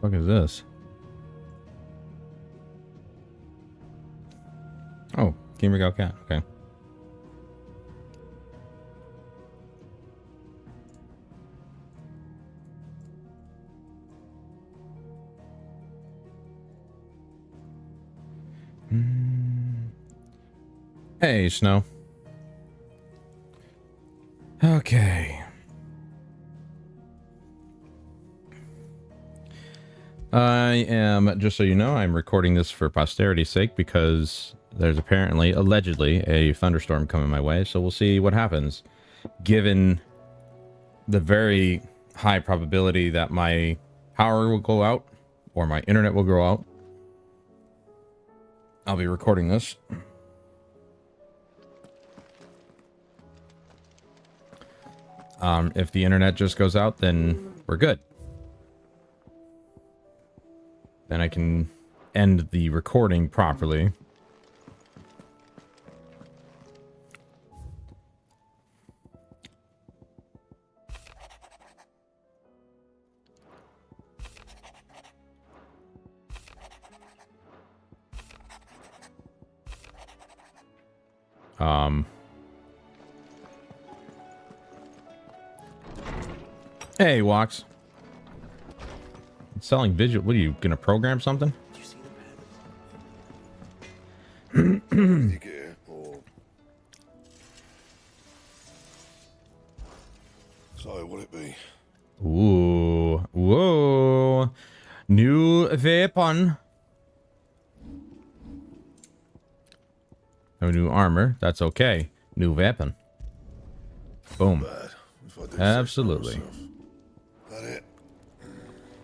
What is this? Oh, Gamer Gal Cat. Okay. Hey, Snow. Okay. I am, just so you know, I'm recording this for posterity's sake because there's apparently, allegedly, a thunderstorm coming my way. So we'll see what happens. Given the very high probability that my power will go out or my internet will go out, I'll be recording this. If the internet just goes out, then we're good. Then I can end the recording properly. Hey, Walks. Selling visual. What are you gonna program something? So, will it be? Ooh, whoa! New weapon. No new armor. That's okay. New weapon. Boom. Absolutely. That it?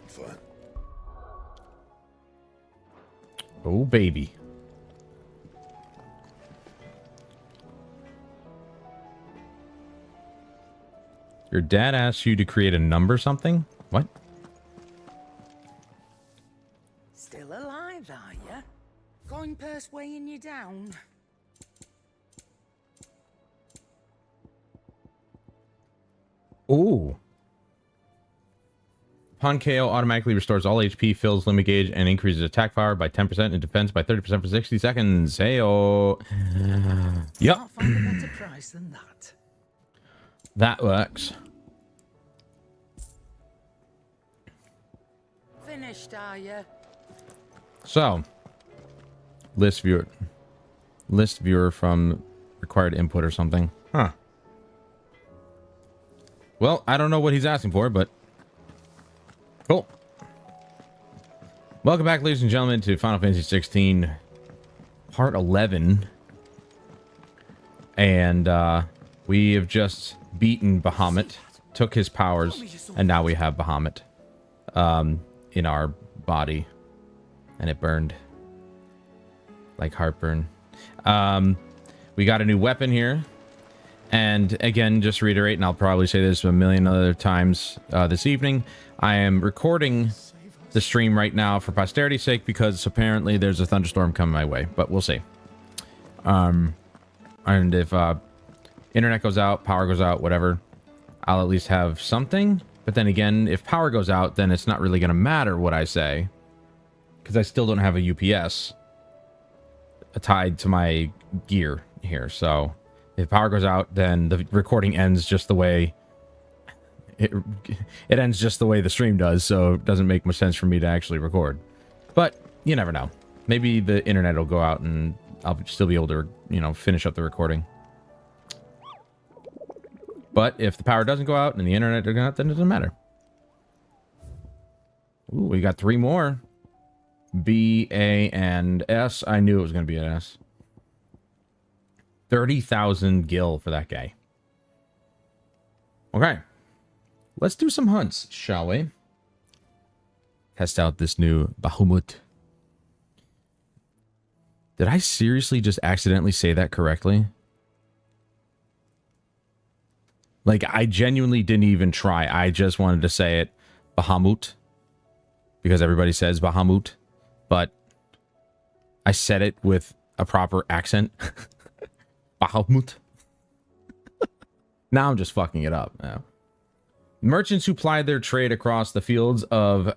Fine. Oh, baby. Your dad asked you to create a number something? What? Still alive, are you? Going purse weighing you down? Ooh. Upon KO, automatically restores all HP, fills limit gauge, and increases attack power by 10% and defense by 30% for 60 seconds. Hey-oh. Yep. Can't find a better price than that. That works. Finished, are you? So, list viewer from required input or something. Huh. Well, I don't know what he's asking for, but cool. Welcome back, ladies and gentlemen, to Final Fantasy 16 Part 11. And we have just beaten Bahamut, took his powers, and now we have Bahamut in our body. And it burned like heartburn. We got a new weapon here. And again, just to reiterate, and I'll probably say this a million other times this evening, I am recording the stream right now for posterity's sake because apparently there's a thunderstorm coming my way, but we'll see. And if internet goes out, power goes out, whatever, I'll at least have something. But then again, if power goes out, then it's not really going to matter what I say because I still don't have a UPS tied to my gear here. So If power goes out, then the recording ends just the way it ends just the way the stream does, so it doesn't make much sense for me to actually record. But you never know. Maybe the internet will go out and I'll still be able to, finish up the recording. But if the power doesn't go out and the internet doesn't go out, then it doesn't matter. Ooh, we got 3 more. B, A, and S. I knew it was going to be an S. 30,000 gil for that guy. Okay. Let's do some hunts, shall we? Test out this new Bahamut. Did I seriously just accidentally say that correctly? Like, I genuinely didn't even try. I just wanted to say it Bahamut. Because everybody says Bahamut. But I said it with a proper accent. Bahamut. Now I'm just fucking it up. Yeah. Merchants who plied their trade across the fields of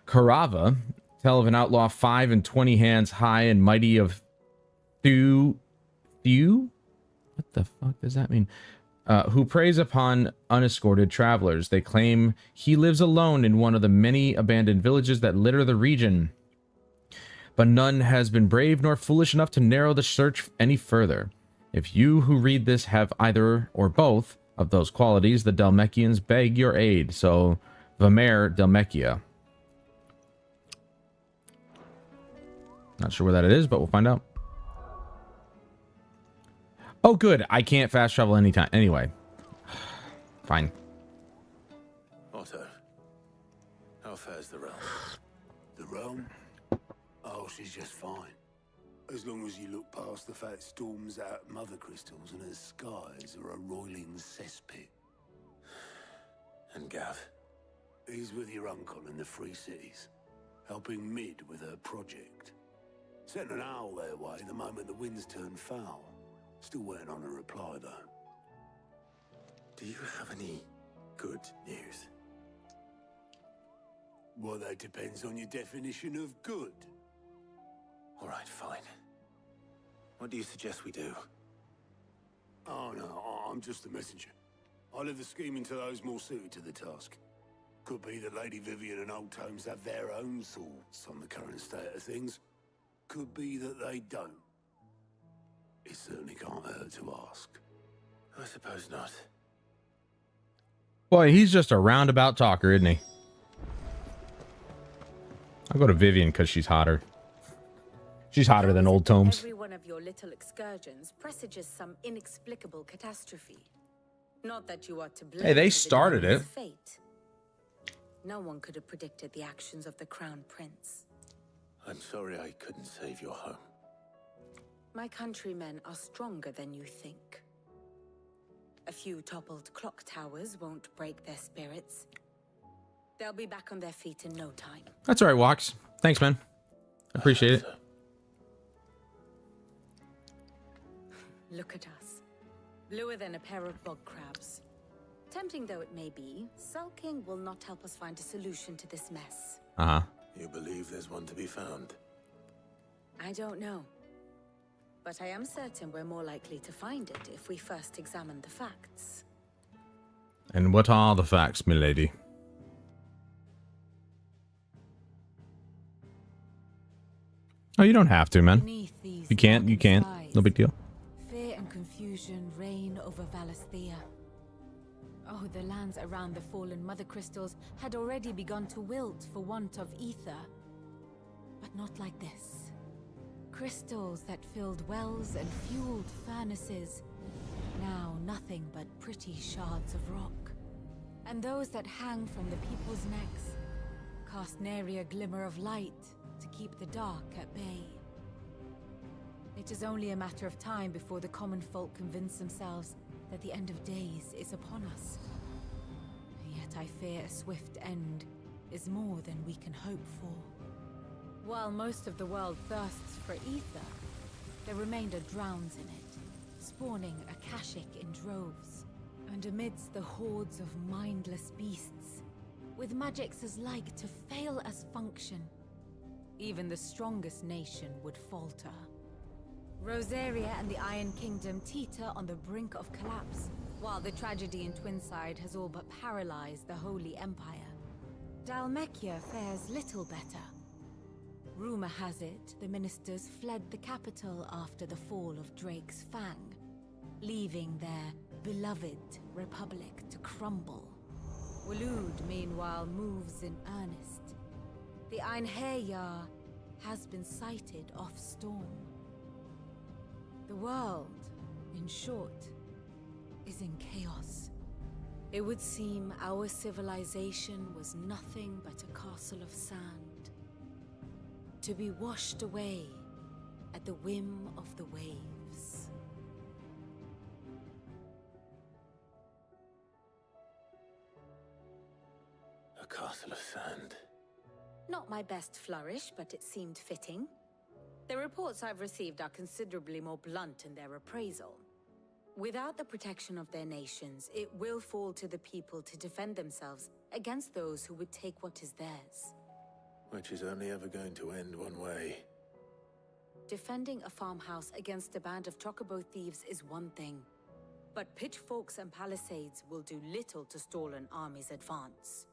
Karava tell of an outlaw 5 and 20 hands high and mighty of Thew? What the fuck does that mean? Who preys upon unescorted travelers. They claim he lives alone in one of the many abandoned villages that litter the region. But none has been brave nor foolish enough to narrow the search any further. If you who read this have either or both of those qualities, the Dalmekians beg your aid. So, Vamer Dalmekia. Not sure where that is, but we'll find out. Oh, good. I can't fast travel anytime. Anyway. Fine. Otto, how fares the realm? The realm? Oh, she's just fine. As long as you look past the fat storms out mother crystals and her skies are a roiling cesspit. And Gav? He's with your uncle in the Free Cities, helping Mid with her project. Sent an owl their way the moment the winds turned foul. Still waiting on a reply, though. Do you have any good news? Well, that depends on your definition of good. All right, fine. What do you suggest we do? Oh, no, I'm just a messenger. I leave the scheming to those more suited to the task. Could be that Lady Vivian and Old Tomes have their own thoughts on the current state of things. Could be that they don't. It certainly can't hurt to ask. I suppose not. Boy, he's just a roundabout talker, isn't he? I'll go to Vivian because she's hotter. She's hotter than Old Tomes. Every one of your little excursions presages some inexplicable catastrophe. Not that you are to blame. Hey, they for the started it. fate. No one could have predicted the actions of the Crown Prince. I'm sorry I couldn't save your home. My countrymen are stronger than you think. A few toppled clock towers won't break their spirits. They'll be back on their feet in no time. That's all right, Walks. Thanks, man. Appreciate it. Look at us. Bluer than a pair of bog crabs. Tempting though it may be, sulking will not help us find a solution to this mess. Uh-huh. You believe there's one to be found? I don't know. But I am certain we're more likely to find it if we first examine the facts. And what are the facts, milady? Oh, you don't have to, man. If you can't, you can't. No big deal. Fear and confusion reign over Valisthea. Oh, the lands around the fallen mother crystals had already begun to wilt for want of ether. But not like this. Crystals that filled wells and fueled furnaces. Now nothing but pretty shards of rock. And those that hang from the people's necks cast nary a glimmer of light to keep the dark at bay. It is only a matter of time before the common folk convince themselves that the end of days is upon us. Yet I fear a swift end is more than we can hope for. While most of the world thirsts for ether, the remainder drowns in it, spawning Akashic in droves. And amidst the hordes of mindless beasts, with magics as like to fail as function, even the strongest nation would falter. Rosaria and the Iron Kingdom teeter on the brink of collapse, while the tragedy in Twinside has all but paralyzed the Holy Empire. Dalmekia fares little better. Rumor has it the ministers fled the capital after the fall of Drake's Fang, leaving their beloved republic to crumble. Waloed, meanwhile, moves in earnest. The Einherjar has been sighted off Storm. The world, in short, is in chaos. It would seem our civilization was nothing but a castle of sand, to be washed away at the whim of the waves. A castle of sand. Not my best flourish, but it seemed fitting. The reports I've received are considerably more blunt in their appraisal. Without the protection of their nations, it will fall to the people to defend themselves against those who would take what is theirs. Which is only ever going to end one way. Defending a farmhouse against a band of chocobo thieves is one thing, but pitchforks and palisades will do little to stall an army's advance.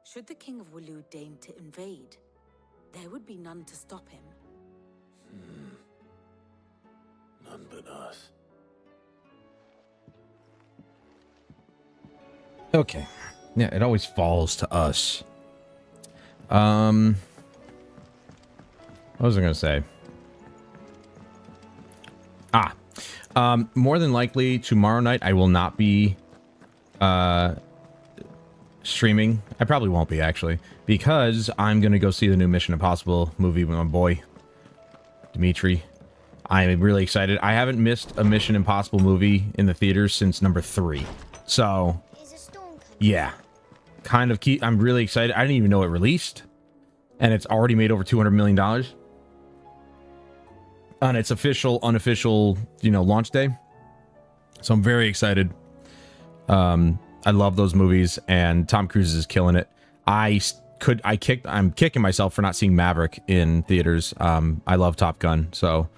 Should the King of Waloed deign to invade, there would be none to stop him. None but us. Okay. Yeah, it always falls to us. What was I going to say? More than likely tomorrow night I will not be streaming. I probably won't be, actually, because I'm going to go see the new Mission Impossible movie with my boy Dimitri. I'm really excited. I haven't missed a Mission Impossible movie in the theaters since number 3. So, yeah. Kind of I'm really excited. I didn't even know it released. And it's already made over $200 million. On its official, unofficial, launch day. So I'm very excited. I love those movies, and Tom Cruise is killing it. I'm kicking myself for not seeing Maverick in theaters. I love Top Gun, so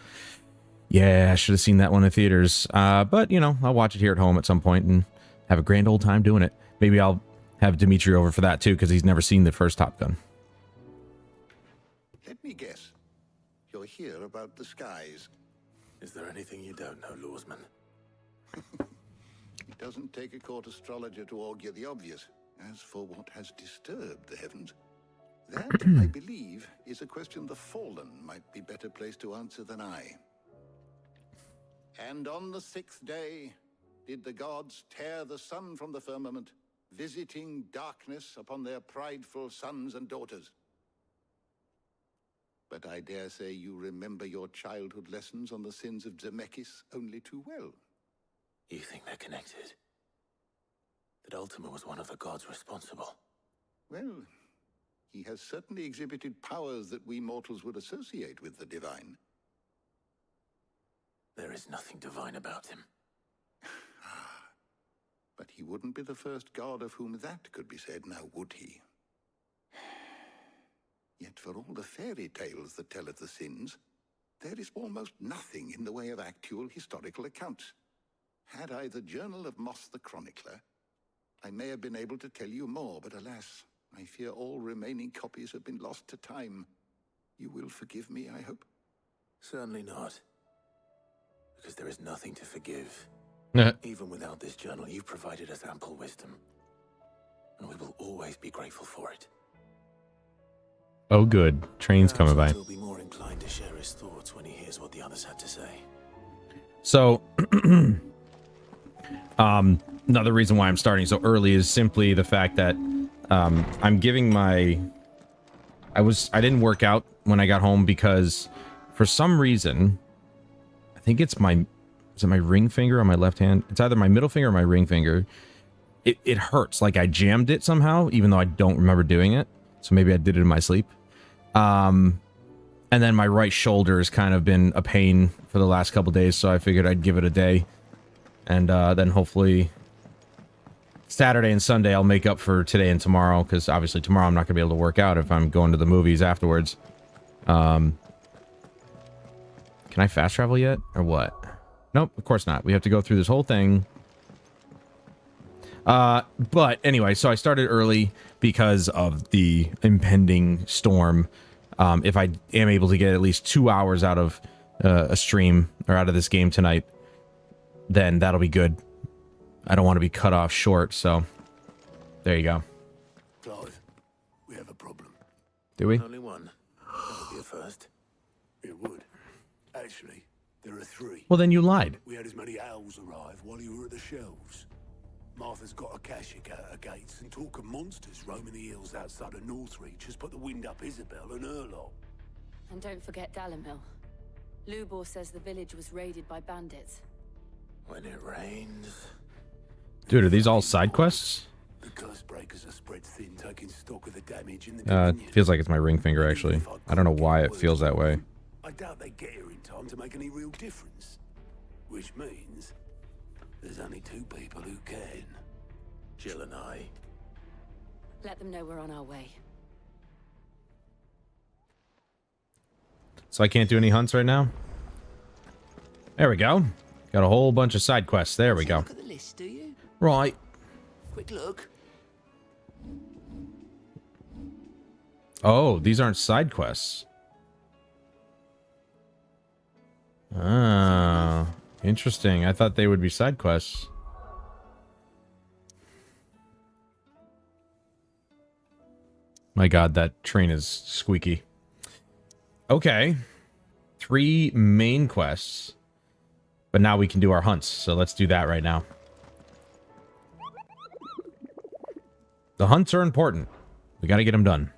yeah, I should have seen that one in theaters. But I'll watch it here at home at some point and have a grand old time doing it. Maybe I'll have Dimitri over for that too, because he's never seen the first Top Gun. Let me guess. You're here about the skies. Is there anything you don't know, Lawsman? It doesn't take a court astrologer to augur the obvious. As for what has disturbed the heavens, that, I believe, is a question the Fallen might be better placed to answer than I. And on the 6th day did the gods tear the sun from the firmament, visiting darkness upon their prideful sons and daughters. But I dare say you remember your childhood lessons on the sins of Zemeckis only too well. You think they're connected? That Ultima was one of the gods responsible? Well, he has certainly exhibited powers that we mortals would associate with the divine. There is nothing divine about him. But he wouldn't be the first god of whom that could be said, now would he? Yet for all the fairy tales that tell of the sins, there is almost nothing in the way of actual historical accounts. Had I the Journal of Moss the Chronicler, I may have been able to tell you more, but alas, I fear all remaining copies have been lost to time. You will forgive me, I hope? Certainly not. Because there is nothing to forgive. Even without this journal, you've provided us ample wisdom. And we will always be grateful for it. Oh good. Train's coming by. He'll be more inclined to share his thoughts when he hears what the others had to say. So, another reason why I'm starting so early is simply the fact that I'm giving my... I didn't work out when I got home because for some reason, I think it's my... Is it my ring finger on my left hand? It's either my middle finger or my ring finger. It hurts. Like I jammed it somehow, even though I don't remember doing it. So maybe I did it in my sleep. And then my right shoulder has kind of been a pain for the last couple days, so I figured I'd give it a day. And then hopefully Saturday and Sunday I'll make up for today and tomorrow, because obviously tomorrow I'm not going to be able to work out if I'm going to the movies afterwards. Can I fast travel yet? Or what? Nope, of course not. We have to go through this whole thing. But anyway, so I started early because of the impending storm. If I am able to get at least 2 hours out of a stream or out of this game tonight, then that'll be good. I don't want to be cut off short, so there you go. Clive, we have a problem. Do we? Only one. That would be a first. It would. Actually, there are 3. Well, then you lied. We had as many owls arrive while you were at the shelves. Martha's got a Kashik at her gates, and talk of monsters roaming the hills outside of Northreach has put the wind up Isabel and her lot. And don't forget Dalamil. Lubor says the village was raided by bandits. When it rains... Dude, are these all side quests? The curse breakers are spread thin, taking stock of the damage in the Dominion. Feels like it's my ring finger, actually. I don't know why it feels that way. I doubt they get here in time to make any real difference. Which means there's only 2 people who can. Jill and I. Let them know we're on our way. So I can't do any hunts right now? There we go. Got a whole bunch of side quests. There we go. Look at the list, do you? Right. Quick look. Oh, these aren't side quests. Ah, interesting. I thought they would be side quests. My god, that train is squeaky. Okay. 3 main quests. But now we can do our hunts, so let's do that right now. The hunts are important. We gotta get them done.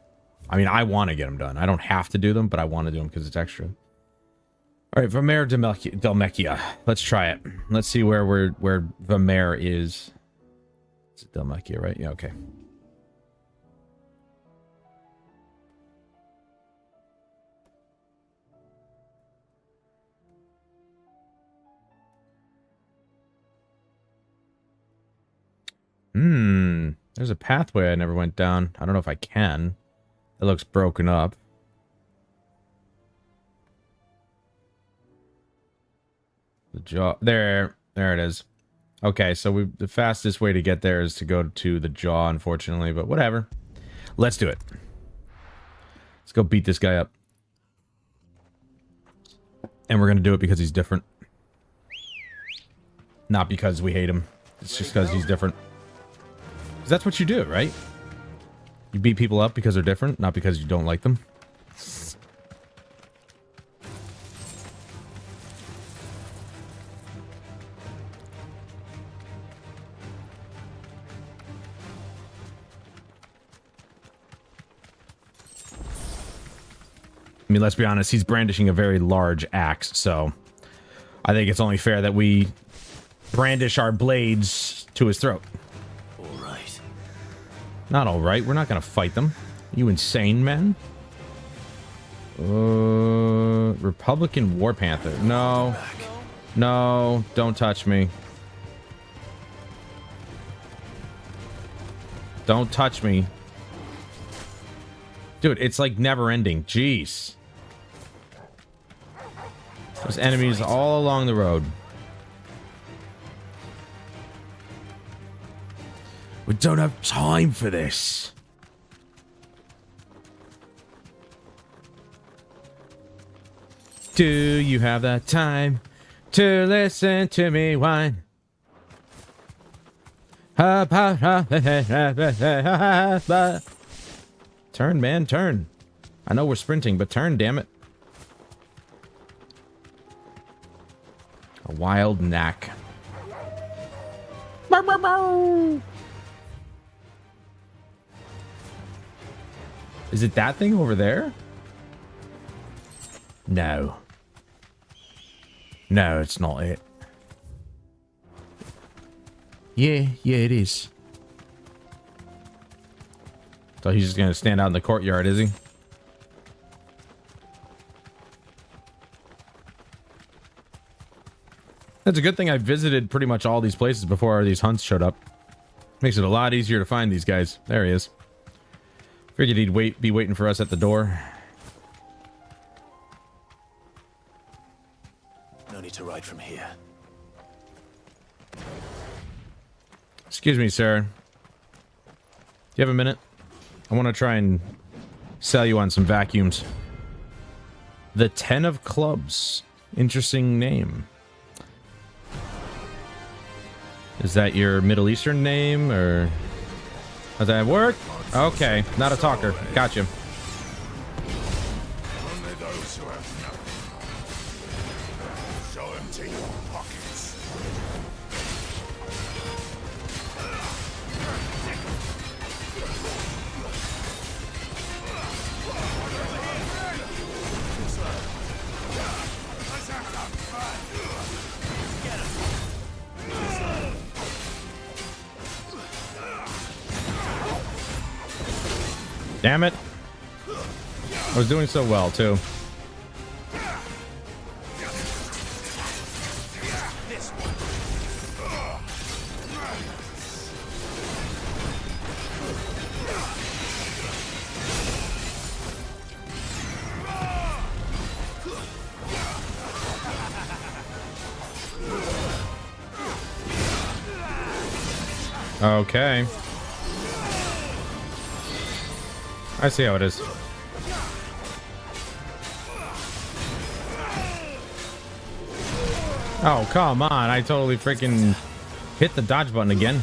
I mean, I want to get them done. I don't have to do them, but I want to do them because it's extra. All right, Vamer Delmechia. Let's try it. Let's see where Vamer is. It's Delmechia, right? Yeah, okay. There's a pathway I never went down. I don't know if I can. It looks broken up. The jaw. There it is. Okay, so the fastest way to get there is to go to the jaw, unfortunately, but whatever. Let's do it. Let's go beat this guy up. And we're going to do it because he's different. Not because we hate him. It's just because he's different. Because that's what you do, right? You beat people up because they're different, not because you don't like them. I mean, let's be honest, he's brandishing a very large axe, so I think it's only fair that we brandish our blades to his throat. Not all right. We're not going to fight them. You insane, man? Republican War Panther. No. No. Don't touch me. Don't touch me. Dude, it's like never ending. Jeez. There's enemies all along the road. We don't have time for this. Do you have that time to listen to me whine? Turn, man, turn. I know we're sprinting, but turn, damn it. A wild knack. Is it that thing over there? No. No, it's not it. Yeah, it is. So he's just gonna stand out in the courtyard, is he? That's a good thing I visited pretty much all these places before these hunts showed up. Makes it a lot easier to find these guys. There he is. Figured he'd be waiting for us at the door. get from here. Excuse me, sir. Do you have a minute? I want to try and sell you on some vacuums. The 10 of Clubs. Interesting name. Is that your Middle Eastern name, or does that work? Okay, not a talker. Gotcha. Only those who have nothing. Show empty your pockets. Damn it. I was doing so well, too. Okay. I see how it is. Oh, come on. I totally freaking hit the dodge button again.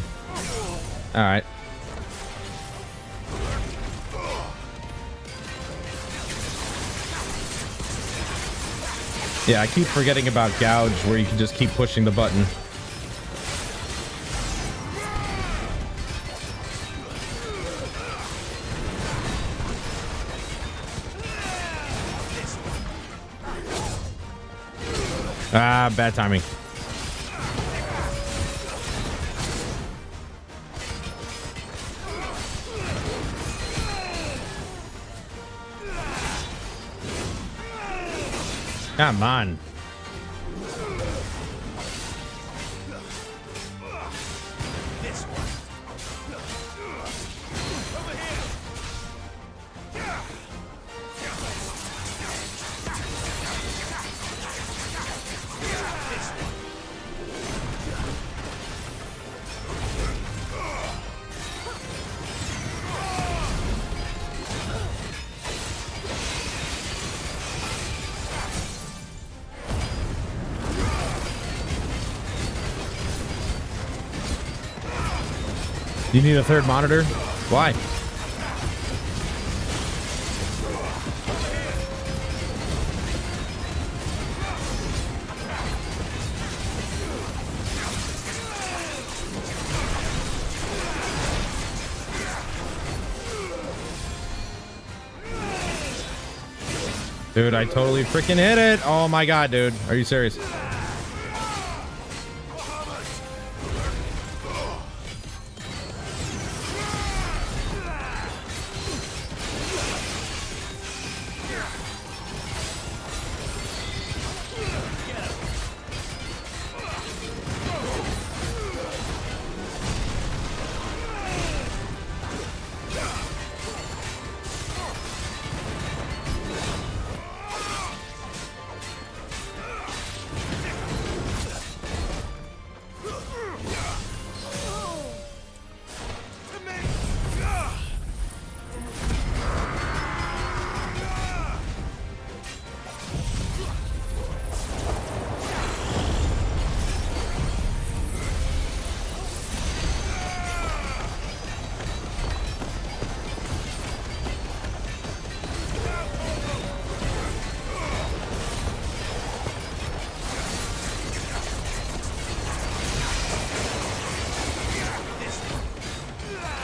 All right. Yeah, I keep forgetting about gouge, where you can just keep pushing the button. Ah, bad timing. Come on. You need a third monitor? Why? Dude, I totally freaking hit it. Oh my god, dude. Are you serious?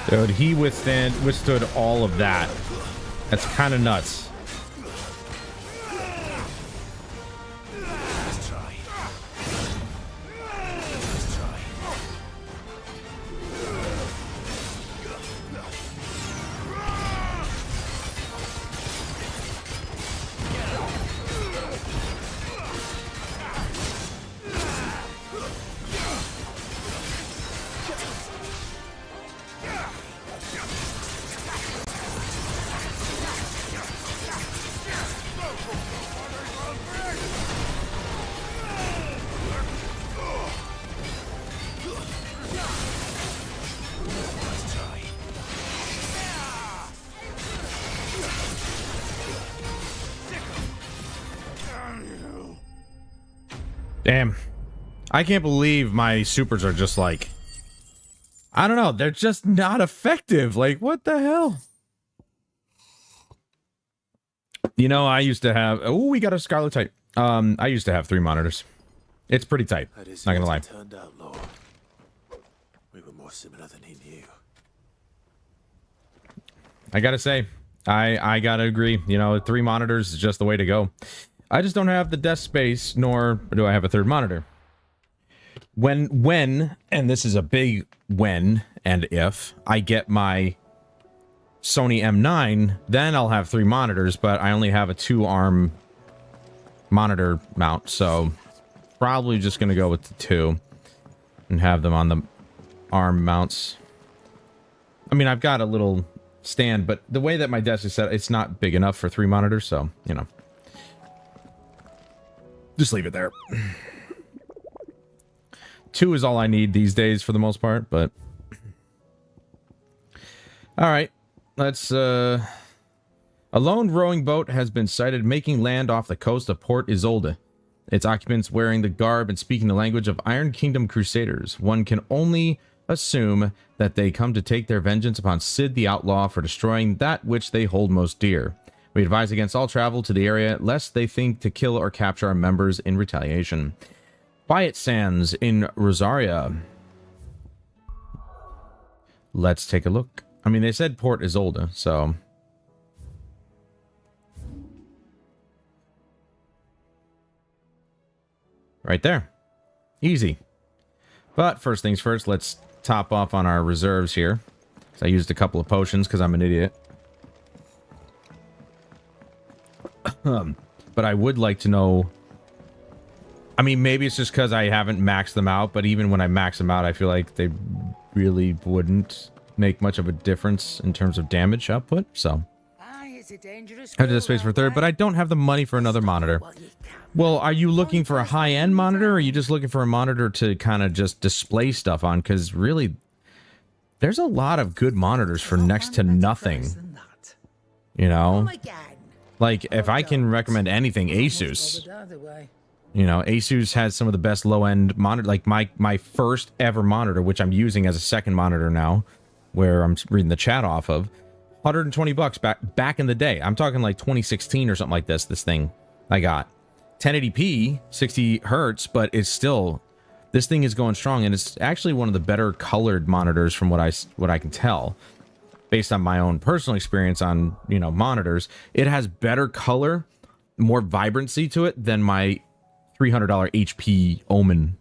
Dude, he withstood all of that. That's kind of nuts. Damn. I can't believe my supers are just like... I don't know. They're just not effective. Like, what the hell? You know, I used to have... Oh, we got a Scarlet type. I used to have 3 monitors. It's pretty tight. Not gonna lie. Turned out, Lord. We were more similar than he knew. I gotta say, I gotta agree. You know, 3 monitors is just the way to go. I just don't have the desk space, nor do I have a 3rd monitor. When, and this is a big when and if, I get my Sony M9, then I'll have 3 monitors, but I only have a 2-arm monitor mount, so probably just gonna go with the 2 and have them on the arm mounts. I mean, I've got a little stand, but the way that my desk is set, it's not big enough for 3 monitors, so, you know. Just leave it there. 2 is all I need these days for the most part, but... Alright, let's, A lone rowing boat has been sighted making land off the coast of Port Isolde. Its occupants wearing the garb and speaking the language of Iron Kingdom Crusaders. One can only assume that they come to take their vengeance upon Sid the Outlaw for destroying that which they hold most dear. We advise against all travel to the area, lest they think to kill or capture our members in retaliation. Quiet Sands in Rosaria. Let's take a look. I mean, they said Port Isolde, so... Right there. Easy. But first things first, let's top off on our reserves here. So I used a couple of potions because I'm an idiot. But I would like to know... I mean, maybe it's just because I haven't maxed them out, but even when I max them out, I feel like they really wouldn't make much of a difference in terms of damage output, so... I have the space for 3rd, but I don't have the money for another monitor. Well, are you looking for a high-end monitor, or are you just looking for a monitor to kind of just display stuff on? Because really, there's a lot of good monitors for next to nothing. You know? Like, if I can recommend anything, Asus. You know, Asus has some of the best low-end monitor. Like, my first ever monitor, which I'm using as a 2nd monitor now, where I'm reading the chat off of, $120 back in the day. I'm talking like 2016 or something like this thing I got. 1080p, 60 hertz, but it's still, this thing is going strong, and it's actually one of the better colored monitors from what I can tell, based on my own personal experience on, you know, monitors. It has better color, more vibrancy to it than my $300 HP Omen.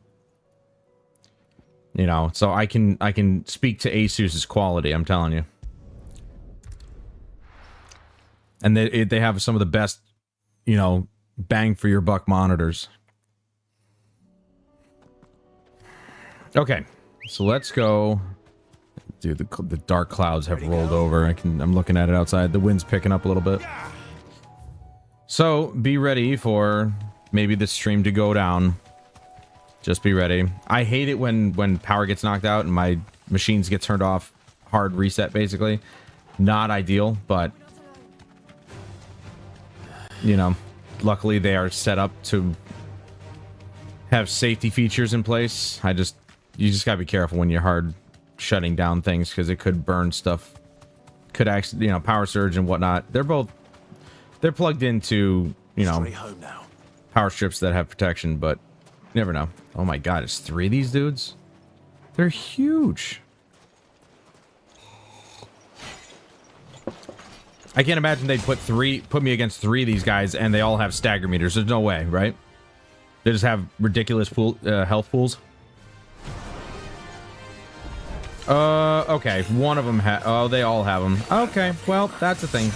You know, so I can speak to Asus's quality, I'm telling you. And they have some of the best, you know, bang for your buck monitors. Okay, so let's go. Dude, the dark clouds have rolled over. I'm looking at it outside. The wind's picking up a little bit. So be ready for maybe the stream to go down. Just be ready. I hate it when power gets knocked out and my machines get turned off. Hard reset, basically. Not ideal, but you know, luckily they are set up to have safety features in place. You just gotta be careful when you're hard shutting down things, because it could burn stuff, could actually, you know, power surge and whatnot. They're plugged into, you know, power strips that have protection, but you never know. Oh my god, it's 3 of these dudes? They're huge. I can't imagine they'd put me against 3 of these guys and they all have stagger meters. There's no way, right? They just have ridiculous health pools. Okay. One of them oh, they all have them. Okay, well, that's a thing.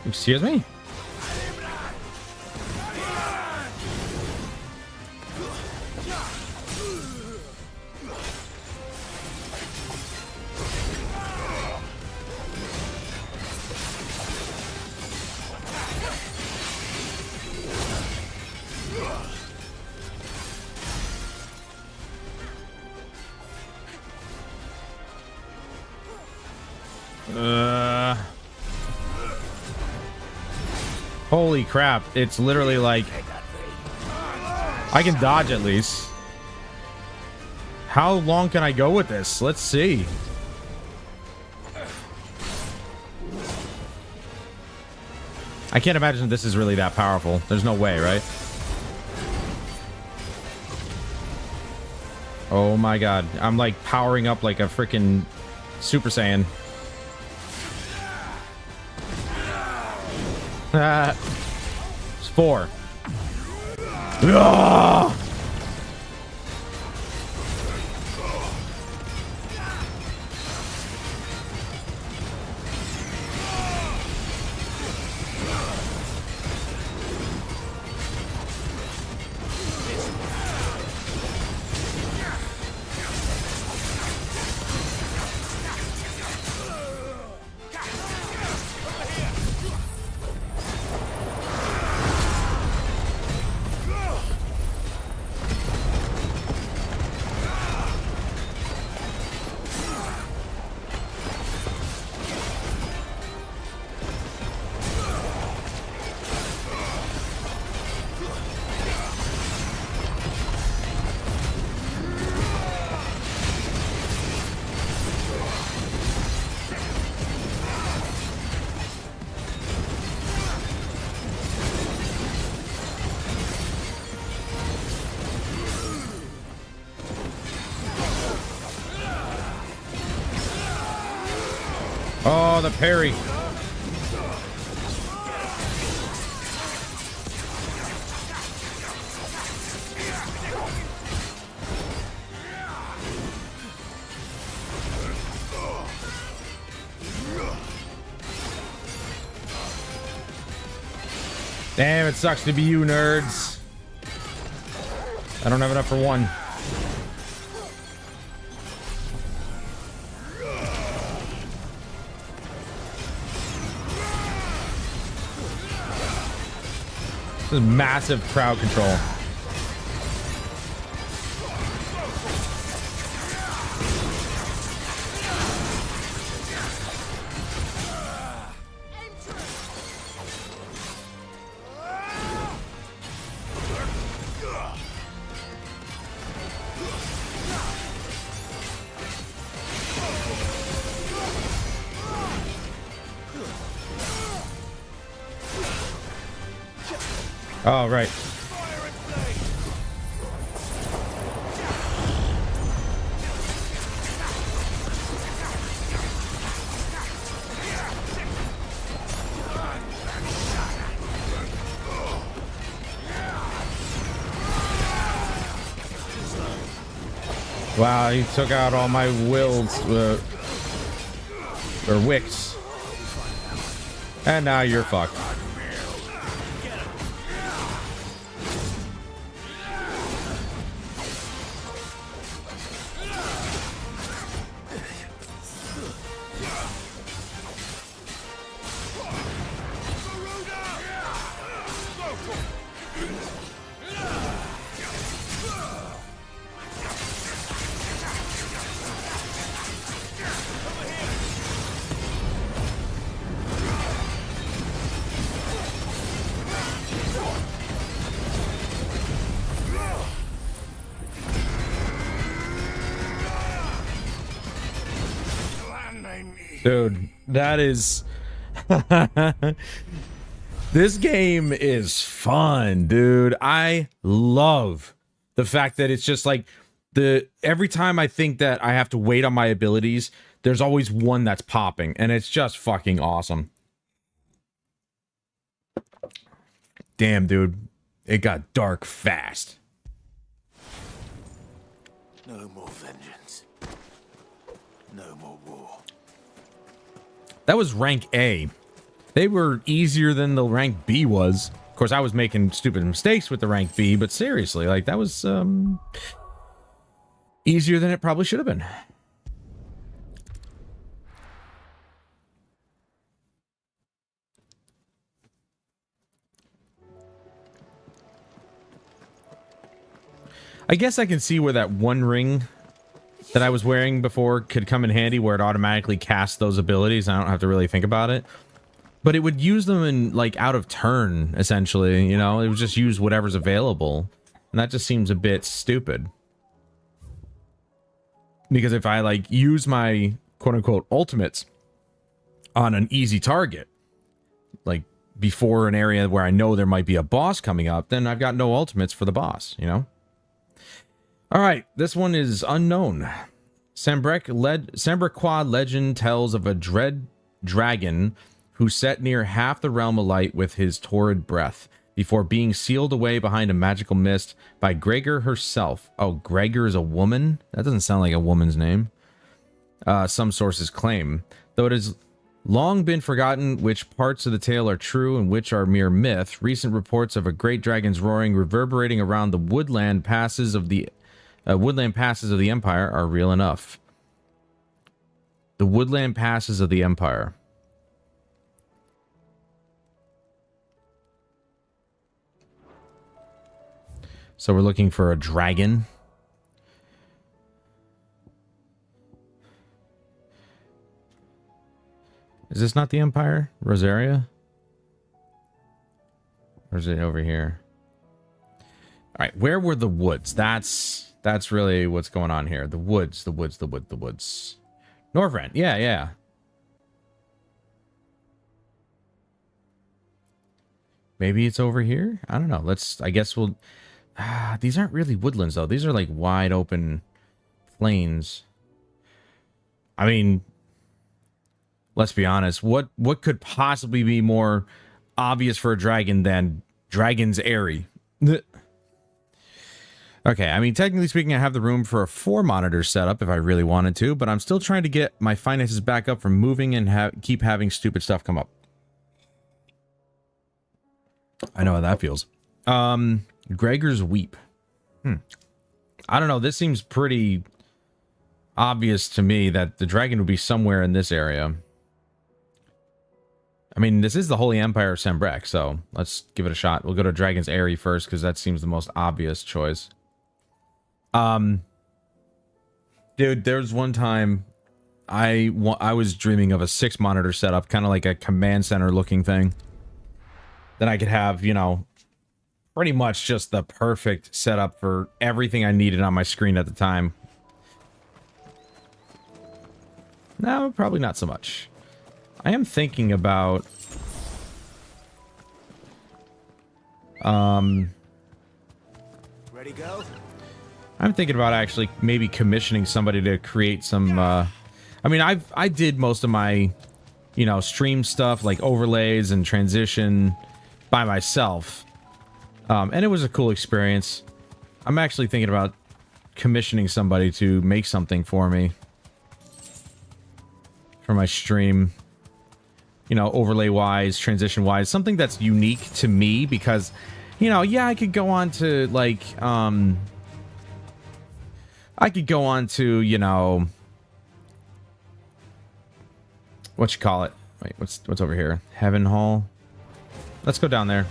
Excuse me? Holy crap. It's literally like... I can dodge at least. How long can I go with this? Let's see. I can't imagine this is really that powerful. There's no way, right? Oh my god. I'm like powering up like a freaking Super Saiyan. It's 4. Ah! Oh, the parry. Damn, it sucks to be you, nerds. I don't have enough for one. This is massive crowd control. Oh, right. Wow, he took out all my wills, or wicks. And now you're fucked. Dude, that is... This game is fun, dude. I love the fact that it's just like every time I think that I have to wait on my abilities, there's always one that's popping, and it's just fucking awesome. Damn, dude. It got dark fast. No more vengeance. No more war. That was rank A. They were easier than the rank B was. Of course, I was making stupid mistakes with the rank B, but seriously, like, that was easier than it probably should have been. I guess I can see where that one ring that I was wearing before could come in handy, where it automatically casts those abilities. I don't have to really think about it. But it would use them in, like, out of turn, essentially, you know? It would just use whatever's available. And that just seems a bit stupid. Because if I, like, use my quote-unquote ultimates on an easy target, like, before an area where I know there might be a boss coming up, then I've got no ultimates for the boss, you know? Alright, this one is unknown. Sambrequois legend tells of a dread dragon who set near half the realm alight with his torrid breath, before being sealed away behind a magical mist by Gregor herself. Oh, Gregor is a woman? That doesn't sound like a woman's name. Some sources claim. Though it has long been forgotten which parts of the tale are true and which are mere myth, recent reports of a great dragon's roaring reverberating around the woodland passes of the Empire are real enough. The woodland passes of the Empire. So we're looking for a dragon. Is this not the Empire? Rosaria? Or is it over here? Alright, where were the woods? That's really what's going on here. The woods. Norvrent, yeah. Maybe it's over here? I don't know. I guess we'll... these aren't really woodlands, though. These are, like, wide open plains. I mean, let's be honest. What could possibly be more obvious for a dragon than Dragon's Eyrie? Okay, I mean, technically speaking, I have the room for a 4-monitor setup if I really wanted to, but I'm still trying to get my finances back up from moving and keep having stupid stuff come up. I know how that feels. Gregor's Weep. I don't know. This seems pretty obvious to me that the dragon would be somewhere in this area. I mean, this is the Holy Empire of Sembrek, so let's give it a shot. We'll go to Dragon's Eyrie first, because that seems the most obvious choice. Dude, there's one time I was dreaming of a 6-monitor setup, kind of like a command center looking thing. That I could have, you know, pretty much just the perfect setup for everything I needed on my screen at the time. No, probably not so much. I am thinking about... Ready, go? I'm thinking about actually maybe commissioning somebody to create some... I mean, I did most of my, you know, stream stuff, like overlays and transition by myself. And it was a cool experience. I'm actually thinking about commissioning somebody to make something for me. For my stream. You know, overlay-wise, transition-wise. Something that's unique to me because, you know, yeah, I could go on to, like, I could go on to, you know... What you call it? Wait, what's over here? Heaven Hall? Let's go down there.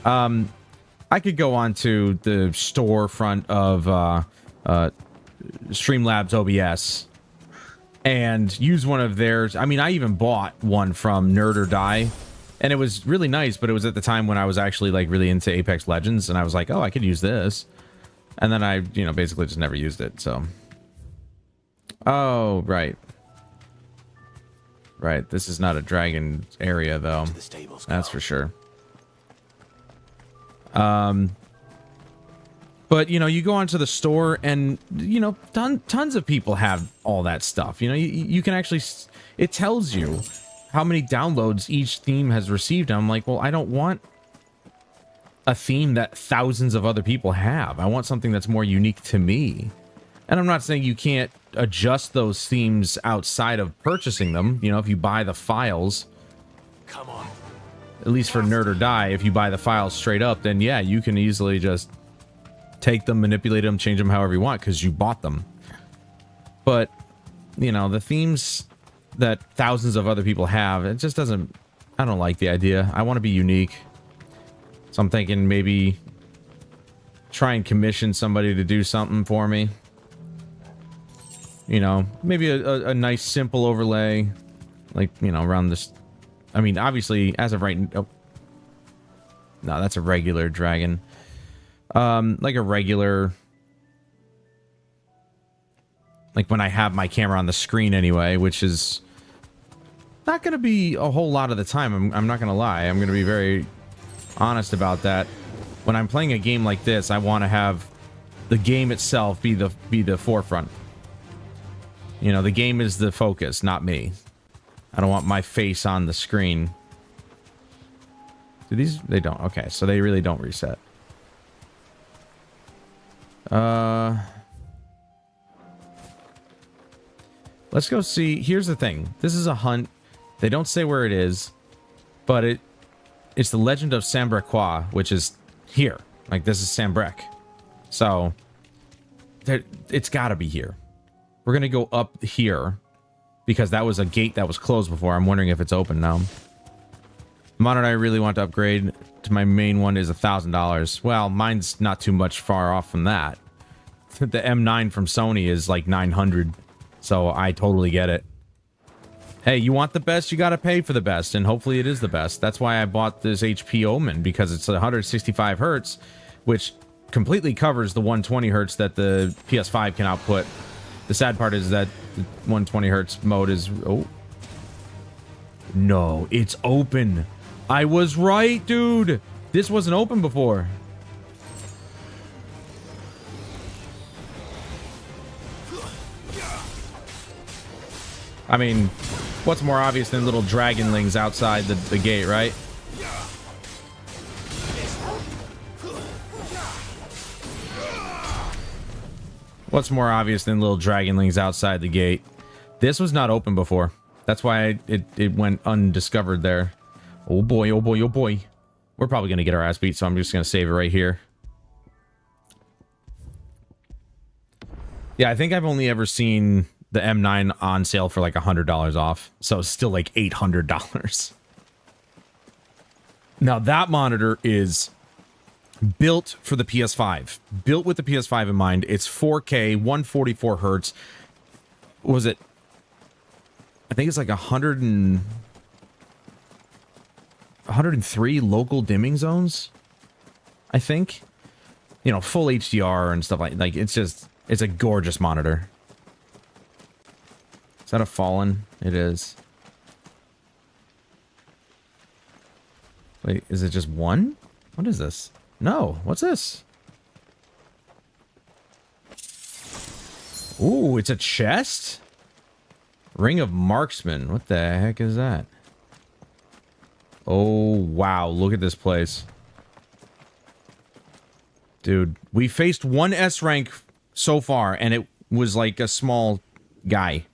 I could go on to the storefront of Streamlabs OBS and use one of theirs. I mean, I even bought one from Nerd or Die, and it was really nice, but it was at the time when I was actually, like, really into Apex Legends, and I was like, oh, I could use this. And then I, you know, basically just never used it, so. Oh, right. Right, this is not a dragon area, though. That's for sure. But, you know, you go onto the store and, you know, tons of people have all that stuff. You know, you can actually... It tells you how many downloads each theme has received. And I'm like, well, I don't want a theme that thousands of other people have. I want something that's more unique to me. And I'm not saying you can't adjust those themes outside of purchasing them. You know, if you buy the files... Come on. At least for Nerd or Die, if you buy the files straight up, then yeah, you can easily just take them, manipulate them, change them however you want, because you bought them. But, you know, the themes that thousands of other people have, it just doesn't... I don't like the idea. I want to be unique. So I'm thinking maybe try and commission somebody to do something for me. You know, maybe a nice simple overlay, like, you know, around this I mean, obviously, as of right... Oh. No, that's a regular dragon. Like a regular... Like when I have my camera on the screen anyway, which is not going to be a whole lot of the time. I'm not going to lie. I'm going to be very honest about that. When I'm playing a game like this, I want to have the game itself be the forefront. You know, the game is the focus, not me. I don't want my face on the screen. Do these? They don't. Okay, so they really don't reset. Let's go see. Here's the thing. This is a hunt. They don't say where it is, but it's the Legend of Sambrequois, which is here. Like, this is Sambrec. So, it's got to be here. We're going to go up here, because that was a gate that was closed before. I'm wondering if it's open now. The monitor I really want to upgrade to my main one is $1,000. Well, mine's not too much far off from that. The M9 from Sony is like $900. So I totally get it. Hey, you want the best, you gotta pay for the best, and hopefully it is the best. That's why I bought this HP Omen, because it's 165 hertz, which completely covers the 120 hertz that the PS5 can output. The sad part is that the 120 hertz mode is... Oh. No, it's open. I was right, dude. This wasn't open before. I mean, what's more obvious than little dragonlings outside the gate, right? What's more obvious than little dragonlings outside the gate? This was not open before. That's why it went undiscovered there. Oh boy, oh boy, oh boy. We're probably going to get our ass beat, so I'm just going to save it right here. Yeah, I think I've only ever seen the M9 on sale for like $100 off. So it's still like $800. Now that monitor is built for the PS5. Built with the PS5 in mind. It's 4K, 144 hertz. What was it? I think it's like 103 local dimming zones. I think. You know, full HDR and stuff like it's just, it's a gorgeous monitor. Is that a Fallen? It is. Wait, is it just one? What is this? No, what's this? Ooh, it's a chest? Ring of Marksman. What the heck is that? Oh, wow. Look at this place. Dude, we faced one S rank so far, and it was like a small guy.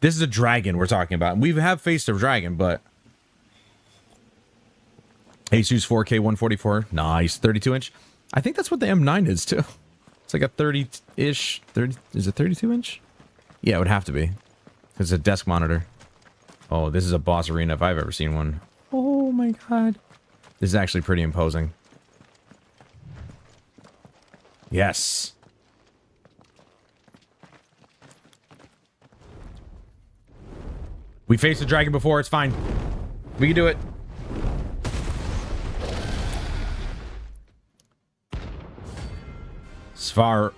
This is a dragon we're talking about. We have faced a dragon, but... Asus 4K 144. Nice. 32-inch. I think that's what the M9 is, too. It's like a 30-ish... 30... Is it 32-inch? Yeah, it would have to be. It's a desk monitor. Oh, this is a boss arena if I've ever seen one. Oh my god. This is actually pretty imposing. Yes. We faced a dragon before, it's fine. We can do it. Svarog.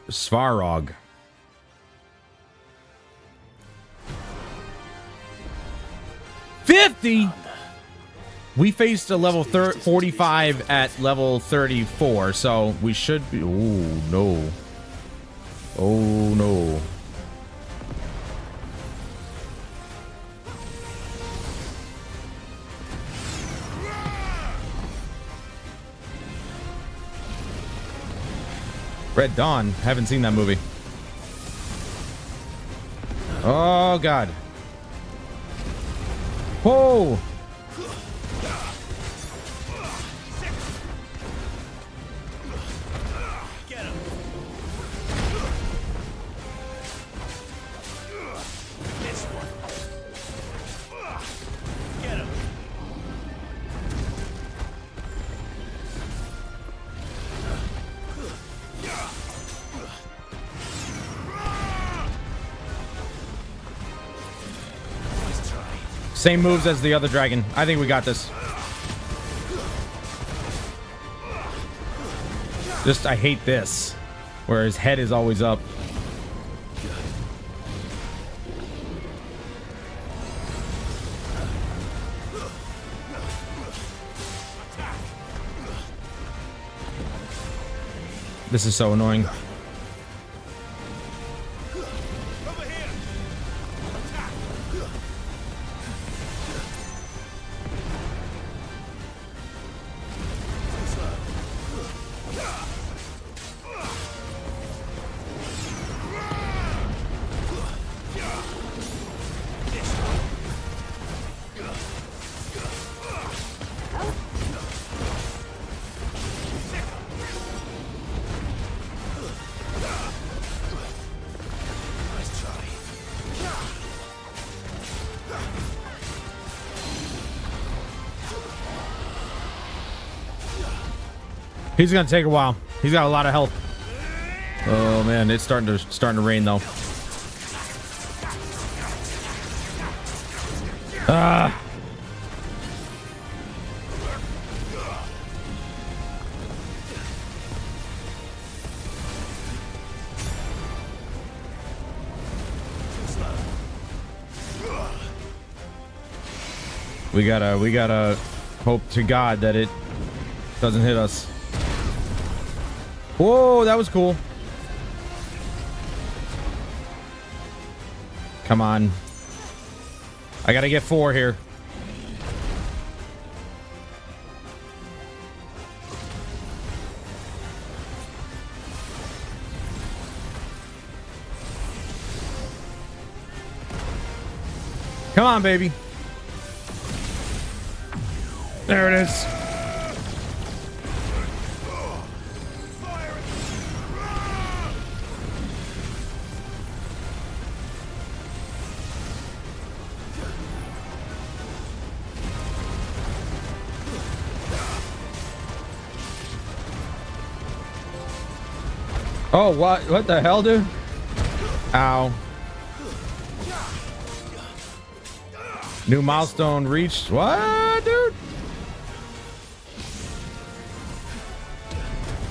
$50? We faced a level 45 at level 34, so we should be... Oh, no. Oh, no. Red Dawn. Haven't seen that movie. Oh, God. Whoa! Same moves as the other dragon. I think we got this. Just, I hate this. Where his head is always up. This is so annoying. He's gonna take a while. He's got a lot of health. Oh man, it's starting to rain though. Ah. We gotta hope to God that it doesn't hit us. Whoa, that was cool. Come on. I gotta get 4 here. Come on, baby. There it is. Oh, what the hell, dude? Ow. New milestone reached. What, dude?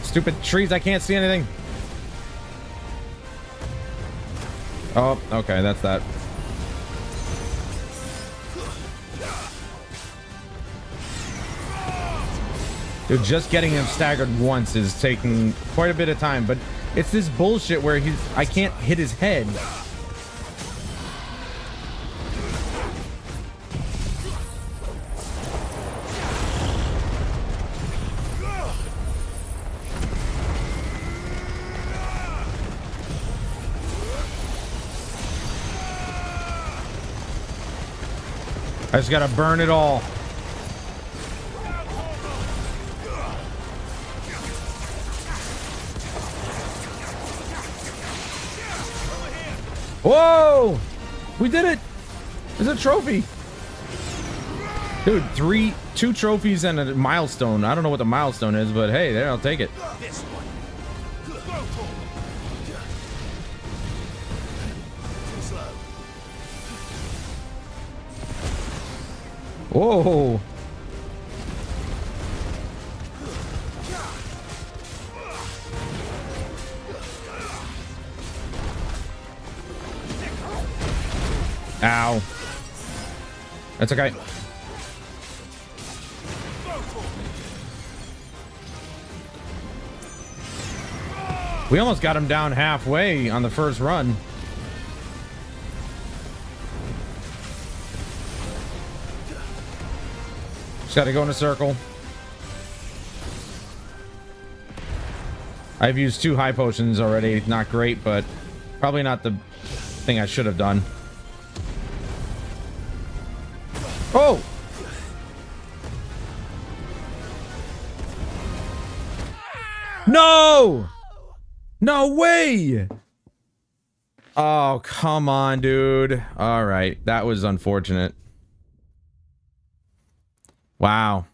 Stupid trees, I can't see anything. Oh, okay, that's that. Dude, just getting him staggered once is taking quite a bit of time, but it's this bullshit where I can't hit his head. I just gotta burn it all. Whoa! We did it! There's a trophy! Dude, 2 trophies and a milestone. I don't know what the milestone is, but hey, there, I'll take it. Whoa! Ow. That's okay. We almost got him down halfway on the first run. Just gotta go in a circle. I've used 2 high potions already. Not great, but probably not the thing I should have done. Oh! No! No way! Oh, come on, dude. All right. That was unfortunate. Wow.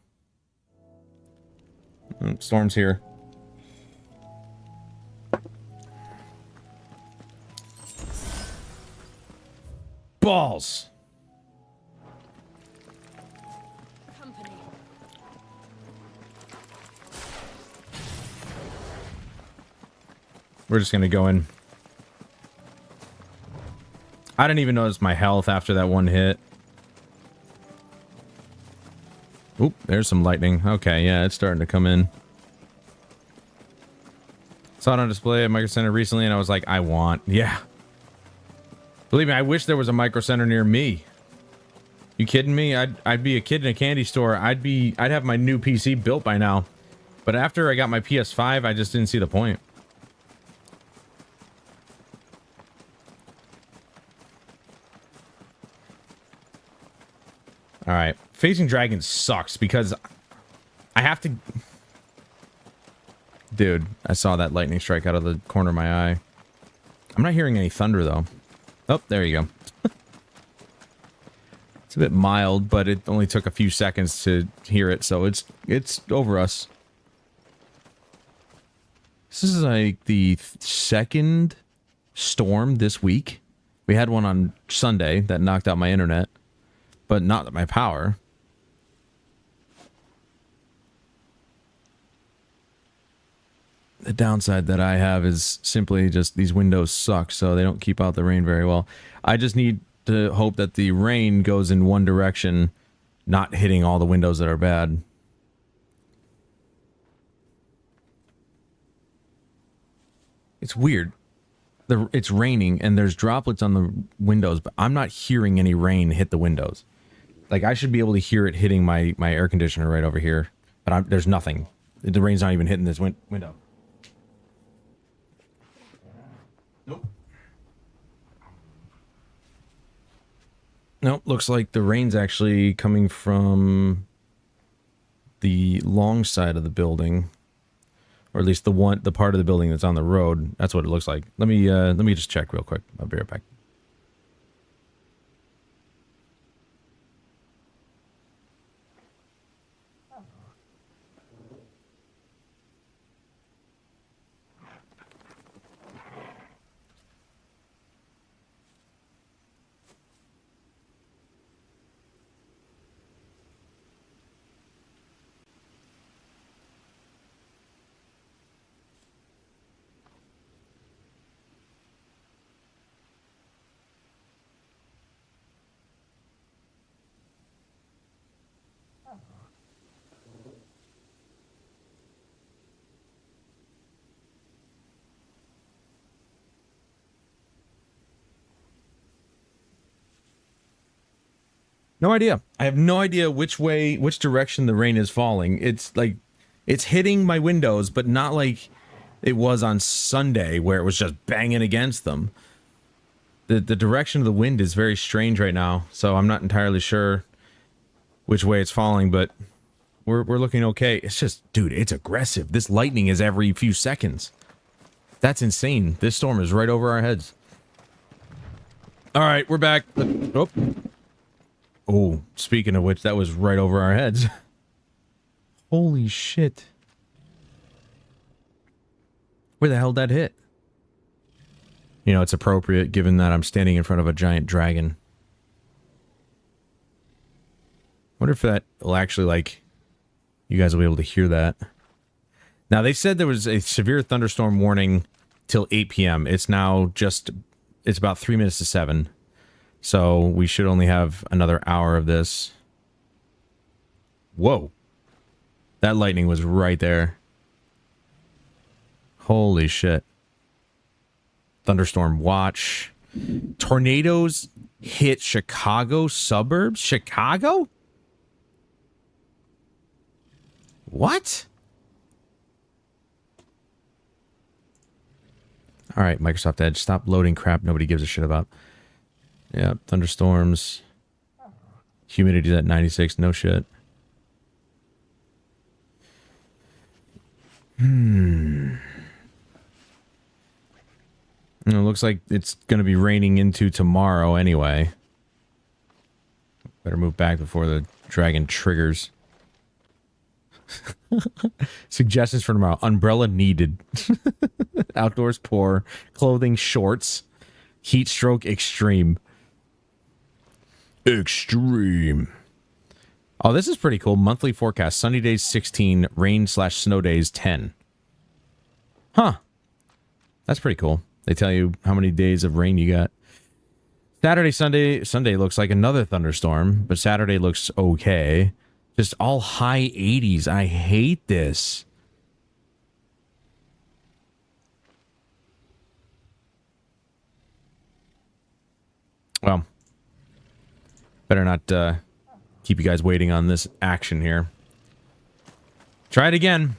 Storm's here. Balls. We're just gonna go in. I didn't even notice my health after that one hit. Oop, there's some lightning. Okay, yeah, it's starting to come in. Saw it on display at Micro Center recently, and I was like, I want. Yeah. Believe me, I wish there was a Micro Center near me. You kidding me? I'd be a kid in a candy store. I'd have my new PC built by now. But after I got my PS5, I just didn't see the point. Alright. Facing dragons sucks because I have to... Dude, I saw that lightning strike out of the corner of my eye. I'm not hearing any thunder, though. Oh, there you go. It's a bit mild, but it only took a few seconds to hear it, so it's over us. This is like the second storm this week. We had one on Sunday that knocked out my internet, but not my power. The downside that I have is simply just these windows suck, so they don't keep out the rain very well. I just need to hope that the rain goes in one direction, not hitting all the windows that are bad. It's weird. It's raining and there's droplets on the windows, but I'm not hearing any rain hit the windows. Like, I should be able to hear it hitting my air conditioner right over here, but there's nothing. The rain's not even hitting this window. Nope. Nope, looks like the rain's actually coming from the long side of the building. Or at least the part of the building that's on the road. That's what it looks like. Let me just check real quick. I'll be right back. No idea. I have no idea which direction the rain is falling. It's like, it's hitting my windows, but not like it was on Sunday where it was just banging against them. The direction of the wind is very strange right now, so I'm not entirely sure which way it's falling, but we're looking okay. It's just, dude, it's aggressive. This lightning is every few seconds. That's insane. This storm is right over our heads. All right, we're back. Oh, speaking of which, that was right over our heads. Holy shit. Where the hell did that hit? You know, it's appropriate given that I'm standing in front of a giant dragon. Wonder if that will actually, like, you guys will be able to hear that. Now, they said there was a severe thunderstorm warning till 8 p.m. It's now it's about 3 minutes to 7. So we should only have another hour of this. Whoa. That lightning was right there. Holy shit. Thunderstorm watch. Tornadoes hit Chicago suburbs? Chicago? What? All right, Microsoft Edge, stop loading crap nobody gives a shit about. Yeah, thunderstorms. Humidity's at 96, no shit. It looks like it's going to be raining into tomorrow anyway. Better move back before the dragon triggers. Suggestions for tomorrow. Umbrella needed. Outdoors poor. Clothing shorts. Heat stroke extreme. Extreme. Oh, this is pretty cool. Monthly forecast. Sunny days 16. Rain/snow days 10. Huh. That's pretty cool. They tell you how many days of rain you got. Saturday, Sunday looks like another thunderstorm, but Saturday looks okay. Just all high 80s. I hate this. Well, better not keep you guys waiting on this action here. Try it again.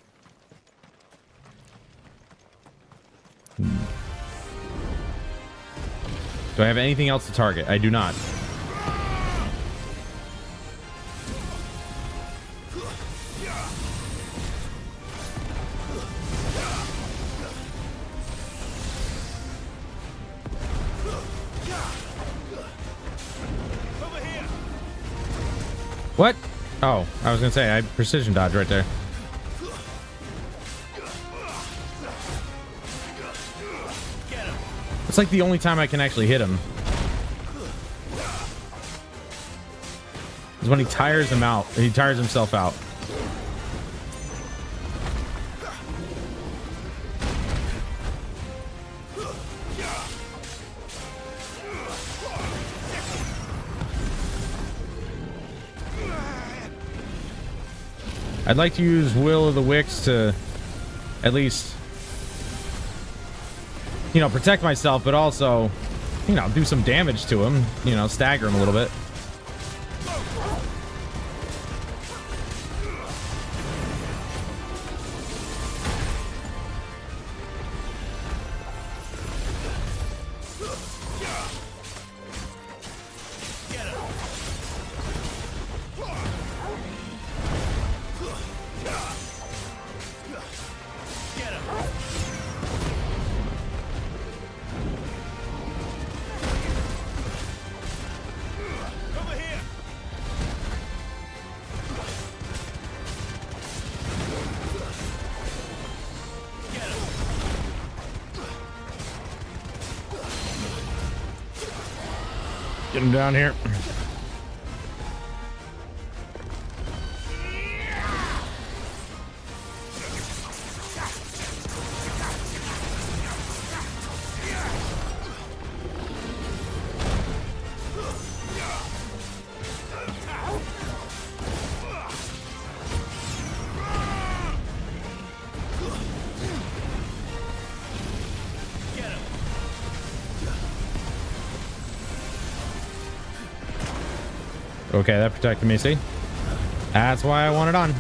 Do I have anything else to target? I do not. What? Oh, I was gonna say I precision dodge right there. It's like the only time I can actually hit him is when he tires him out. He tires himself out. I'd like to use Will of the Wicks to at least, you know, protect myself, but also, you know, do some damage to him, you know, stagger him a little bit. Get him down here. Okay, that protected me, see? That's why I want it on.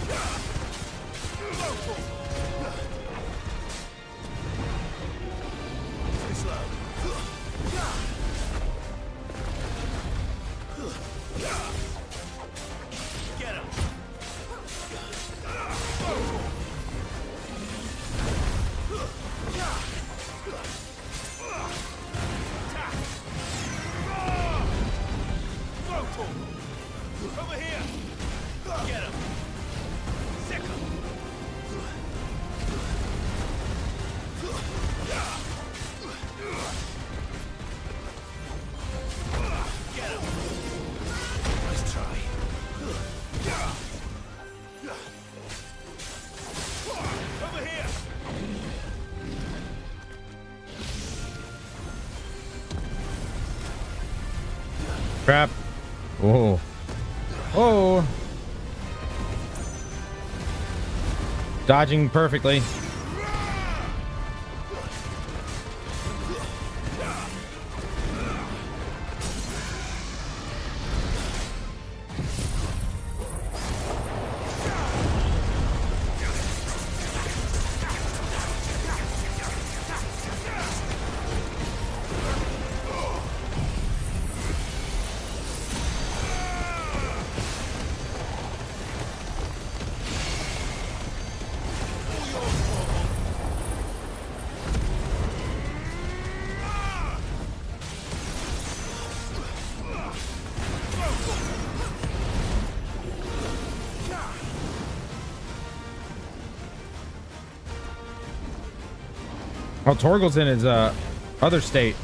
Crap. Whoa. Whoa. Dodging perfectly. Oh, Torgal's in his other state.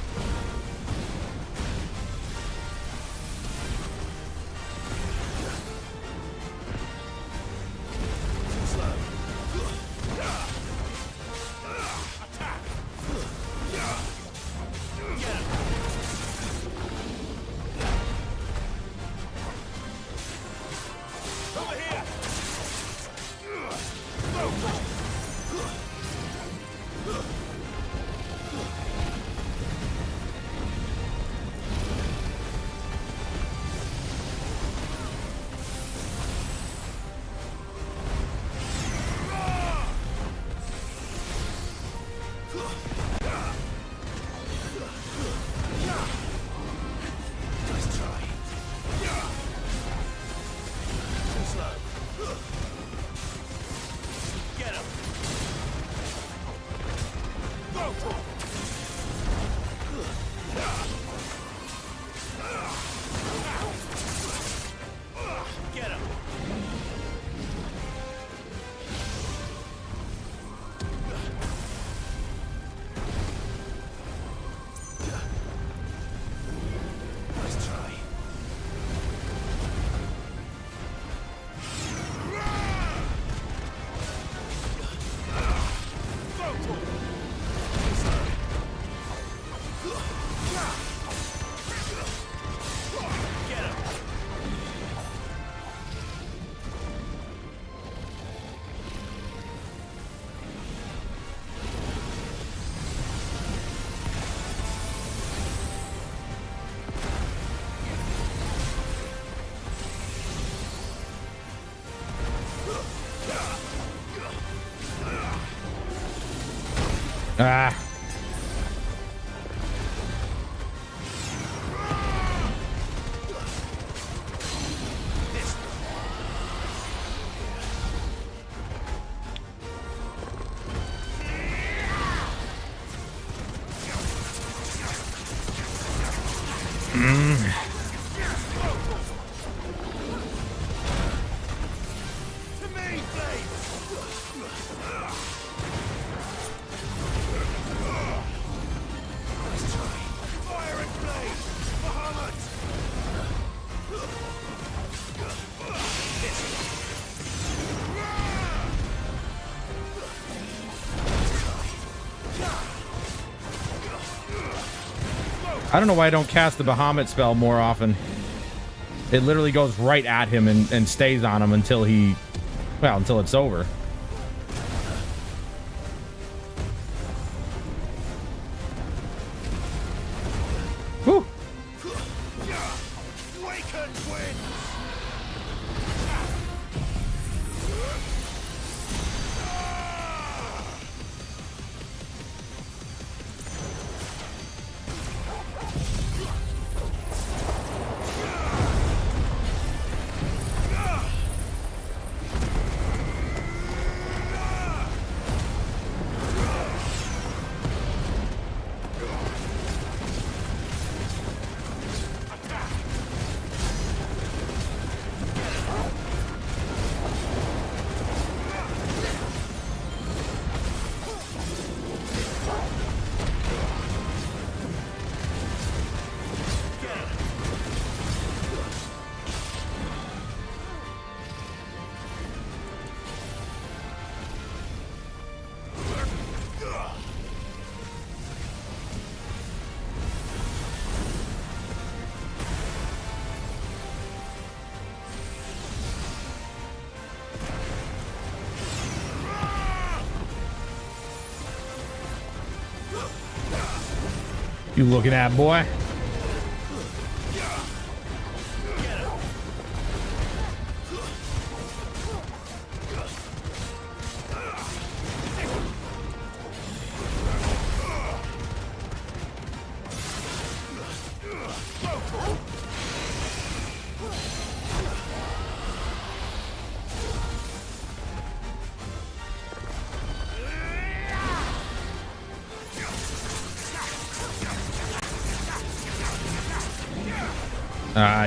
Ah. I don't know why I don't cast the Bahamut spell more often. It literally goes right at him and stays on him until until it's over. Whew. You looking at, boy?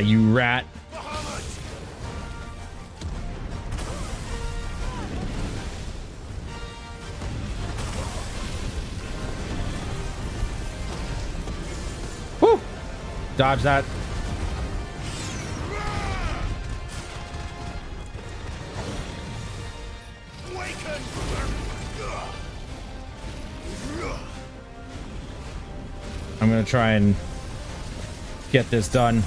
You rat. Woo! Dodge that. I'm gonna try and get this done.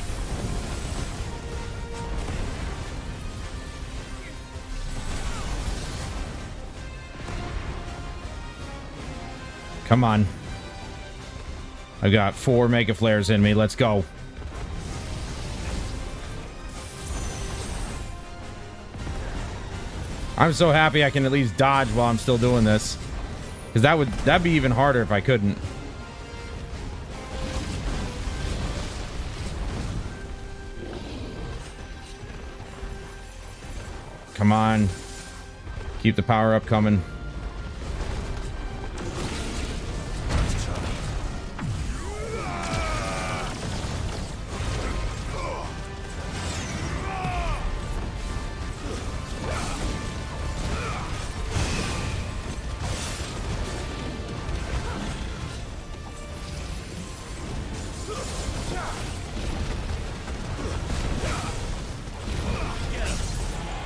Come on. I got 4 Mega Flares in me. Let's go. I'm so happy I can at least dodge while I'm still doing this. Because that'd be even harder if I couldn't. Come on. Keep the power up coming.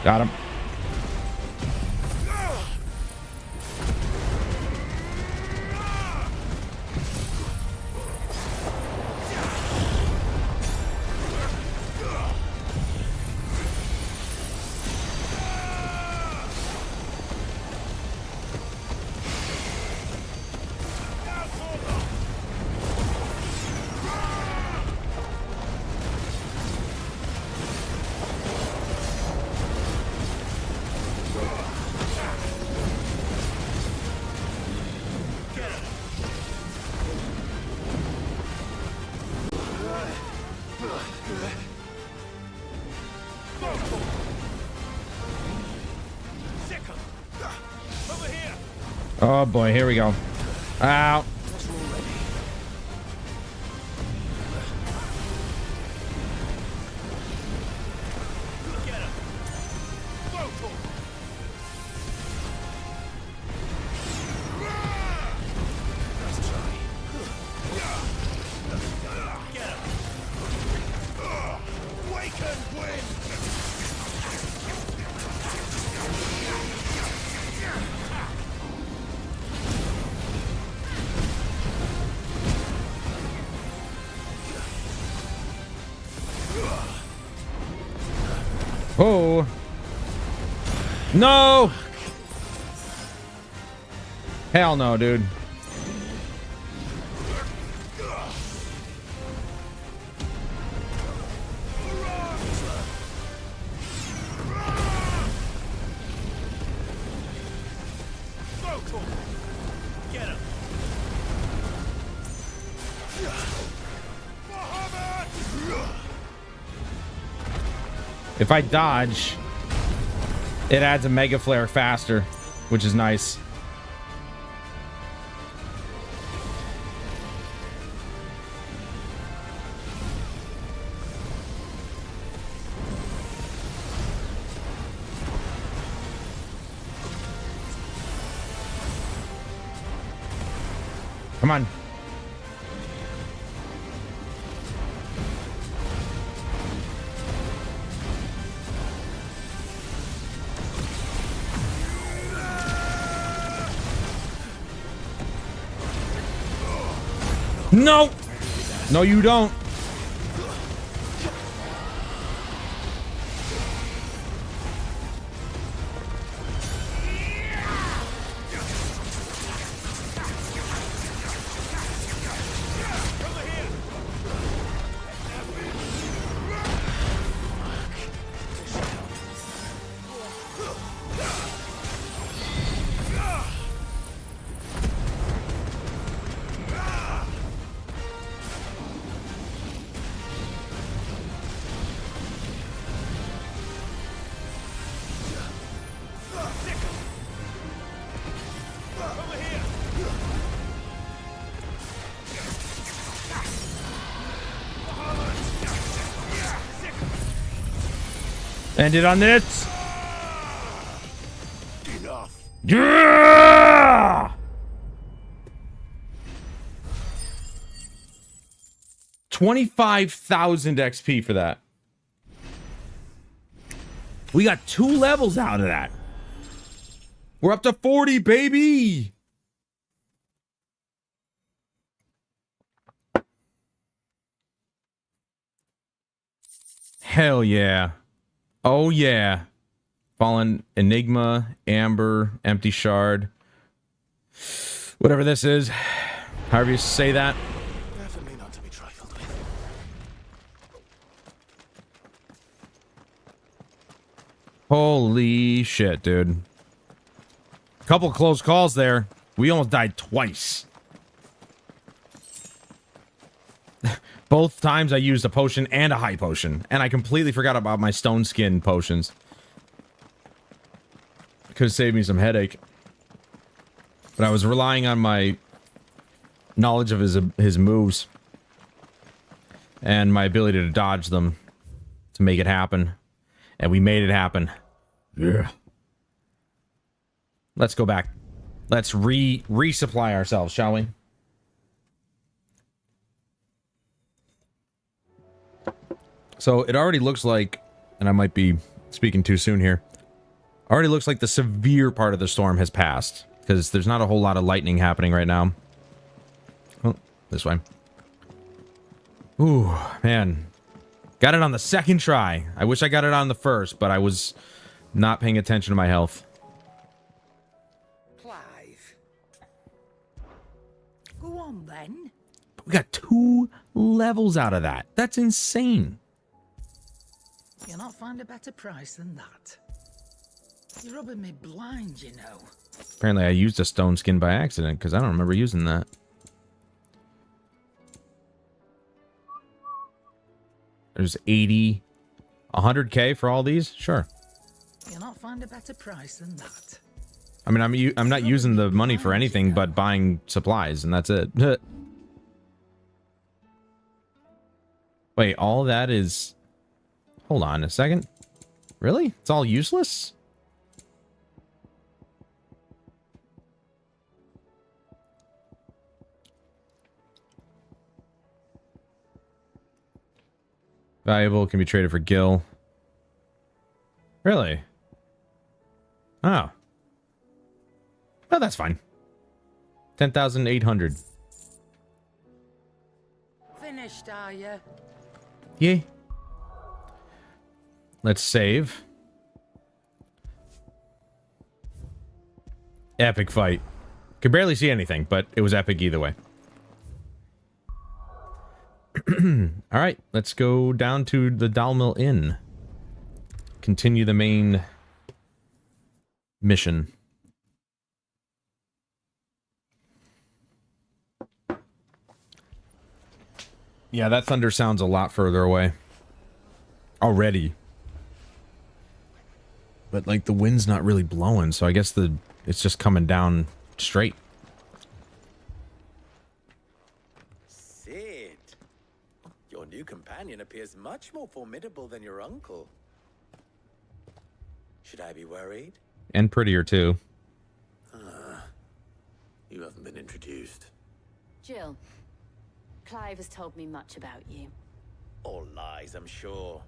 Got him. Oh boy, here we go. Ow. Oh. No. Hell no, dude. If I dodge, it adds a mega flare faster, which is nice. Come on. No! No, you don't. End it on this. Enough. Yeah! 25,000 XP for that. We got 2 levels out of that. We're up to 40, baby. Hell yeah. Oh yeah. Fallen Enigma, Amber, Empty Shard. Whatever this is. However you say that. Definitely not to be trifled with. Holy shit, dude. Couple close calls there. We almost died twice. Both times I used a potion and a high potion. And I completely forgot about my stone skin potions. Could have saved me some headache. But I was relying on my knowledge of his moves. And my ability to dodge them. To make it happen. And we made it happen. Yeah. Let's go back. Let's resupply ourselves, shall we? So it already looks like, and I might be speaking too soon here, Already looks like the severe part of the storm has passed, because there's not a whole lot of lightning happening right now. Oh, this way. Ooh, man. Got it on the second try. I wish I got it on the first, but I was not paying attention to my health. Clive. Go on, then. We got 2 levels out of that. That's insane. You'll not find a better price than that. You're rubbing me blind, you know. Apparently I used a stone skin by accident, because I don't remember using that. There's 80... 100k for all these? Sure. You'll not find a better price than that. I mean, I'm not using the money for anything but buying supplies, and that's it. Wait, all that is... Hold on a second. Really? It's all useless? Valuable, can be traded for gil. Really? Oh. Oh, that's fine. 10,800. Finished, are you? Yeah. Let's save. Epic fight. Could barely see anything, but it was epic either way. Alright, let's go down to the Dalmill Inn. Continue the main mission. Yeah, that thunder sounds a lot further away. Already. But, like, the wind's not really blowing, so I guess it's just coming down straight. Sid, your new companion appears much more formidable than your uncle. Should I be worried? And prettier, too. You haven't been introduced. Jill, Clive has told me much about you. All lies, I'm sure.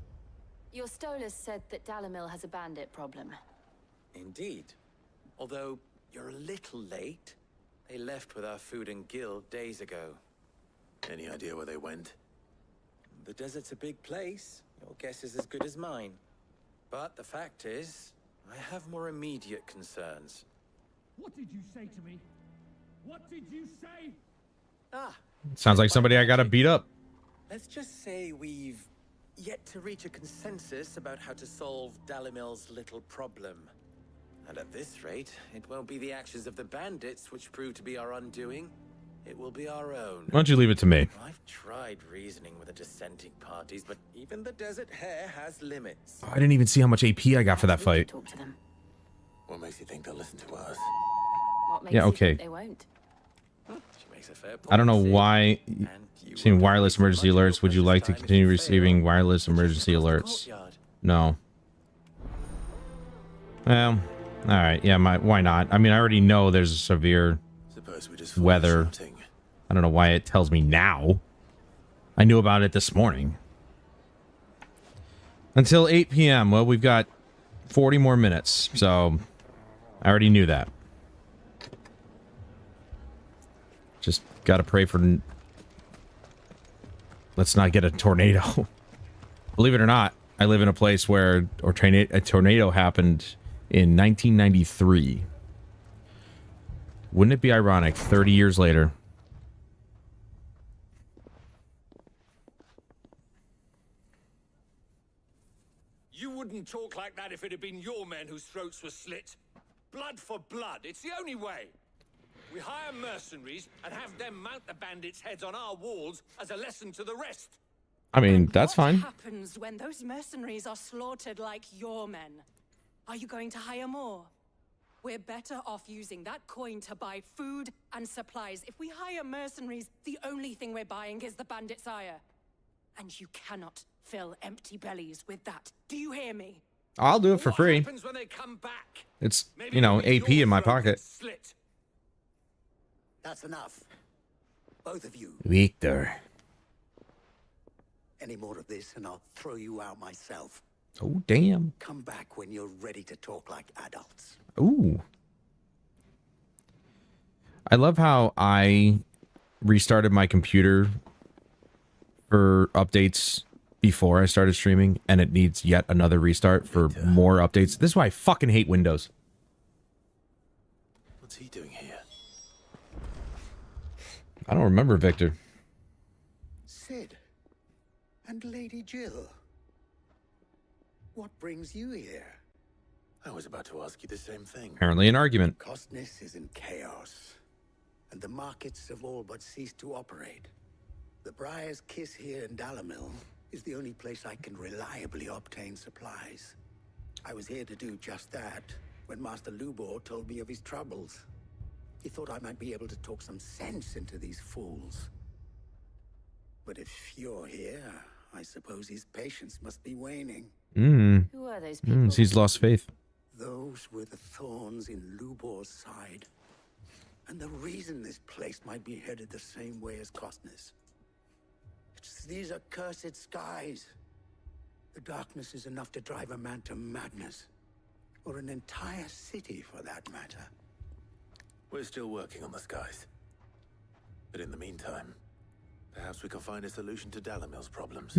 Your Stolas said that Dalimil has a bandit problem. Indeed. Although, you're a little late. They left with our food and guild days ago. Any idea where they went? The desert's a big place. Your guess is as good as mine. But the fact is, I have more immediate concerns. What did you say to me? What did you say? Sounds like somebody I gotta beat up. Let's just say we've yet to reach a consensus about how to solve Dalimil's little problem. And at this rate, it won't be the actions of the bandits which prove to be our undoing. It will be our own. Why don't you leave it to me? I've tried reasoning with the dissenting parties, but even the desert hare has limits. Oh, I didn't even see how much AP I got for that fight. Talk to them. What makes you think they'll listen to us? What makes Yeah, you okay. think they won't? She makes a fair point. I don't know why. And you Seeing will wireless have emergency much more alerts. Would you precious like to time if continue you receiving fail. wireless emergency Just across the alerts? courtyard. No. Well, alright, yeah, why not? I mean, I already know there's a severe Suppose we just weather. shouting. I don't know why it tells me now. I knew about it this morning. Until 8 p.m. Well, we've got 40 more minutes, so I already knew that. Just gotta pray for... Let's not get a tornado. Believe it or not, I live in a place where a tornado happened in 1993. Wouldn't it be ironic, 30 years later? You wouldn't talk like that if it had been your men whose throats were slit. Blood for blood. It's the only way. We hire mercenaries and have them mount the bandits' heads on our walls as a lesson to the rest. I mean, that's fine. What happens when those mercenaries are slaughtered like your men? Are you going to hire more? We're better off using that coin to buy food and supplies. If we hire mercenaries, the only thing we're buying is the bandit's ire. And you cannot fill empty bellies with that. Do you hear me? I'll do it for What free. happens when they come back? It's, Maybe you know, it'll be AP your in my throat pocket. that's slit. That's enough. Both of you. Victor. Any more of this and I'll throw you out myself. Oh, damn. Come back when you're ready to talk like adults. Ooh. I love how I restarted my computer for updates before I started streaming, and it needs yet another restart for more updates. This is why I fucking hate Windows. What's he doing here? I don't remember Victor. Sid. And Lady Jill. What brings you here? I was about to ask you the same thing. Apparently an argument. Costness is in chaos, and the markets have all but ceased to operate. The Briar's Kiss here in Dalamil is the only place I can reliably obtain supplies. I was here to do just that when Master Lubor told me of his troubles. He thought I might be able to talk some sense into these fools. But if you're here, I suppose his patience must be waning. Who are those people? He's lost faith. Those were the thorns in Lubor's side. And the reason this place might be headed the same way as Costness. It's these accursed skies. The darkness is enough to drive a man to madness. Or an entire city, for that matter. We're still working on the skies. But in the meantime, perhaps we can find a solution to Dalamil's problems.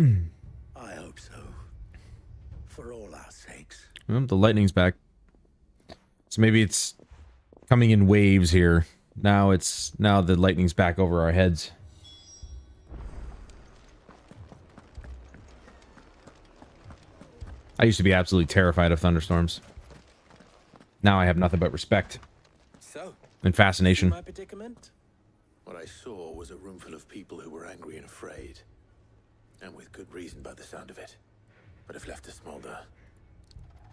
I hope so. For all our sakes. Well, the lightning's back. So maybe it's coming in waves here. Now the lightning's back over our heads. I used to be absolutely terrified of thunderstorms. Now I have nothing but respect So, and fascination. my predicament? What I saw was a room full of people who were angry and afraid. And with good reason by the sound of it. But if left to smolder,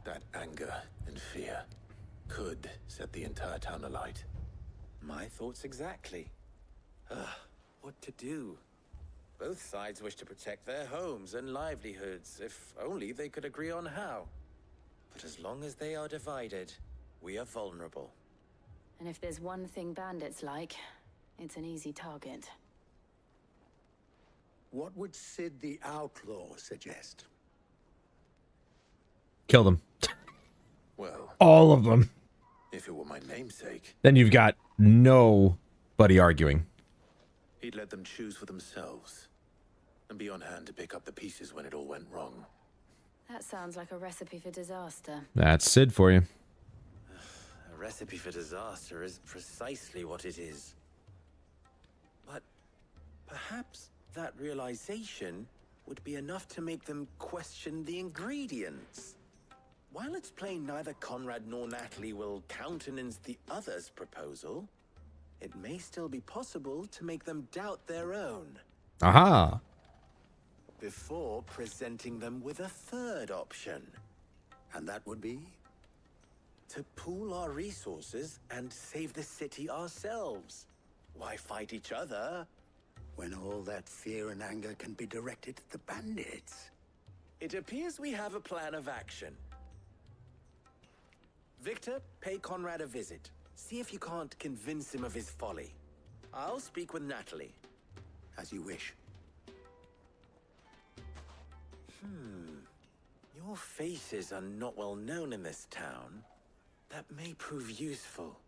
that anger and fear could set the entire town alight. My thoughts exactly. What to do? Both sides wish to protect their homes and livelihoods, if only they could agree on how. But as long as they are divided, we are vulnerable. And if there's one thing bandits like, it's an easy target. What would Sid the Outlaw suggest? Kill them. Well, All of them. if it were my namesake, Then you've got nobody arguing. he'd let them choose for themselves. And be on hand to pick up the pieces when it all went wrong. That sounds like a recipe for disaster. That's Sid for you. A recipe for disaster is precisely what it is. But perhaps that realization would be enough to make them question the ingredients. While it's plain neither Conrad nor Natalie will countenance the other's proposal, it may still be possible to make them doubt their own. Aha. Before presenting them with a third option. And that would be? To pool our resources and save the city ourselves. Why fight each other? When all that fear and anger can be directed at the bandits. It appears we have a plan of action. Victor, pay Conrad a visit. See if you can't convince him of his folly. I'll speak with Natalie. As you wish. Your faces are not well known in this town. That may prove useful.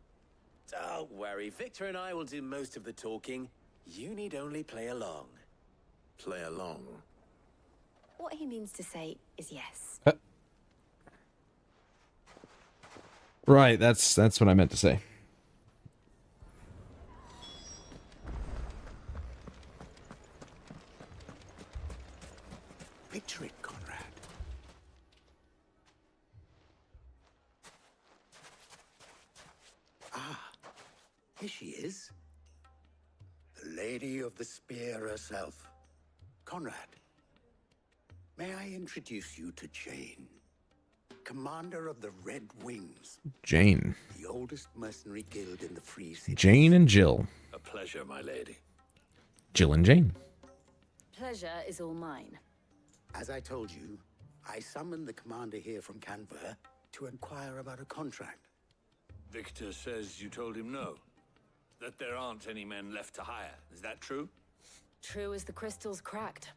Don't worry, Victor and I will do most of the talking. You need only play along. Play along? What he means to say is yes. Right, that's what I meant to say. Picture it, Conrad. Here she is. The Lady of the Spear herself. Conrad, may I introduce you to Jane, commander of the Red Wings, Jane. the oldest mercenary guild in the Free City. Jane and Jill. A pleasure, my lady. Jill and Jane. Pleasure is all mine. As I told you, I summoned the commander here from Canver to inquire about a contract. Victor says you told him no. That there aren't any men left to hire. Is that true? True as the crystal's cracked.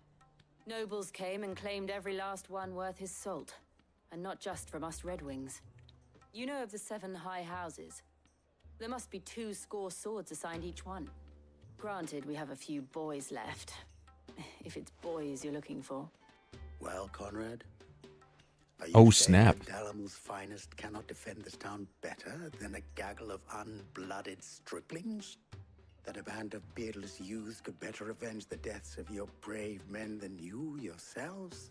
Nobles came and claimed every last one worth his salt. And not just from us Red Wings. You know of the 7 high houses? There must be 2 swords assigned each one. Granted, we have a few boys left. If it's boys you're looking for. Well, Conrad? Are you Oh, saying snap. that Dalamul's finest cannot defend this town better than a gaggle of unblooded striplings? That a band of beardless youths could better avenge the deaths of your brave men than you yourselves?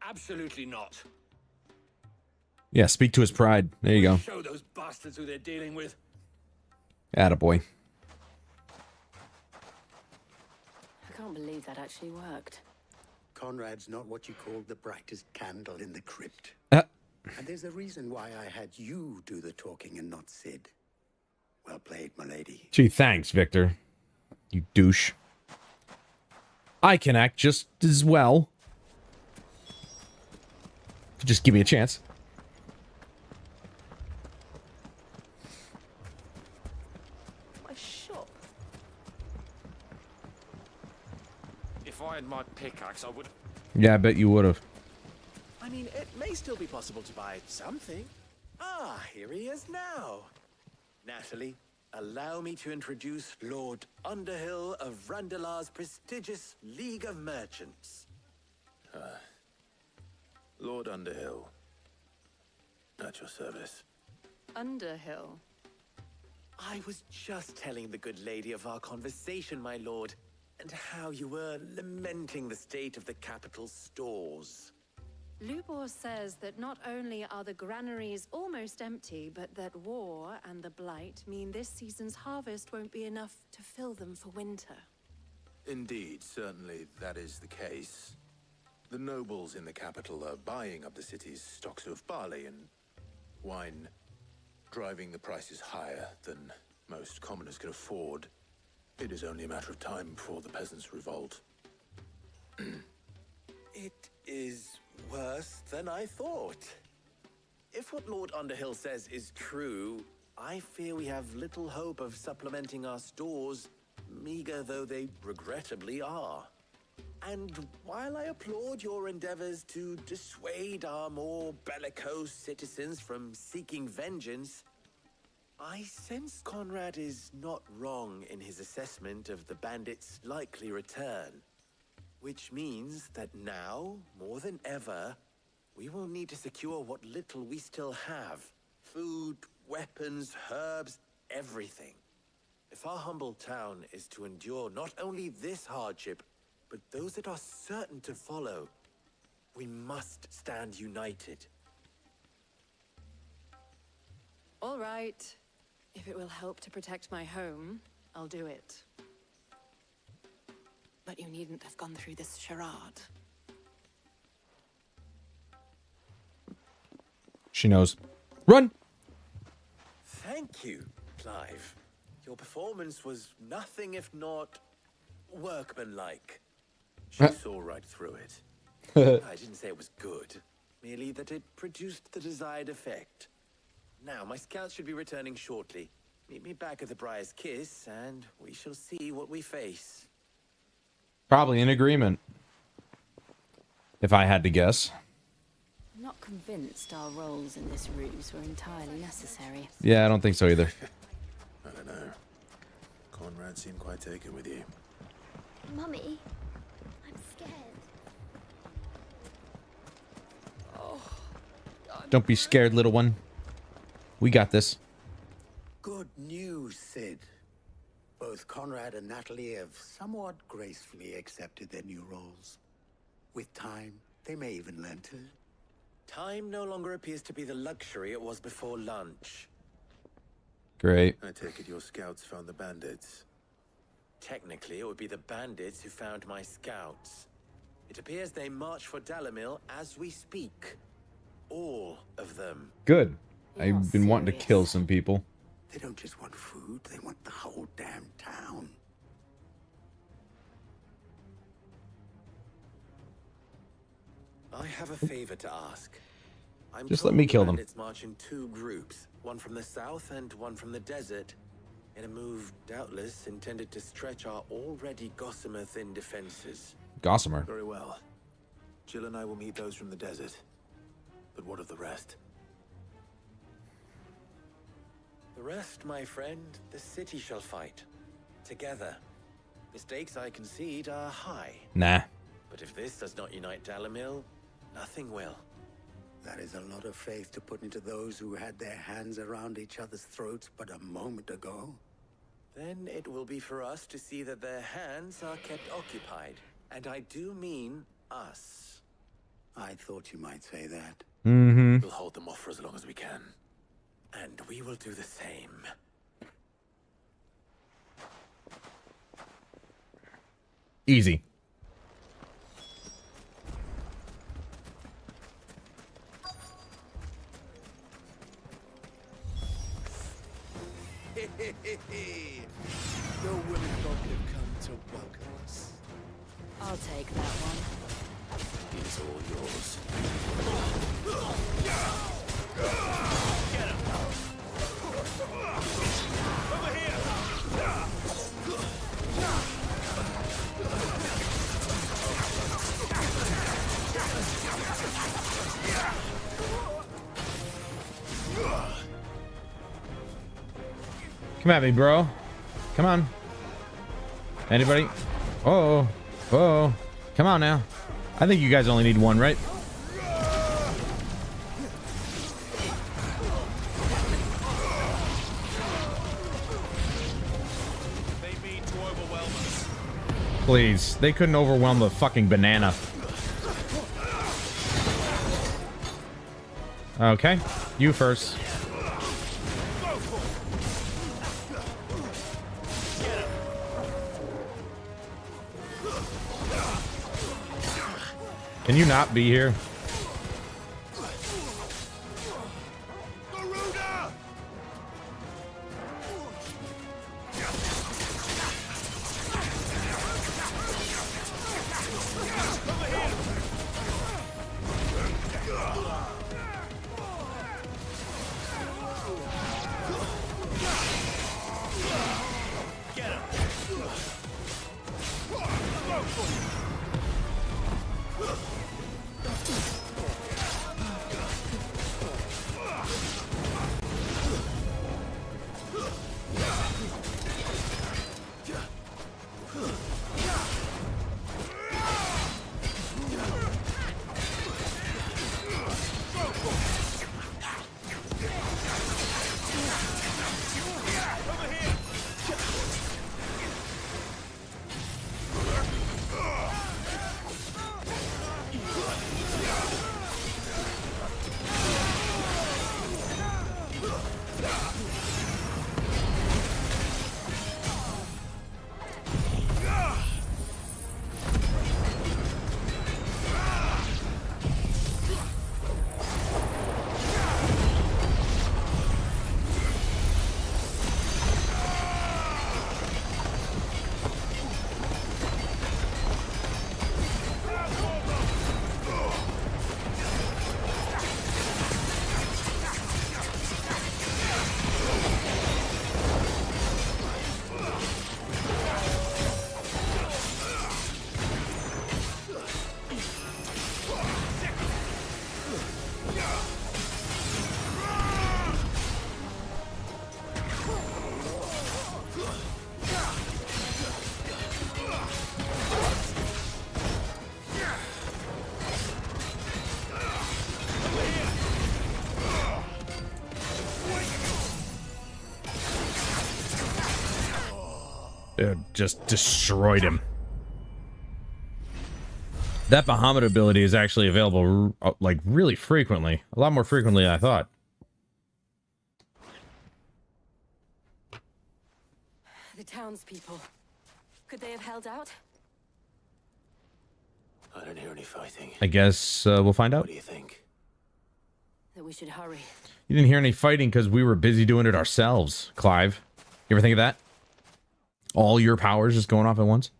Absolutely not. Yeah, speak to his pride. There you go. Show those bastards who they're dealing with. Attaboy. I can't believe that actually worked. Conrad's not what you call the brightest candle in the crypt. And there's a reason why I had you do the talking and not Sid. Well played, my lady. Gee, thanks, Victor. You douche. I can act just as well. Just give me a chance. My shop. If I had my pickaxe, I would... Yeah, I bet you would have. I mean, it may still be possible to buy something. Ah, here he is now. Natalie, allow me to introduce Lord Underhill of Randalar's prestigious League of Merchants. Lord Underhill. At your service. Underhill. I was just telling the good lady of our conversation, my lord, and how you were lamenting the state of the capital's stores. Lubor says that not only are the granaries almost empty, but that war and the Blight mean this season's harvest won't be enough to fill them for winter. Indeed, certainly that is the case. The nobles in the capital are buying up the city's stocks of barley and wine, driving the prices higher than most commoners can afford. It is only a matter of time before the peasants revolt. It is worse than I thought. If what Lord Underhill says is true, I fear we have little hope of supplementing our stores, meager though they regrettably are. And while I applaud your endeavors to dissuade our more bellicose citizens from seeking vengeance, I sense Conrad is not wrong in his assessment of the bandits' likely return. Which means that now, more than ever, we will need to secure what little we still have. Food, weapons, herbs, everything. If our humble town is to endure not only this hardship, but those that are certain to follow, we must stand united. All right. If it will help to protect my home, I'll do it. But you needn't have gone through this charade. She knows. Run! Thank you, Clive. Your performance was nothing if not workmanlike. She saw right through it. I didn't say it was good, merely that it produced the desired effect. Now, my scouts should be returning shortly. Meet me back at the Briar's Kiss, and we shall see what we face. Probably in agreement. If I had to guess. I'm not convinced our roles in this ruse were entirely necessary. Yeah, I don't think so either. I don't know. Conrad seemed quite taken with you. Mummy, I'm scared. Don't be scared, little one. We got this. Good news, Sid. Both Conrad and Natalie have somewhat gracefully accepted their new roles. With time, they may even learn to. Time no longer appears to be the luxury it was before lunch. Great. I take it your scouts found the bandits. Technically, it would be the bandits who found my scouts. It appears they march for Dalamil as we speak. All of them. Good. I've been wanting to kill some people. They don't just want food, they want the whole damn town. I have a favor to ask. I'm Just told let me the kill them. bandits march in 2 groups, one from the south and one from the desert, in a move doubtless intended to stretch our already gossamer thin defenses. Gossamer. Very well. Jill and I will meet those from the desert. But what of the rest? The rest, my friend, the city shall fight. Together. The stakes, I concede, are high. Nah. But if this does not unite Dalamil, nothing will. That is a lot of faith to put into those who had their hands around each other's throats but a moment ago. Then it will be for us to see that their hands are kept occupied. And I do mean us. I thought you might say that. Mm-hmm. We'll hold them off for as long as we can. And we will do the same. Easy. The women folk have come to welcome us. I'll take that one. It's all yours. Get him! Over here! Come at me, bro. Come on. Anybody? Oh. Oh. Come on now. I think you guys only need one, right? They mean to overwhelm us. Please. They couldn't overwhelm the fucking banana. Okay. You first. Can you not be here? Just destroyed him. That Bahamut ability is actually available like really frequently. A lot more frequently than I thought. The townspeople. Could they have held out? I don't hear any fighting. I guess we'll find out. What do you think? That we should hurry. You didn't hear any fighting because we were busy doing it ourselves, Clive. You ever think of that? All your powers just going off at once?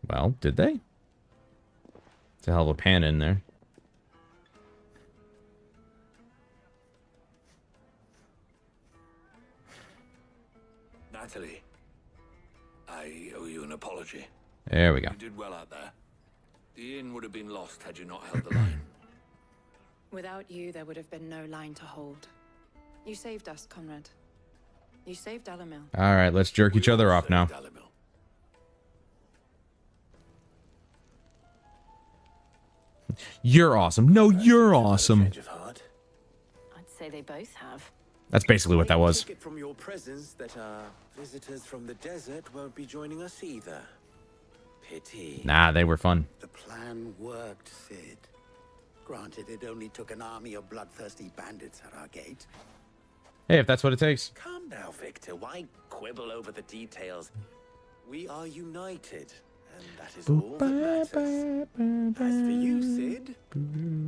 Well, did they? It's a hell of a pan in there. Natalie, I owe you an apology. There we go. You did well out there. The inn would have been lost had you not held the line. Without you, there would have been no line to hold. You saved us, Conrad. You saved Alamil. All right, let's jerk each other off now. You're awesome. No, you're awesome. Change of heart. I'd say they both have. That's basically what that was. I take it from your presence that our visitors from the desert won't be joining us either. Pity. Nah, they were fun. The plan worked, Sid. Granted, it only took an army of bloodthirsty bandits at our gate. Hey, if that's what it takes. Calm now, Victor. Why quibble over the details? We are united, and that is all that matters. As for you, Sid,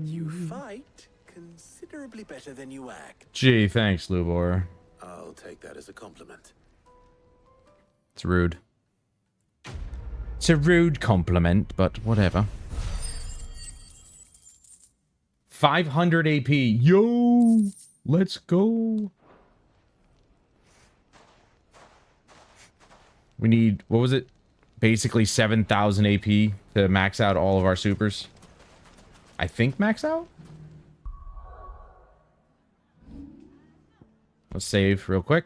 you fight considerably better than you act. Gee, thanks, Lubor. I'll take that as a compliment. It's rude. It's a rude compliment, but whatever. 500 AP. Yo! Let's go. We need, what was it? Basically 7,000 AP to max out all of our supers. I think max out? Let's save real quick.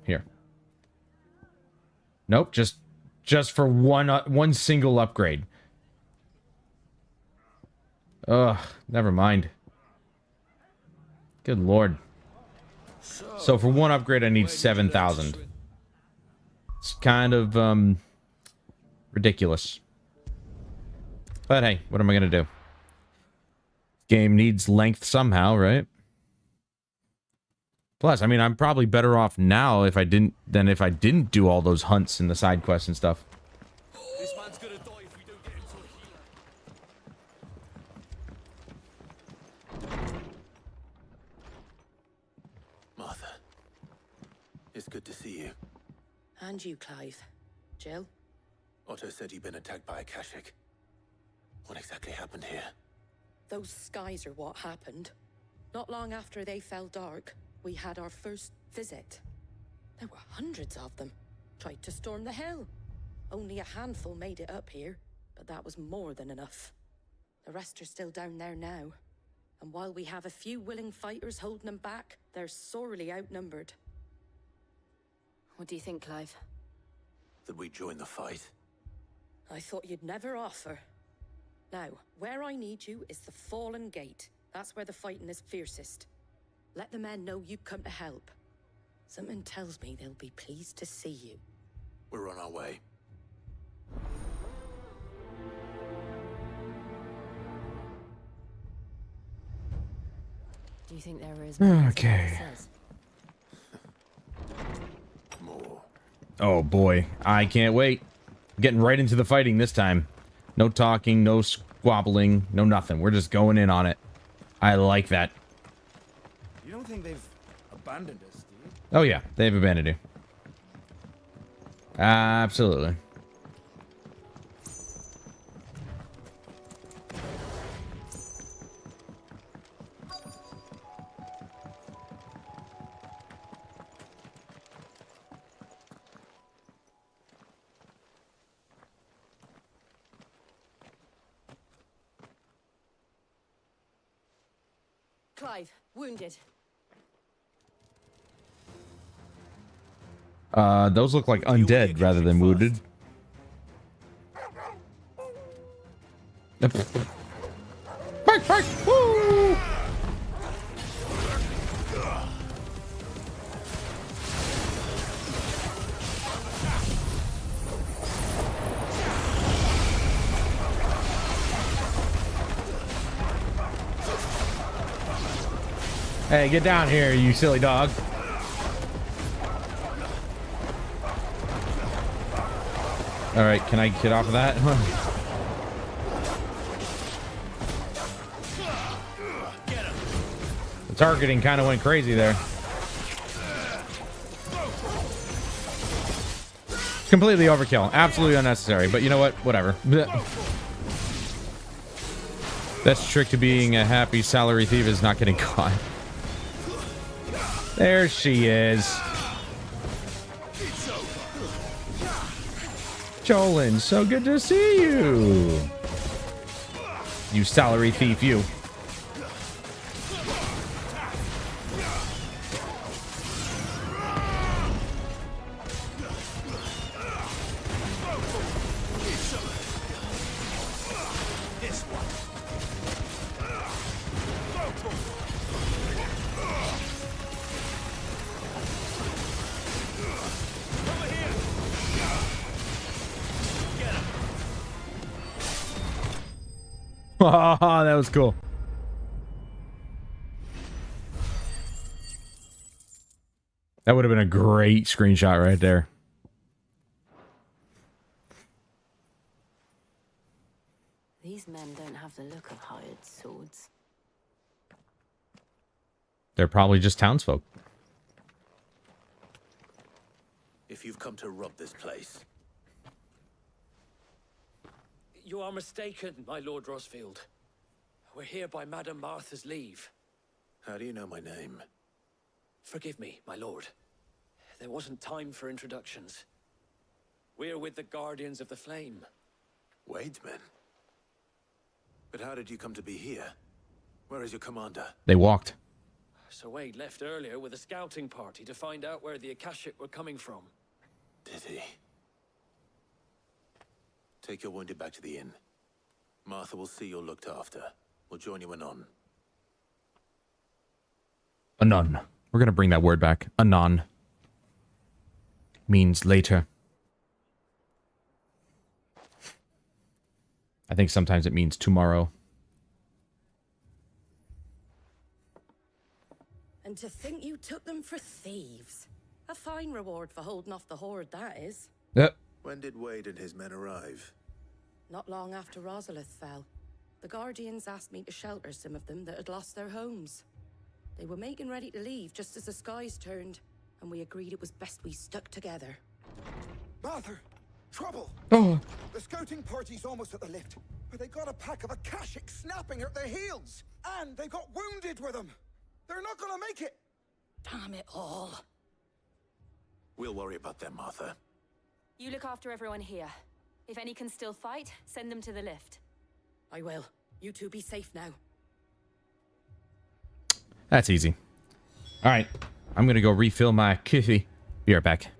Here. Nope, just for one single upgrade. Ugh, never mind. Good lord. So for one upgrade, I need 7,000. It's kind of, ridiculous. But hey, what am I gonna do? Game needs length somehow, right? Plus, I mean, I'm probably better off now if I didn't do all those hunts and the side quests and stuff. This man's gonna die if we don't get him to a healer. Martha, it's good to see you. And you, Clive. Jill? Otto said you'd been attacked by a Kashik. What exactly happened here? Those skies are what happened. Not long after they fell dark, we had our first visit. There were hundreds of them. Tried to storm the hill. Only a handful made it up here, but that was more than enough. The rest are still down there now. And while we have a few willing fighters holding them back, they're sorely outnumbered. What do you think, Clive? That we join the fight? I thought you'd never offer. Now, where I need you is the Fallen Gate. That's where the fighting is fiercest. Let the men know you've come to help. Something tells me they'll be pleased to see you. We're on our way. Do you think there is? Okay. More. Oh boy, I can't wait. Getting right into the fighting this time. No talking, no squabbling, no nothing. We're just going in on it. I like that. You don't think they've abandoned us, do you? Oh yeah, they've abandoned you. Absolutely. Clive, wounded. Those look like undead rather than wounded. Bark, bark, woo! Hey, get down here, you silly dog. All right, can I get off of that? The targeting kind of went crazy there. Completely overkill. Absolutely unnecessary. But you know what? Whatever. That's the trick to being a happy salary thief, is not getting caught. There she is. Jolin, so good to see you. You salary thief, you. That was cool. That would have been a great screenshot right there. These men don't have the look of hired swords. They're probably just townsfolk. If you've come to rob this place, You are mistaken, my Lord Rosfield. We're here by Madame Martha's leave. how do you know my name? Forgive me, my lord. There wasn't time for introductions. We're with the Guardians of the Flame. Wade's men? But how did you come to be here? Where is your commander? They walked. Sir Wade left earlier with a scouting party to find out where the Akashic were coming from. Did he? Take your wounded back to the inn. Martha will see you're looked after. We'll join you anon. Anon. We're gonna bring that word back. Anon. Means later. I think sometimes it means tomorrow. And to think you took them for thieves. A fine reward for holding off the horde, that is. Yep. When did Wade and his men arrive? Not long after Rosalith fell, the Guardians asked me to shelter some of them that had lost their homes. They were making ready to leave just as the skies turned, and we agreed it was best we stuck together. Martha! Trouble! Oh. The scouting party's almost at the lift, but they got a pack of Akashic snapping at their heels! And they got wounded with them! They're not gonna make it! Damn it all. We'll worry about them, Martha. You look after everyone here. If any can still fight, send them to the lift. I will. You two be safe now. That's easy. All right. I'm going to go refill my coffee. Be right back.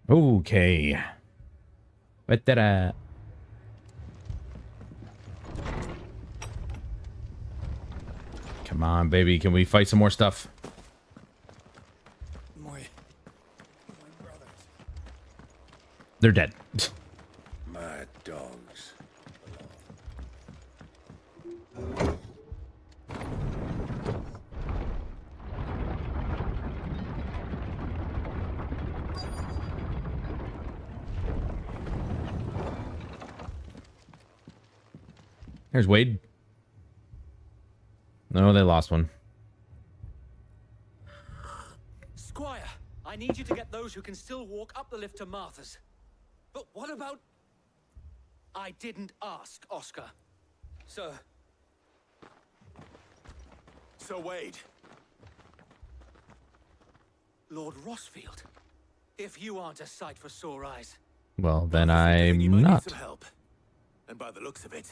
Okay. What did Come on, baby. Can we fight some more stuff? My brothers. They're dead. Mad dogs. Here's Wade. No, they lost one. Squire, I need you to get those who can still walk up the lift to Martha's. But what about... I didn't ask, Oscar. Sir. Sir Wade. Lord Rossfield. If you aren't a sight for sore eyes. Well, then You I'm might not. need some help. And by the looks of it,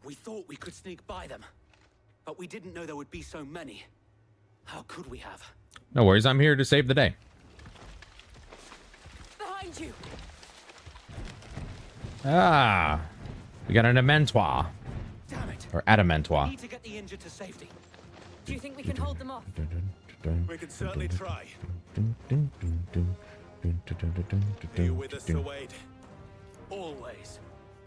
We thought we could sneak by them. But we didn't know there would be so many. How could we have? No worries. I'm here to save the day. Behind you! Ah. We got an Amentoire. Damn it. Or We Adamantoire. need to get the injured to safety. Do you think we can hold them off? we can certainly try. Are you with us, Sir Wade? Always.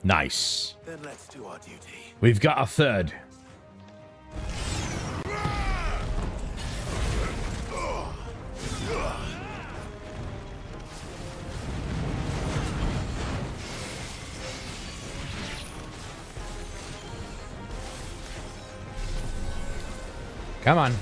Nice. Then let's do our duty. We've got a third. Come on.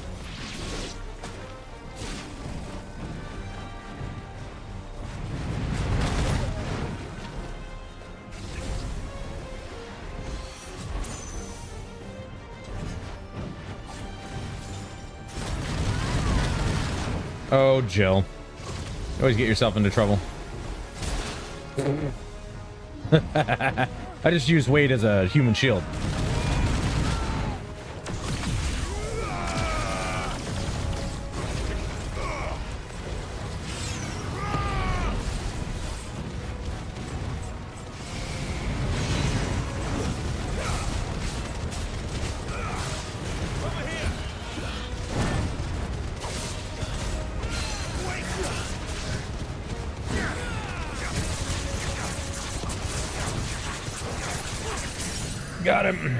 Oh, Jill. You always get yourself into trouble. I just use Wade as a human shield. Got him.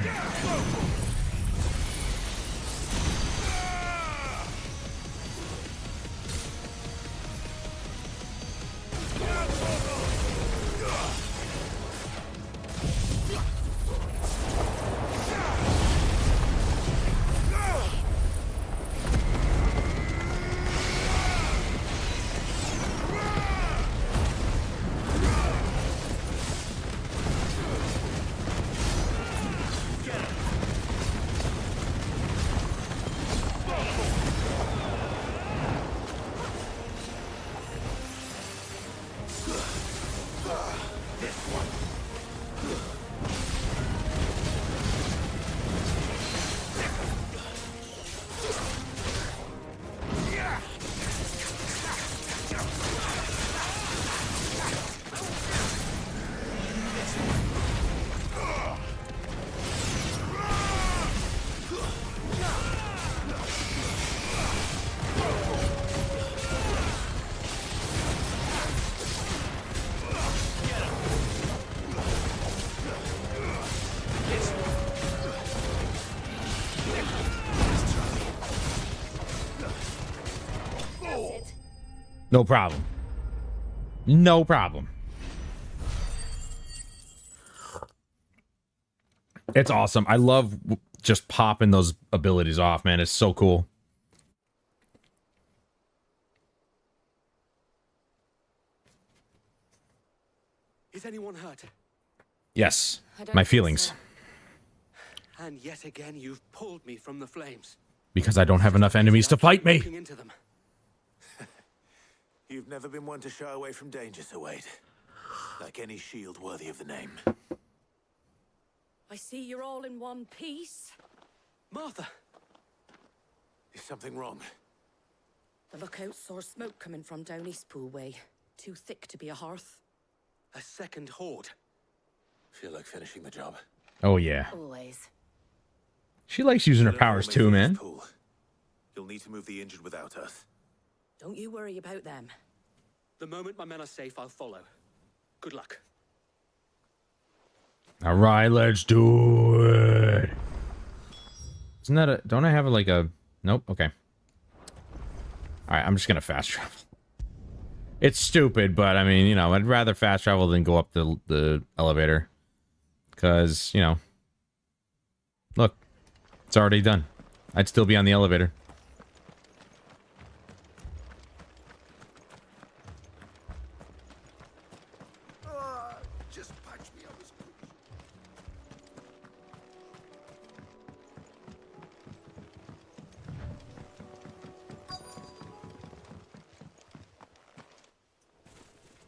No problem. No problem. It's awesome. I love just popping those abilities off, man. It's so cool. Is anyone hurt? Yes, my feelings. And yet again, you've pulled me from the flames. Because I don't have enough enemies to fight me. Looking into them. You've never been one to shy away from danger, Sir Wade. Like any shield worthy of the name. I see you're all in one piece. Martha! Is something wrong? The lookout saw smoke coming from down East Pool way. Too thick to be a hearth. A second horde. Feel like finishing the job. Oh, yeah. Always. She likes using her powers too, man. You'll need to move the injured without us. Don't you worry about them. The moment my men are safe, I'll follow. Good luck. All right, let's do it. Isn't that a... Don't I have like a... Nope, okay. All right, I'm just going to fast travel. It's stupid, but I mean, you know, I'd rather fast travel than go up the elevator. Because, you know... Look, it's already done. I'd still be on the elevator. Just patch me up as quick.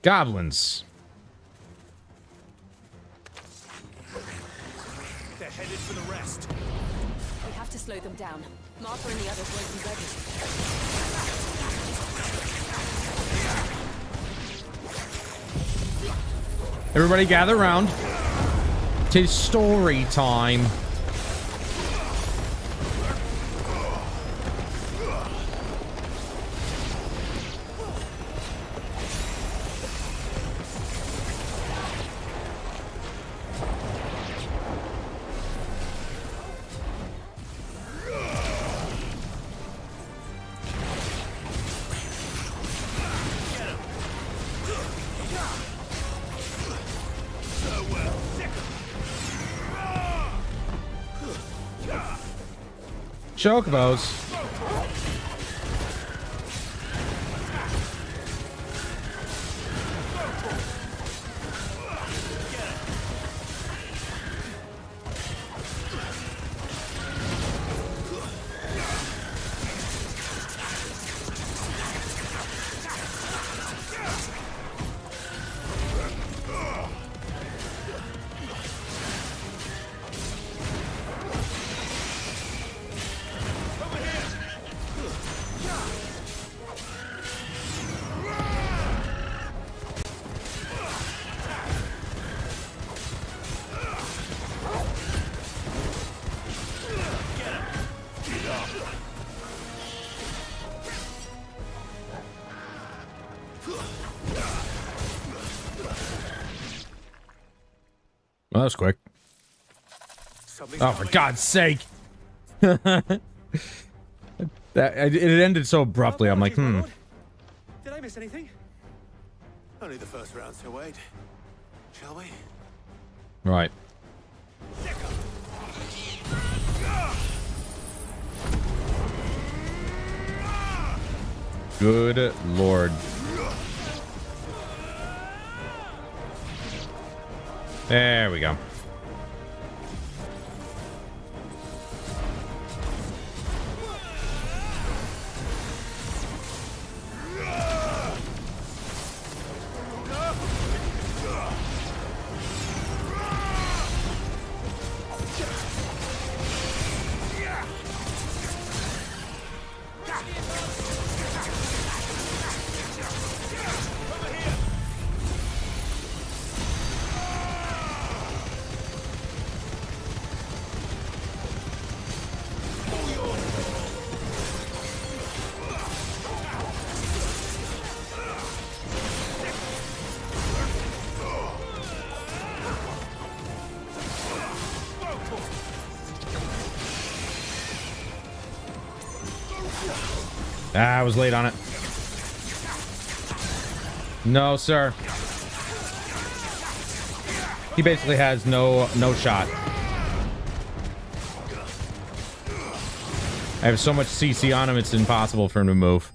Goblins. They're headed for the rest. We have to slow them down. Martha and the others won't be ready. Everybody gather around. Tis story time. Chocobos. Well, that was quick. Oh, for God's sake! It ended so abruptly. I'm like, Did I miss anything? Only the first round, so wait. Shall we? Right. Good Lord. There we go. I was late on it. No, sir. He basically has no shot. I have so much CC on him, it's impossible for him to move.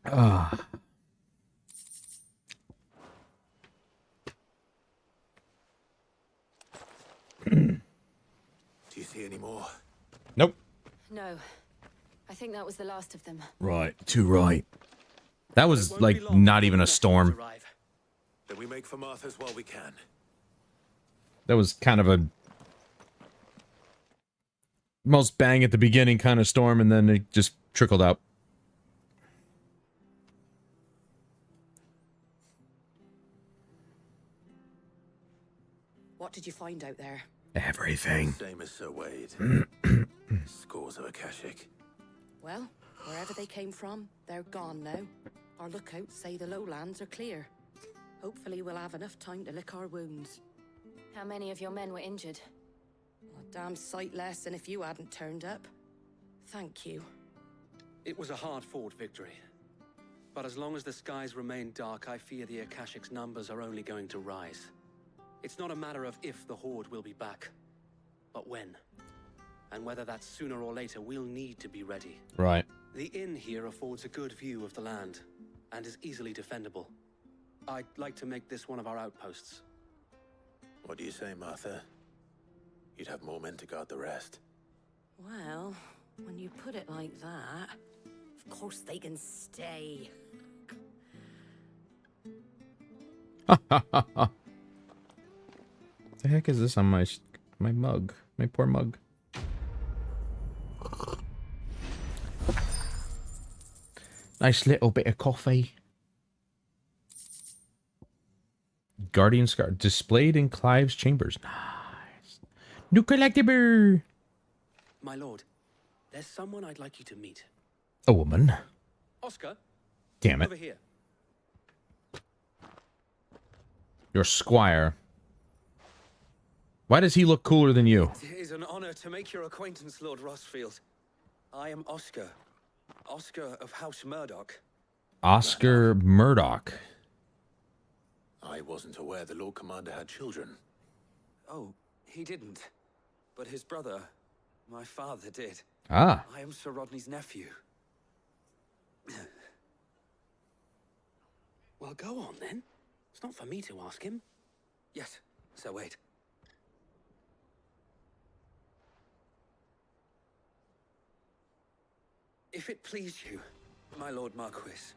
Ah. Do you see any more? Nope. No. I think that was the last of them. Right, too right. That was like not even a storm. Then we make for Martha's while we can. That was kind of a most bang at the beginning kind of storm, and then it just trickled out. What did you find out there? Everything. Same as Sir Wade. Scores of Akashic. Well, wherever they came from, they're gone now. Our lookouts say the lowlands are clear. Hopefully we'll have enough time to lick our wounds. How many of your men were injured? A damn sight less than if you hadn't turned up. Thank you. It was a hard-fought victory. But as long as the skies remain dark, I fear the Akashic's numbers are only going to rise. It's not a matter of if the Horde will be back, but when. And whether that's sooner or later, we'll need to be ready. Right. The inn here affords a good view of the land, and is easily defendable. I'd like to make this one of our outposts. What do you say, Martha? You'd have more men to guard the rest. Well, when you put it like that, of course they can stay. The heck is this on my mug? My poor mug. Nice little bit of coffee. Guardian Scar displayed in Clive's chambers. Nice. New collectible. My lord, there's someone I'd like you to meet. A woman. Oscar. Damn it. Over here. Your squire. Why does he look cooler than you? It is an honor to make your acquaintance, Lord Rossfield. I am Oscar. Oscar of House Murdoch. Oscar Murdoch. I wasn't aware the Lord Commander had children. Oh, he didn't. But his brother, my father, did. Ah. I am Sir Rodney's nephew. Well, go on then. It's not for me to ask him. Yes, Sir Wade. If it please you, my Lord Marquis,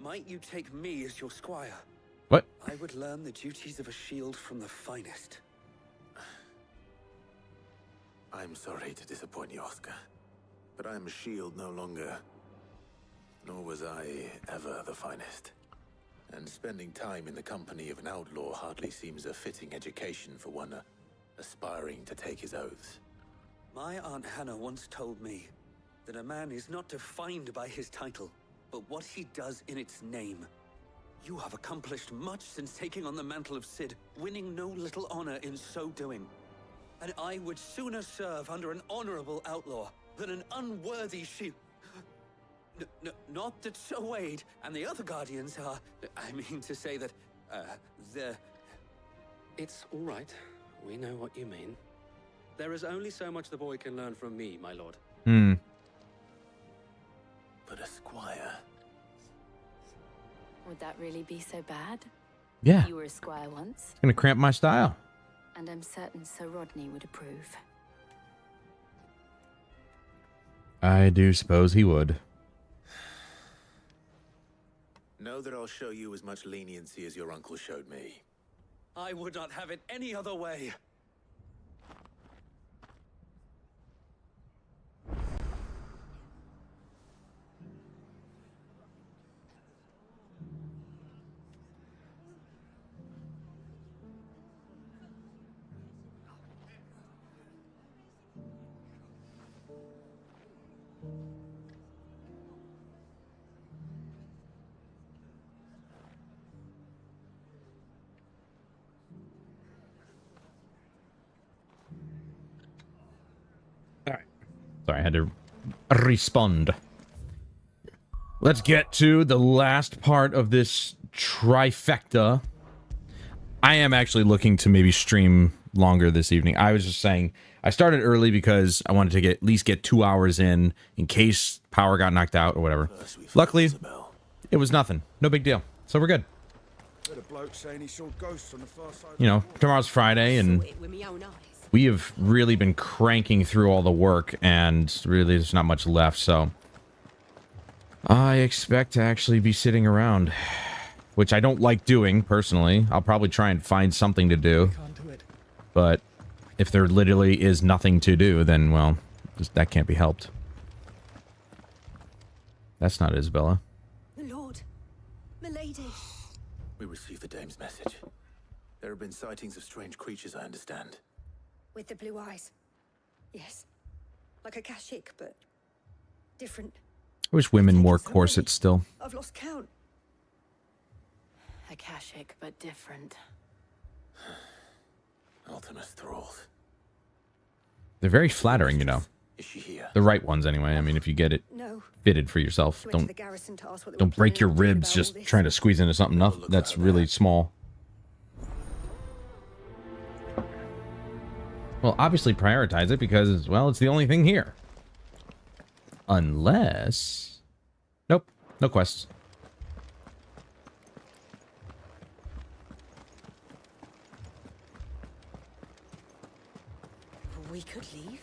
might you take me as your squire? What? I would learn the duties of a shield from the finest. I'm sorry to disappoint you, Oscar, but I'm a shield no longer. Nor was I ever the finest. And spending time in the company of an outlaw hardly seems a fitting education for one aspiring to take his oaths. My Aunt Hannah once told me that a man is not defined by his title, but what he does in its name. You have accomplished much since taking on the mantle of Cid, winning no little honor in so doing. And I would sooner serve under an honorable outlaw than an unworthy shield. Not that Sir Wade and the other guardians are... I mean to say that, they're... It's all right. We know what you mean. There is only so much the boy can learn from me, my lord. Hmm. But a squire... Would that really be so bad? Yeah. You were a squire once. It's gonna cramp my style. And I'm certain Sir Rodney would approve. I do suppose he would. Know that I'll show you as much leniency as your uncle showed me. I would not have it any other way. Sorry, I had to respond. Let's get to the last part of this trifecta. I am actually looking to maybe stream longer this evening. I was just saying, I started early because I wanted to at least get 2 hours in case power got knocked out or whatever. Luckily, it was nothing. No big deal. So we're good. You know, tomorrow's Friday and we have really been cranking through all the work and really there's not much left, so I expect to actually be sitting around, which I don't like doing personally. I'll probably try and find something to do, but if there literally is nothing to do, then, well, That can't be helped. That's not Isabella. Lord, milady. We received the dame's message. There have been sightings of strange creatures, I understand. With the blue eyes. Yes. Like a Kashik, but different. I wish women wore corsets still. I've lost count. Akashic, but different. Ultimus thralls. They're very flattering, you know. Is she here? The right ones, anyway. I mean, if you get it No. fitted for yourself, She went to don't the garrison to ask what they don't were break planning your on doing ribs about just all this. trying to squeeze into something that's really small. Well, obviously prioritize it because, well, it's the only thing here. Unless... Nope, no quests. We could leave.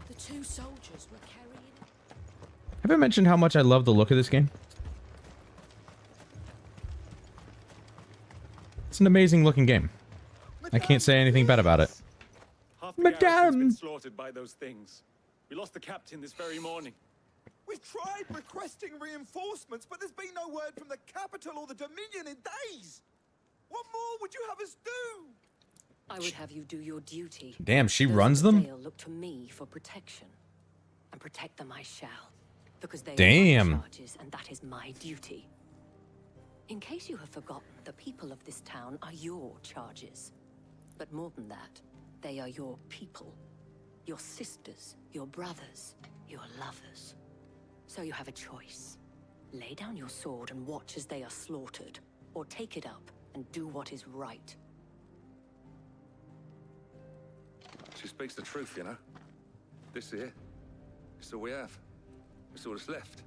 The two soldiers were carrying. Have I mentioned how much I love the look of this game? It's an amazing looking game. I can't say anything bad about it. Half the garrison's been slaughtered by those things. We lost the captain this very morning. We've tried requesting reinforcements, but there's been no word from the capital or the Dominion in days. What more would you have us do? I would have you do your duty. Damn, she Those runs of the them? Vale look to me for protection. And protect them I shall. Because they Damn. are my charges, and that is my duty. In case you have forgotten, the people of this town are your charges. But more than that, they are your people. Your sisters, your brothers, your lovers. So you have a choice. Lay down your sword and watch as they are slaughtered, or take it up and do what is right. She speaks the truth, you know. This here, it's all we have. It's all that's left.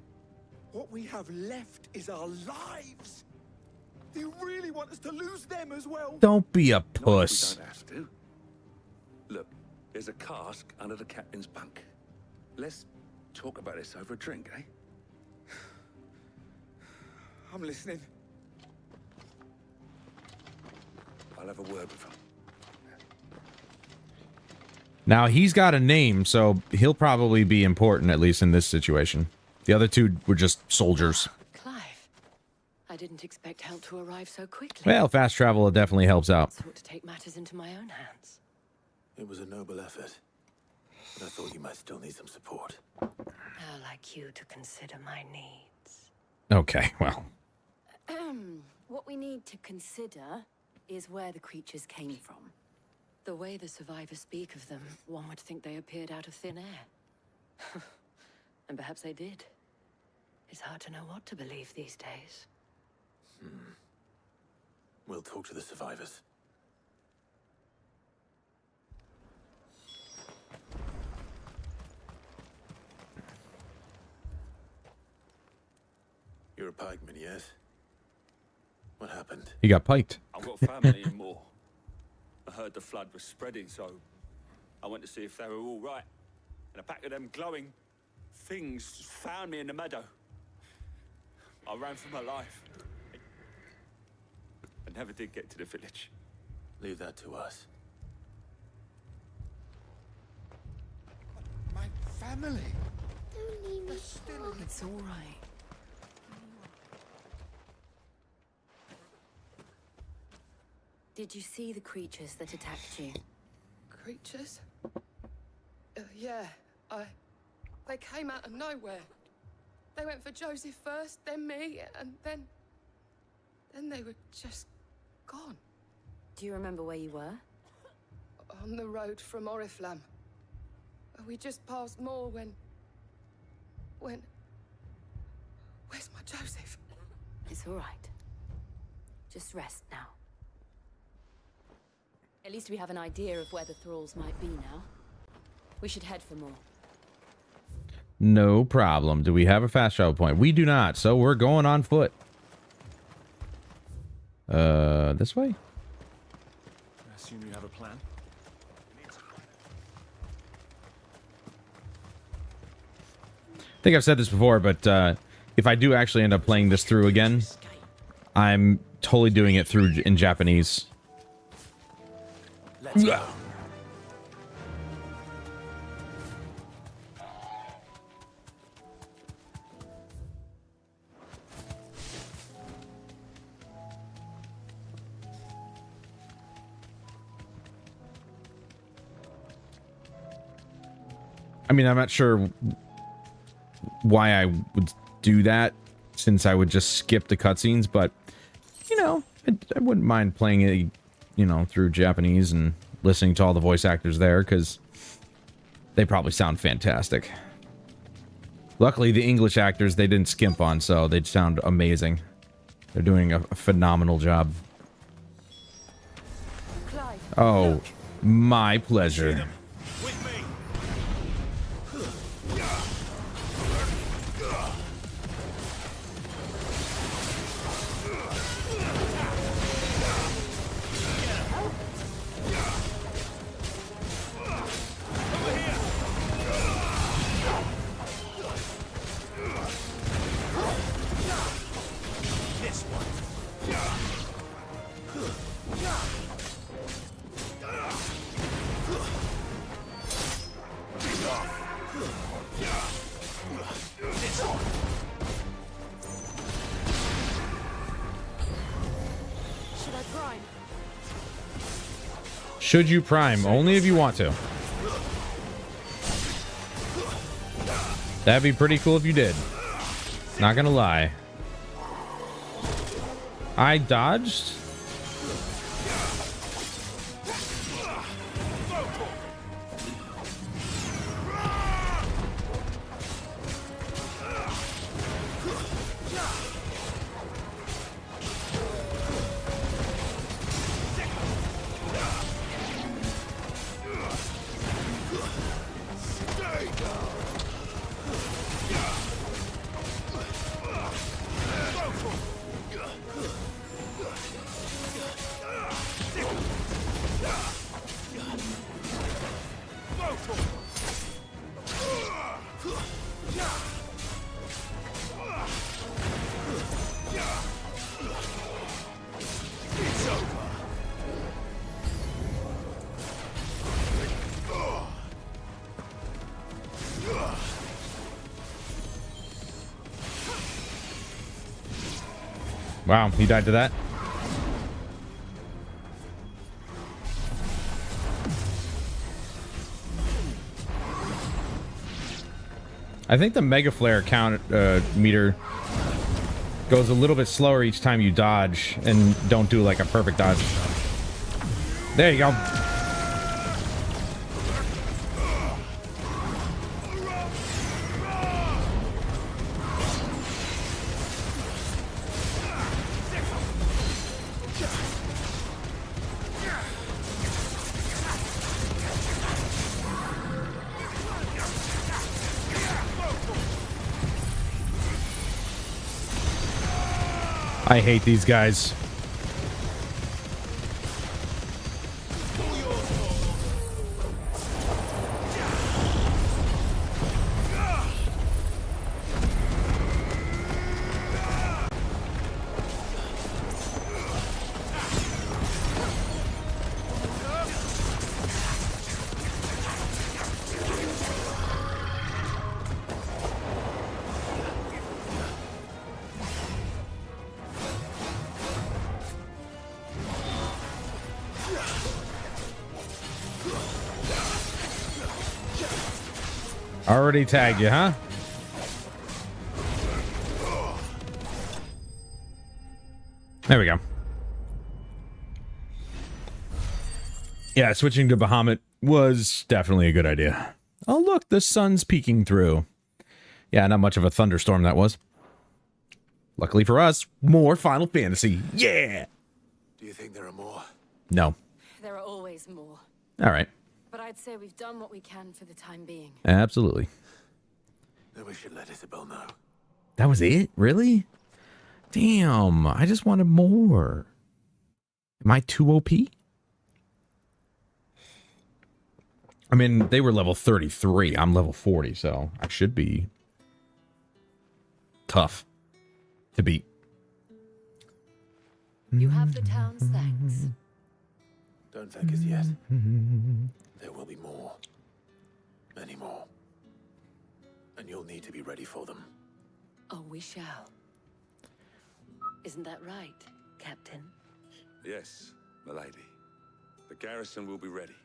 What we have left is our lives. Do you really want us to lose them as well? Don't be a Not if puss. we don't have to. Look, there's a cask under the captain's bunk. Let's talk about this over a drink, eh? I'm listening. I'll have a word with him. Now, he's got a name, so he'll probably be important, at least in this situation. The other two were just soldiers. Clive, I didn't expect help to arrive so quickly. Well, fast travel definitely helps out. Sought to take matters into my own hands. It was a noble effort. But I thought you might still need some support. How like you to consider my needs. Okay, well. What we need to consider is where the creatures came from. The way the survivors speak of them, one would think they appeared out of thin air. And perhaps they did. It's hard to know what to believe these days. We'll talk to the survivors. You're a pikeman, yes? What happened? He got piked. I've got family in Moor. I heard the flood was spreading, so I went to see if they were all right. And a pack of them glowing things found me in the meadow. I ran for my life. I never did get to the village. Leave that to us. My family. Don't leave me. It's all right. Did you see the creatures that attacked you? Creatures? Yeah, they came out of nowhere. They went for Joseph first, then me, and then they were just gone. Do you remember where you were? On the road from Oriflamme. We just passed Moor when... Where's my Joseph? It's all right. Just rest now. At least we have an idea of where the thralls might be now. We should head for more. No problem. Do we have a fast travel point? We do not, so we're going on foot. This way? I assume you have a plan? I think I've said this before, but if I do actually end up playing this through again, I'm totally doing it through in Japanese. Let's go. mean, I'm not sure why I would do that, since I would just skip the cutscenes, but, you know, I wouldn't mind playing it, you know, through Japanese and listening to all the voice actors there, because they probably sound fantastic. Luckily, the English actors, they didn't skimp on, so they'd sound amazing. They're doing a phenomenal job. Oh, my pleasure. Should you prime? Only if you want to. That'd be pretty cool if you did. Not gonna lie. I dodged? Wow, he died to that? I think the Mega Flare count meter goes a little bit slower each time you dodge and don't do like a perfect dodge. There you go. I hate these guys. Already tagged you, huh? There we go. Yeah, switching to Bahamut was definitely a good idea. Oh, look, the sun's peeking through. Yeah, not much of a thunderstorm that was. Luckily for us, more Final Fantasy. Yeah! Do you think there are more? No. There are always more. All right. But I'd say we've done what we can for the time being. Absolutely. Then we should let Isabel know. That was it? Really? Damn, I just wanted more. Am I too OP? I mean, they were level 33. I'm level 40, so I should be tough to beat. You have the town's thanks. Don't thank us yet. There will be more. Many more. And you'll need to be ready for them. Oh, we shall. Isn't that right, Captain? Yes, milady. The garrison will be ready.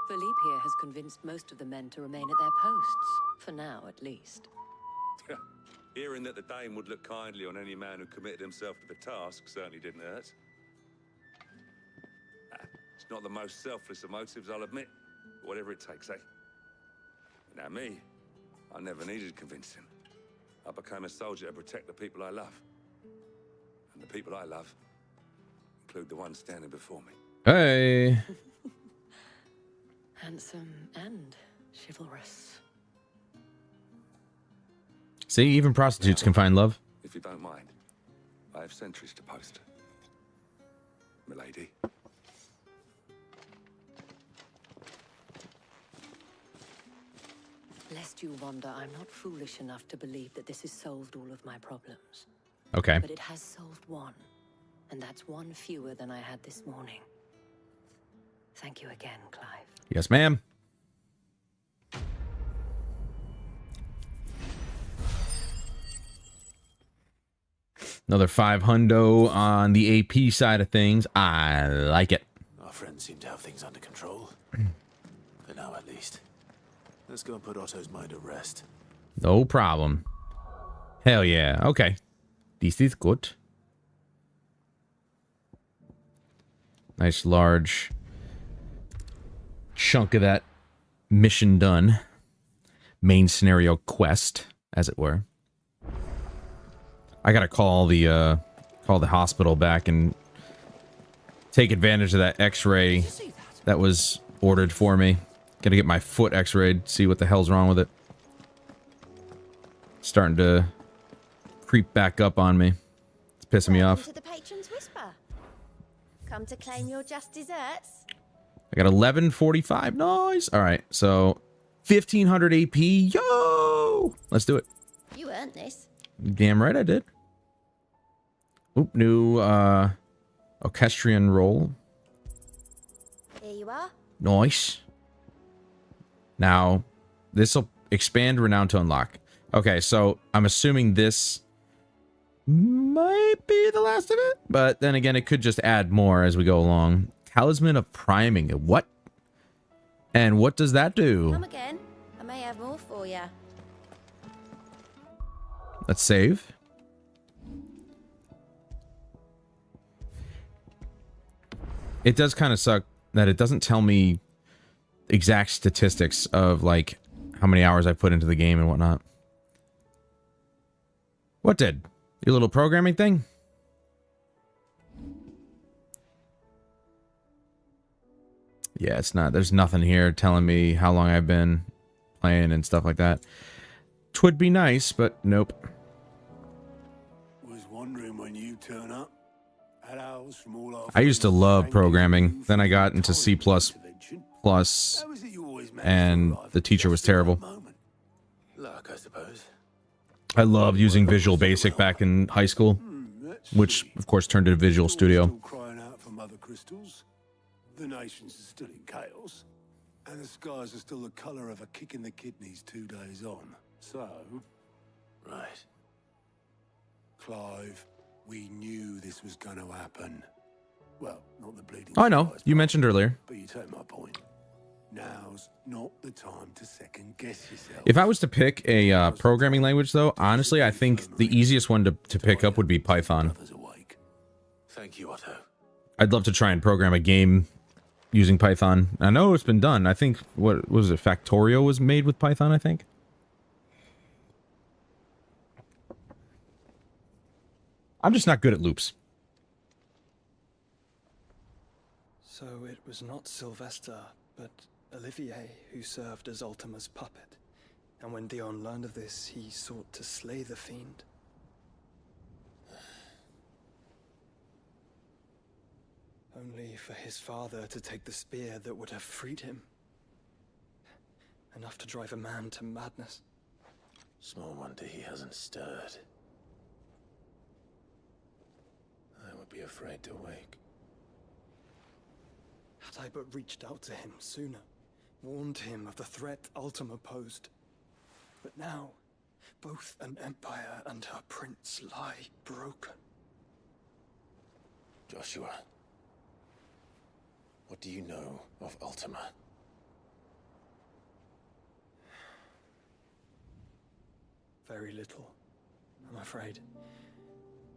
Philippe here has convinced most of the men to remain at their posts. For now, at least. Hearing that the Dane would look kindly on any man who committed himself to the task certainly didn't hurt. It's not the most selfless of motives, I'll admit. But whatever it takes, eh? Now me, I never needed convincing. I became a soldier to protect the people I love. And the people I love include the ones standing before me. Hey. Handsome and chivalrous. See, even prostitutes can find love. If you don't mind, I have sentries to post. Milady. Lest you wonder, I'm not foolish enough to believe that this has solved all of my problems. Okay. But it has solved one, and that's one fewer than I had this morning. Thank you again, Clive. Yes, ma'am. Another 500 on the AP side of things. I like it. Our friends seem to have things under control. For now, at least. Let's go and put Otto's mind at rest. No problem. Hell yeah. Okay. This is good. Nice large chunk of that mission done. Main scenario quest, as it were. I gotta call the hospital back and take advantage of that X-ray that was ordered for me. Gotta get my foot X-rayed, see what the hell's wrong with it. Starting to creep back up on me. It's pissing me off. To the Patron's Whisper. Come to claim your just desserts. I got 1145. Nice. All right, so 1500 AP. Yo, let's do it. You earned this. Damn right I did. Oop, new orchestrion roll. Here you are. Nice. Now, this will expand renown to unlock. Okay, so I'm assuming this might be the last of it, but then again, it could just add more as we go along. Talisman of priming. What? And what does that do? Come again. I may have more for you. Let's save. It does kind of suck that it doesn't tell me exact statistics of like how many hours I put into the game and whatnot. What did? Your little programming thing? Yeah, it's not. There's nothing here telling me how long I've been playing and stuff like that. Twould be nice, but nope. Was wondering when you turn up. Had owls from all our I used to love programming. Then I got into C++, and the teacher was terrible. Luck, I suppose. I loved using Visual Basic back in high school, which of course turned into Visual Studio. Crying out for mother crystals. The nations are still in chaos, and the skies are still the colour of a kick in the kidneys 2 days on. So, right, Clive, we knew this was going to happen. Well, not the bleeding. Oh, I know. You mentioned earlier. But you take my point. Now's not the time to second guess yourself. If I was to pick a programming language, though, honestly, I think the easiest one to pick up would be Python. Thank you, Otto. I'd love to try and program a game using Python. I know it's been done. I think, what was it, Factorio was made with Python, I think. I'm just not good at loops. So it was not Sylvester, but Olivier who served as Ultima's puppet. And when Dion learned of this, he sought to slay the fiend. Only for his father to take the spear that would have freed him. Enough to drive a man to madness. Small wonder he hasn't stirred. I would be afraid to wake. Had I but reached out to him sooner, warned him of the threat Ultima posed. But now, both an empire and her prince lie broken. Joshua, what do you know of Ultima? very little, I'm afraid.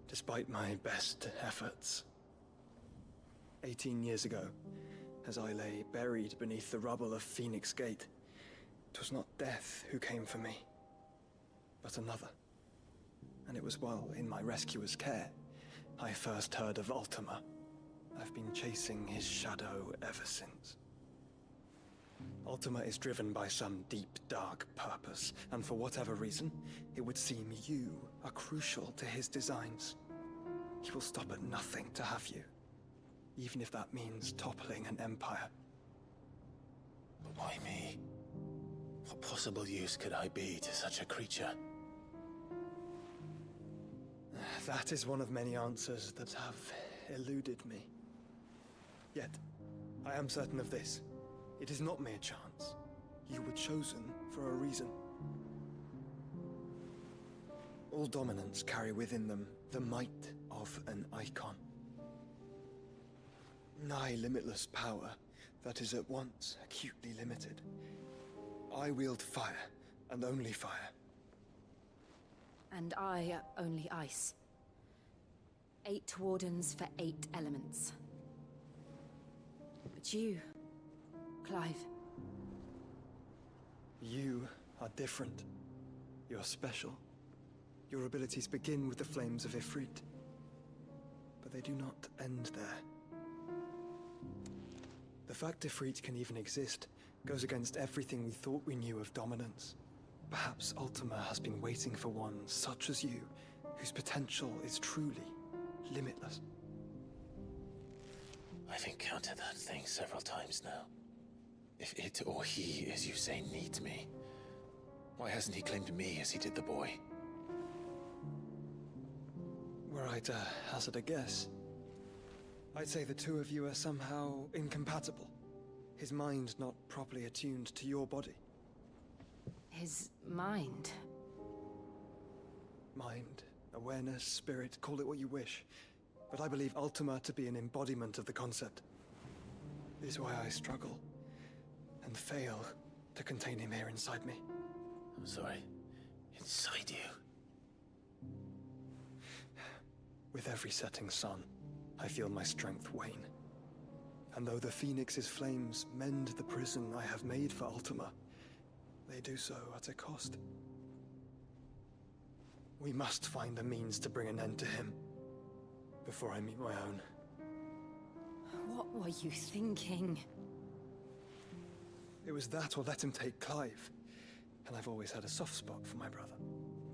Despite my best efforts. 18 years ago, as I lay buried beneath the rubble of Phoenix Gate, it was not death who came for me, but another. And it was while in my rescuer's care, I first heard of Ultima. I've been chasing his shadow ever since. Ultima is driven by some deep, dark purpose, and for whatever reason, it would seem you are crucial to his designs. He will stop at nothing to have you, even if that means toppling an empire. But why me? What possible use could I be to such a creature? That is one of many answers that have eluded me. Yet, I am certain of this. It is not mere chance. You were chosen for a reason. All dominants carry within them the might of an icon. Nigh limitless power that is at once acutely limited. I wield fire, and only fire. And I only ice. 8 wardens for 8 elements. But you, Clive. You are different. You're special. Your abilities begin with the flames of Ifrit. But they do not end there. The fact Ifrit can even exist goes against everything we thought we knew of dominance. Perhaps Ultima has been waiting for one such as you, whose potential is truly limitless. I've encountered that thing several times now. If it or he, as you say, needs me, why hasn't he claimed me as he did the boy? Were I to hazard a guess, I'd say the two of you are somehow incompatible. His mind not properly attuned to your body. His mind? Mind, awareness, spirit, call it what you wish. But I believe Ultima to be an embodiment of the concept. This is why I struggle and fail to contain him here inside me. I'm sorry. Inside you? With every setting sun, I feel my strength wane. And though the Phoenix's flames mend the prison I have made for Ultima, they do so at a cost. We must find a means to bring an end to him before I meet my own. What were you thinking? It was that or let him take Clive. And I've always had a soft spot for my brother.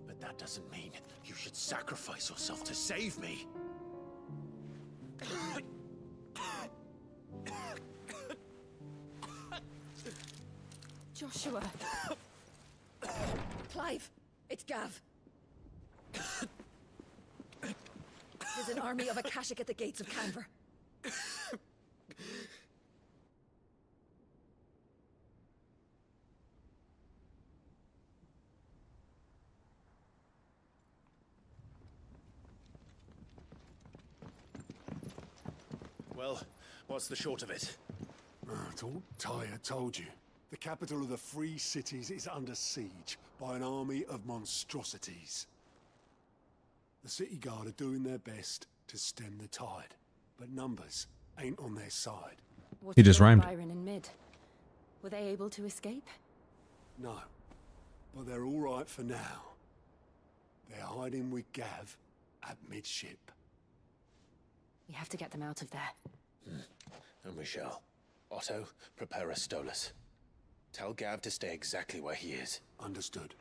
But that doesn't mean you should sacrifice yourself to save me. Joshua. Clive, it's Gav. There's an army of Akashic at the gates of Canver. Well, what's the short of it? Don't Tyre told you. The capital of the Free Cities is under siege by an army of monstrosities. The city guard are doing their best to stem the tide, but numbers ain't on their side. He just rhymed. Byron and Mid. Were they able to escape? No, but they're all right for now. They're hiding with Gav at midship. We have to get them out of there. And we shall. Otto, prepare a Stolas. Tell Gav to stay exactly where he is. Understood.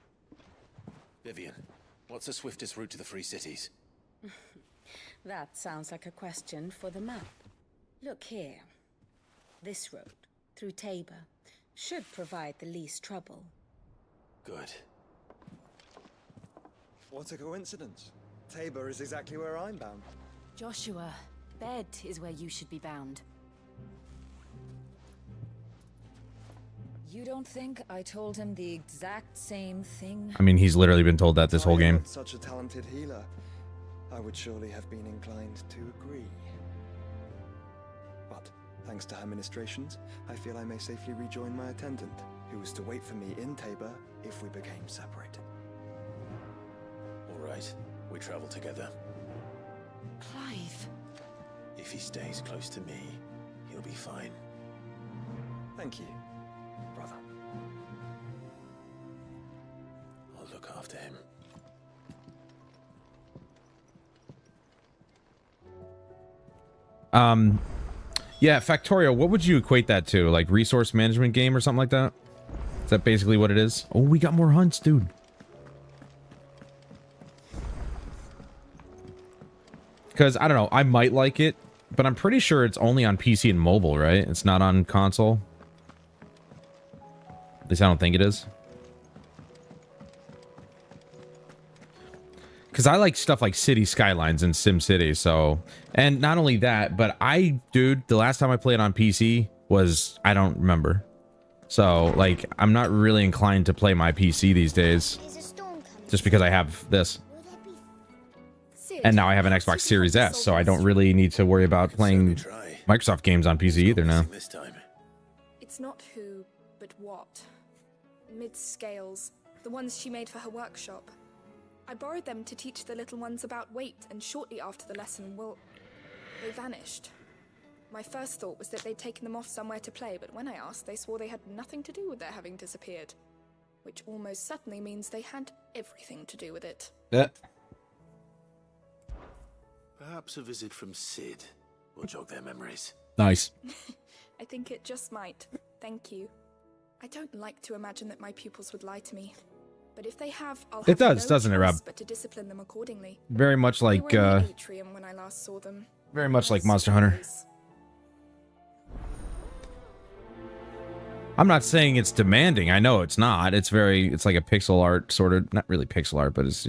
Vivian, what's the swiftest route to the Free Cities? That sounds like a question for the map. Look here. This road, through Tabor, should provide the least trouble. Good. What a coincidence. Tabor is exactly where I'm bound. Joshua, bed is where you should be bound. You don't think I told him the exact same thing? I mean, he's literally been told that this whole game. Such a talented healer, I would surely have been inclined to agree. But thanks to her ministrations, I feel I may safely rejoin my attendant, who was to wait for me in Tabor if we became separated. we travel together. Clive. If he stays close to me, he'll be fine. Thank you, brother. I'll look after him. Yeah, Factorio, what would you equate that to? Like resource management game or something like that? Is that basically what it is? Oh, we got more hunts, dude. Because, I don't know, I might like it, but I'm pretty sure it's only on PC and mobile, right? It's not on console. At least I don't think it is. Because I like stuff like City Skylines and SimCity, so... And not only that, but dude, the last time I played on PC was... I don't remember. So, like, I'm not really inclined to play my PC these days. Just because I have this. And now I have an Xbox Series S, so I don't really need to worry about playing Microsoft games on PC either now. It's not who, but what. Mid-scales, the ones she made for her workshop. I borrowed them to teach the little ones about weight, and shortly after the lesson, well, they vanished. My first thought was that they'd taken them off somewhere to play, but when I asked, they swore they had nothing to do with their having disappeared. Which almost certainly means they had everything to do with it. Yeah. Perhaps a visit from Sid will jog their memories. Nice. I think it just might. Thank you. I don't like to imagine that my pupils would lie to me. But if they have, I'll have It does, no doesn't it, Rob? choice but to discipline them accordingly. Very much like, They were in the atrium when I last saw them. very much like Monster Hunter. I'm not saying it's demanding. I know it's not. It's like a pixel art sort of, not really pixel art, but it's,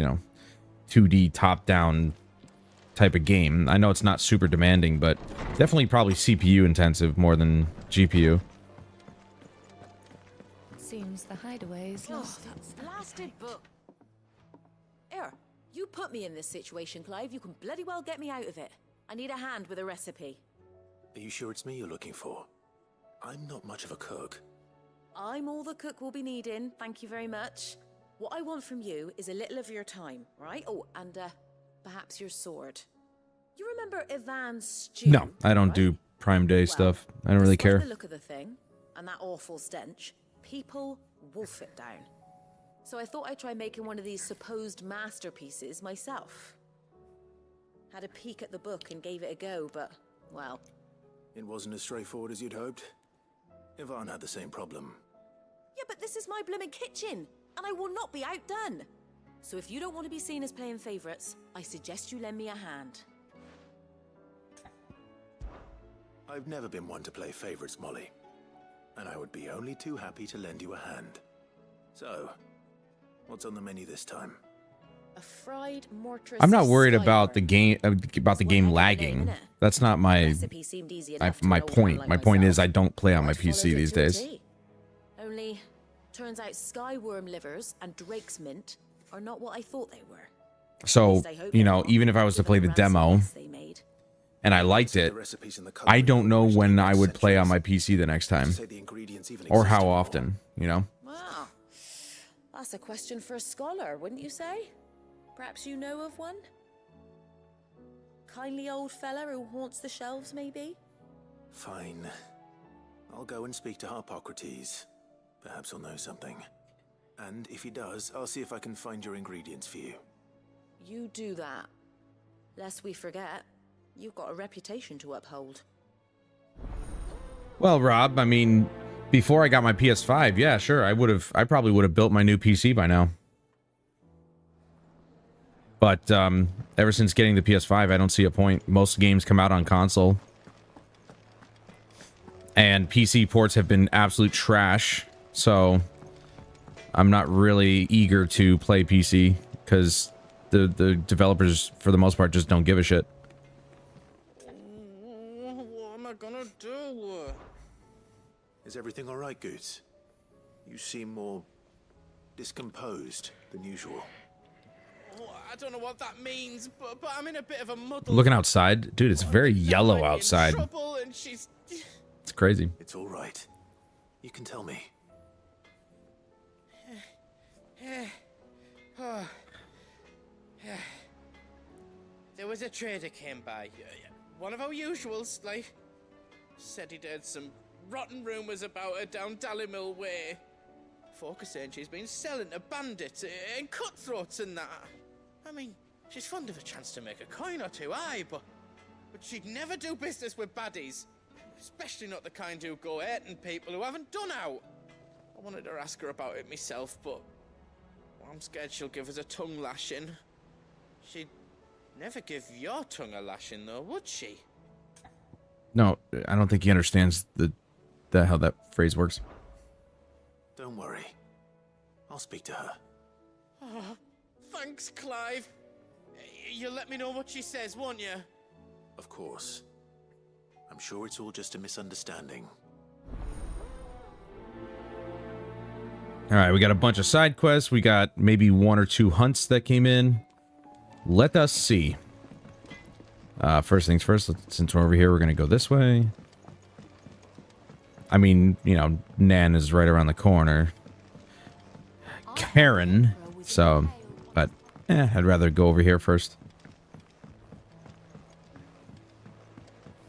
2D top-down type of game. I know it's not super demanding, but definitely probably CPU intensive more than GPU. Seems the hideaway is lost. Blasted book. Here, you put me in this situation, Clive. You can bloody well get me out of it. I need a hand with a recipe. Are you sure it's me you're looking for? I'm not much of a cook. I'm all the cook will be needing, thank you very much. What I want from you is a little of your time, right? Oh, and perhaps your sword. You remember Ivan's stew? No, I don't do Prime Day stuff. I don't really care. The look of the thing and that awful stench, people wolf it down. So I thought I'd try making one of these supposed masterpieces myself. Had a peek at the book and gave it a go, but, well... It wasn't as straightforward as you'd hoped. Ivan had the same problem. Yeah, but this is my blooming kitchen, and I will not be outdone. So if you don't want to be seen as playing favorites, I suggest you lend me a hand. I've never been one to play favorites, Molly. And I would be only too happy to lend you a hand. So, what's on the menu this time? A fried mortress. I'm not worried about the game lagging. That's not my my point. My point is I don't play on my PC these days. Only turns out skyworm livers and drake's mint are not what I thought they were. So, even if I was to play the demo and I liked it, I don't know when I would play on my PC the next time. Or how often, Wow. That's a question for a scholar, wouldn't you say? Perhaps you know of one? Kindly old fella who haunts the shelves, maybe? Fine. I'll go and speak to Harpocrates. Perhaps he'll know something. And if he does, I'll see if I can find your ingredients for you. You do that. Lest we forget, you've got a reputation to uphold. Well, Rob, I mean, before I got my PS5, yeah, sure, I probably would have built my new PC by now. But ever since getting the PS5, I don't see a point. Most games come out on console. And PC ports have been absolute trash. So I'm not really eager to play PC because the developers, for the most part, just don't give a shit. What am I gonna do? Is everything all right, Goots? You seem more discomposed than usual. I don't know what that means, but I'm in a bit of a muddle. Looking outside, dude, it's very yellow outside. And she's... It's crazy. It's all right. You can tell me. There was a trader came by. One of our usuals, like. Said he'd heard some rotten rumours about her down Dallimil Way. Folk are saying she's been selling to bandits and cutthroats and that. I mean, she's fond of a chance to make a coin or two, aye, but she'd never do business with baddies. Especially not the kind who go hurting people who haven't done out. I wanted to ask her about it myself, but I'm scared she'll give us a tongue lashing. She'd never give your tongue a lashing, though, would she? No, I don't think he understands how that phrase works. Don't worry. I'll speak to her. Oh, thanks, Clive. You'll let me know what she says, won't you? Of course. I'm sure it's all just a misunderstanding. All right, we got a bunch of side quests. We got maybe 1 or 2 hunts that came in. Let us see. First things first, since we're over here, we're going to go this way. I mean, you know, Nan is right around the corner. Karen, so, but, I'd rather go over here first.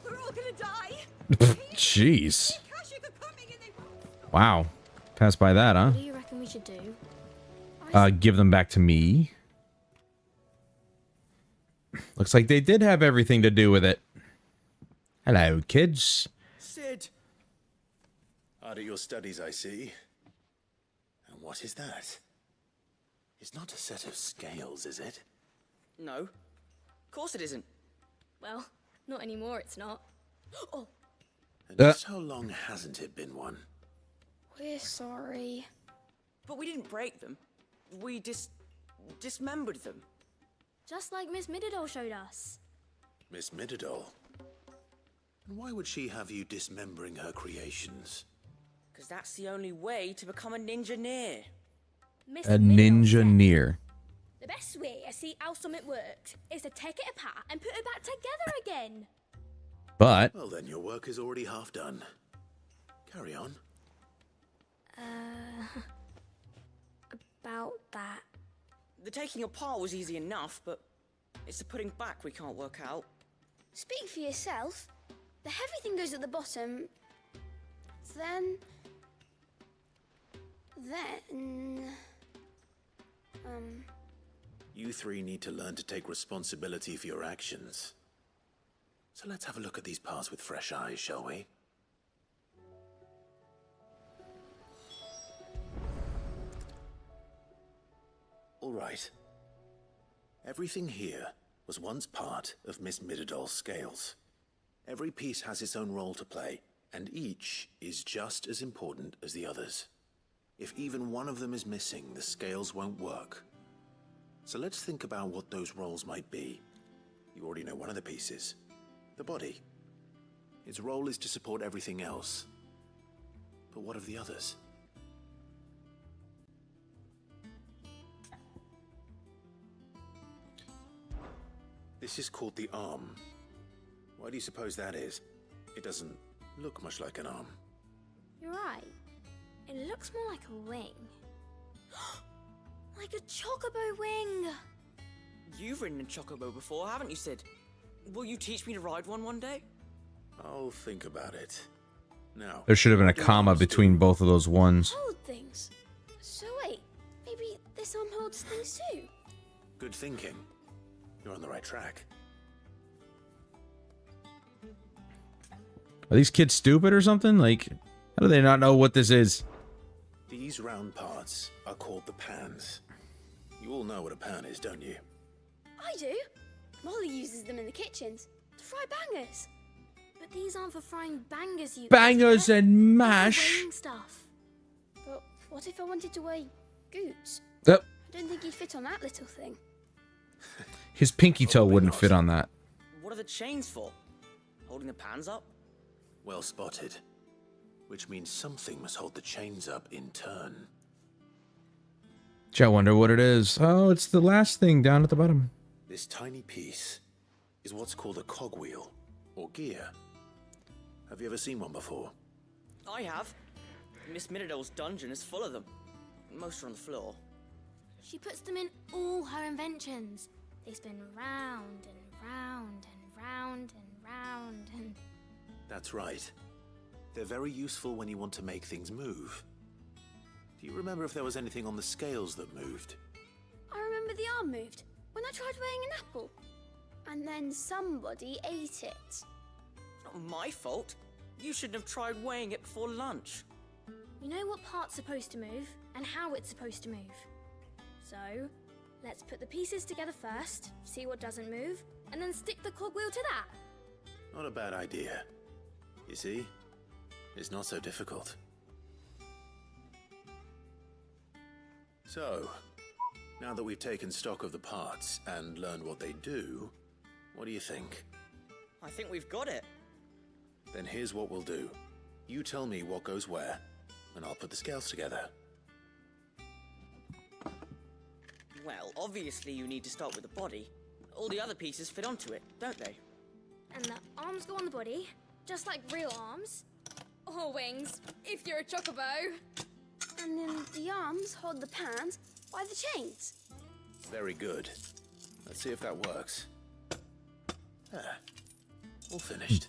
We're all gonna die. Jeez. Wow. Pass by that, huh? What do you reckon we should do? Give them back to me. Looks like they did have everything to do with it. Hello, kids. Sid! Out of your studies, I see. And what is that? It's not a set of scales, is it? No. Of course it isn't. Well, not anymore, it's not. Oh, And just how long hasn't it been one? we're sorry. But we didn't break them. We dismembered them. Just like Miss Mididol showed us. Miss Mididol? And why would she have you dismembering her creations? Because that's the only way to become a ninja-neer. A ninja-neer. The best way to see how something works is to take it apart and put it back together again. But Well then, your work is already half done. Carry on. About that. The taking apart was easy enough, but it's the putting back we can't work out. Speak for yourself. The heavy thing goes at the bottom. Then... You three need to learn to take responsibility for your actions. So let's have a look at these parts with fresh eyes, shall we? All right. Everything here was once part of Miss Mididol's scales. Every piece has its own role to play, and each is just as important as the others. If even one of them is missing, the scales won't work. So let's think about what those roles might be. You already know one of the pieces. The body. Its role is to support everything else. But what of the others? This is called the arm. Why do you suppose that is? It doesn't look much like an arm. You're right. It looks more like a wing. Like a chocobo wing! You've ridden a chocobo before, haven't you, Sid? Will you teach me to ride one day? I'll think about it. Now, there should have been a comma between both of those ones. Hold things. So wait, maybe this arm holds things too? good thinking. You're on the right track. Are these kids stupid or something? Like, how do they not know what this is? These round parts are called the pans. You all know what a pan is, don't you? I do. Molly uses them in the kitchens to fry bangers. But these aren't for frying bangers, you Bangers bastard. and They're for mash. weighing stuff. But what if I wanted to weigh goods? Yep. I don't think he'd fit on that little thing. His pinky toe wouldn't fit on that. What are the chains for? Holding the pans up? Well spotted. Which means something must hold the chains up in turn. Gee, I wonder what it is. Oh, it's the last thing down at the bottom. This tiny piece is what's called a cogwheel, or gear. Have you ever seen one before? I have. Miss Mididol's dungeon is full of them. Most are on the floor. She puts them in all her inventions. They spin round and round and round and round and... That's right. They're very useful when you want to make things move. Do you remember if there was anything on the scales that moved? I remember the arm moved when I tried weighing an apple. And then somebody ate it. It's not my fault. You shouldn't have tried weighing it before lunch. You know what part's supposed to move and how it's supposed to move. So, let's put the pieces together first, see what doesn't move, and then stick the cogwheel to that. Not a bad idea. You see? It's not so difficult. So, now that we've taken stock of the parts and learned what they do, what do you think? I think we've got it. Then here's what we'll do. You tell me what goes where, and I'll put the scales together. Well, obviously you need to start with the body. All the other pieces fit onto it, don't they? And the arms go on the body, just like real arms. Or wings, if you're a chocobo. And then the arms hold the pans by the chains. Very good. Let's see if that works. There. All finished.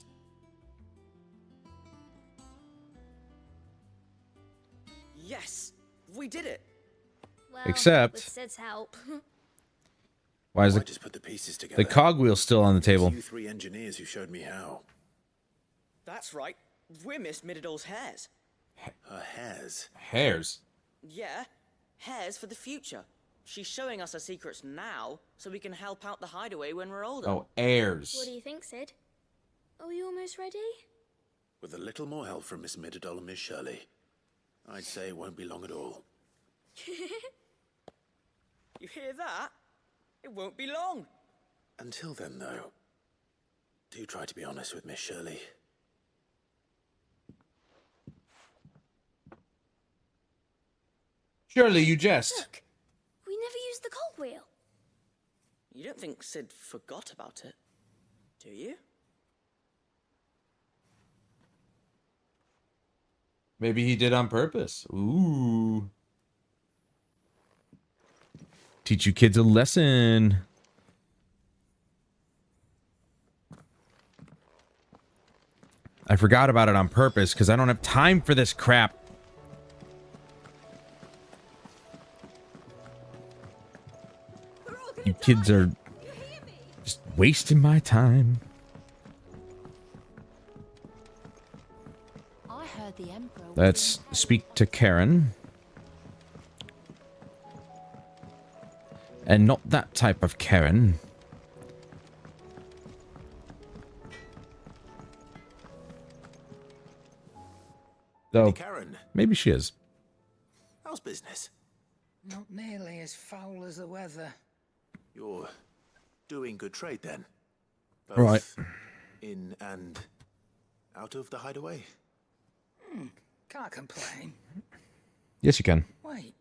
Yes! We did it! Well, Except- with Sid's help. Why is I just put the pieces the together. cogwheel still on the table? You three engineers who showed me how. That's right. We're Miss Mididol's hairs. Her hairs? Hairs? Yeah, hairs for the future. She's showing us her secrets now, so we can help out the hideaway when we're older. Oh, heirs. What do you think, Sid? Are we almost ready? With a little more help from Miss Mididol and Miss Shirley, I'd say it won't be long at all. You hear that? It won't be long. Until then, though, do try to be honest with Miss Shirley. Surely you jest. Look, we never used the cogwheel. You don't think Sid forgot about it, do you? Maybe he did on purpose. Ooh. Teach you kids a lesson. I forgot about it on purpose because I don't have time for this crap. You kids are just wasting my time. I heard the Emperor. Let's speak to Karen. And not that type of Karen. So, Karen, maybe she is. how's business? Not nearly as foul as the weather. You're doing good trade then? Both Right. in and out of the hideaway? Can't complain. Yes, you can. Wait,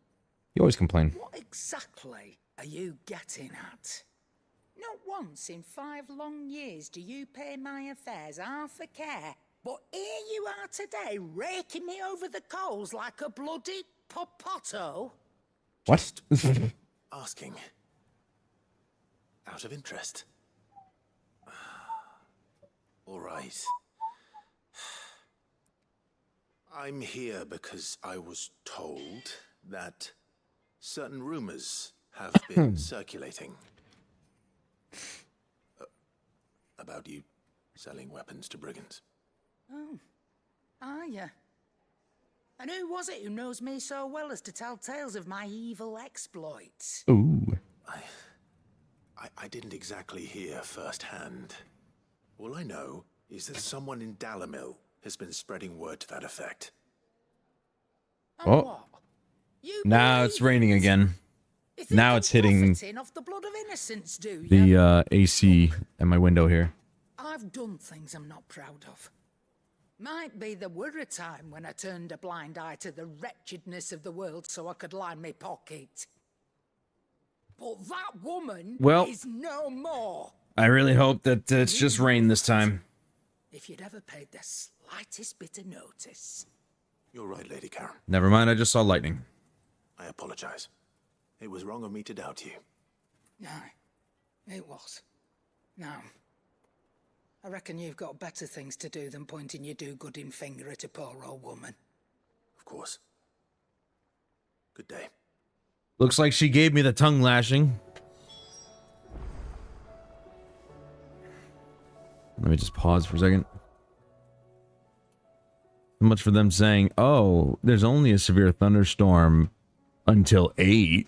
You always complain. what exactly are you getting at? Not once in 5 long years do you pay my affairs half a care. But here you are today, raking me over the coals like a bloody popoto. What? Asking. Out of interest. All right. I'm here because I was told that certain rumors have been circulating about you selling weapons to brigands. Oh, are you? And who was it who knows me so well as to tell tales of my evil exploits? Ooh. I didn't exactly hear firsthand. All I know is that someone in Dalimil has been spreading word to that effect. Oh. Now it's raining again. Now it's hitting Profiting off the blood of innocence, do you? the AC at my window here. I've done things I'm not proud of. Might be there were a time when I turned a blind eye to the wretchedness of the world so I could line my pocket. But that woman Well, is no more. I really hope that it's just rain this time. If you'd ever paid the slightest bit of notice. You're right, Lady Karen. Never mind, I just saw lightning. I apologize. It was wrong of me to doubt you. Aye, it was. No. I reckon you've got better things to do than pointing your do-gooding finger at a poor old woman. Of course. Good day. Looks like she gave me the tongue lashing. Let me just pause for a second. So much for them saying, oh, there's only a severe thunderstorm until 8.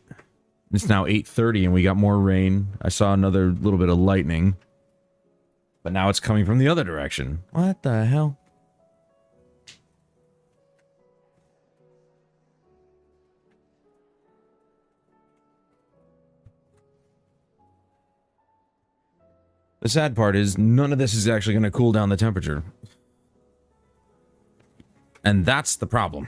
It's now 8:30 and we got more rain. I saw another little bit of lightning. But now it's coming from the other direction. What the hell? The sad part is none of this is actually going to cool down the temperature. And that's the problem.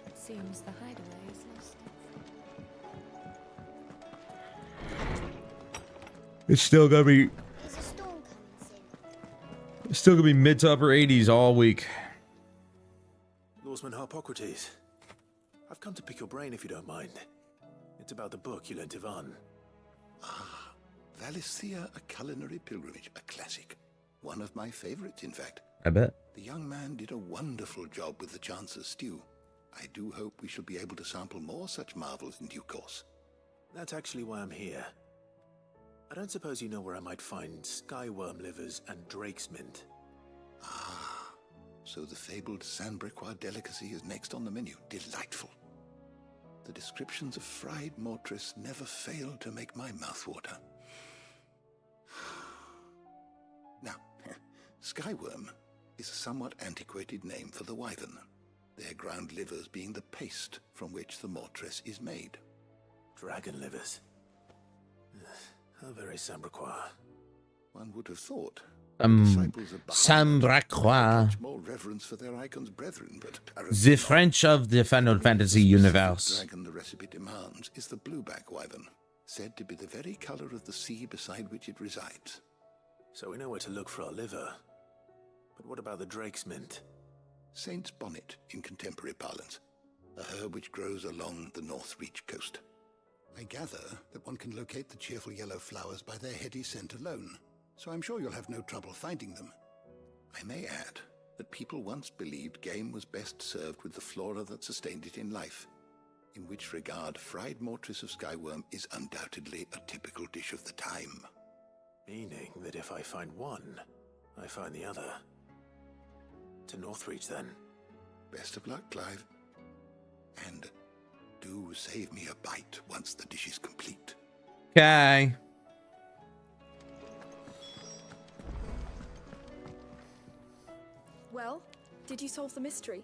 It seems the hideaway is lost. It's still going to be... There's a storm coming soon. It's still going to be mid to upper 80s all week. Lawsman Harpocrates, I've come to pick your brain if you don't mind. It's about the book you lent Ivan. Ah, Valisthea, A Culinary Pilgrimage, a classic. One of my favorites, in fact. I bet. The young man did a wonderful job with the Chance's stew. I do hope we shall be able to sample more such marvels in due course. That's actually why I'm here. I don't suppose you know where I might find skyworm livers and drake's mint. Ah, so the fabled Sandbrequois delicacy is next on the menu. Delightful. The descriptions of fried mortress never fail to make my mouth water. Now, skyworm is a somewhat antiquated name for the wyvern, their ground livers being the paste from which the mortress is made. Dragon livers. How very Sambrequois. One would have thought. Sambrequois. More reverence for their icon's brethren, but The French of the Final Fantasy universe. dragon the recipe demands is the blueback wyvern, said to be the very color of the sea beside which it resides. So we know where to look for our liver. But what about the drake's mint? Saint's bonnet in contemporary parlance, a herb which grows along the North Reach coast. I gather that one can locate the cheerful yellow flowers by their heady scent alone, so I'm sure you'll have no trouble finding them. I may add that people once believed game was best served with the flora that sustained it in life, in which regard fried mortress of skyworm is undoubtedly a typical dish of the time. Meaning that if I find one, I find the other. To Northreach, then. Best of luck, Clive. And do save me a bite once the dish is complete. Okay. Well, did you solve the mystery?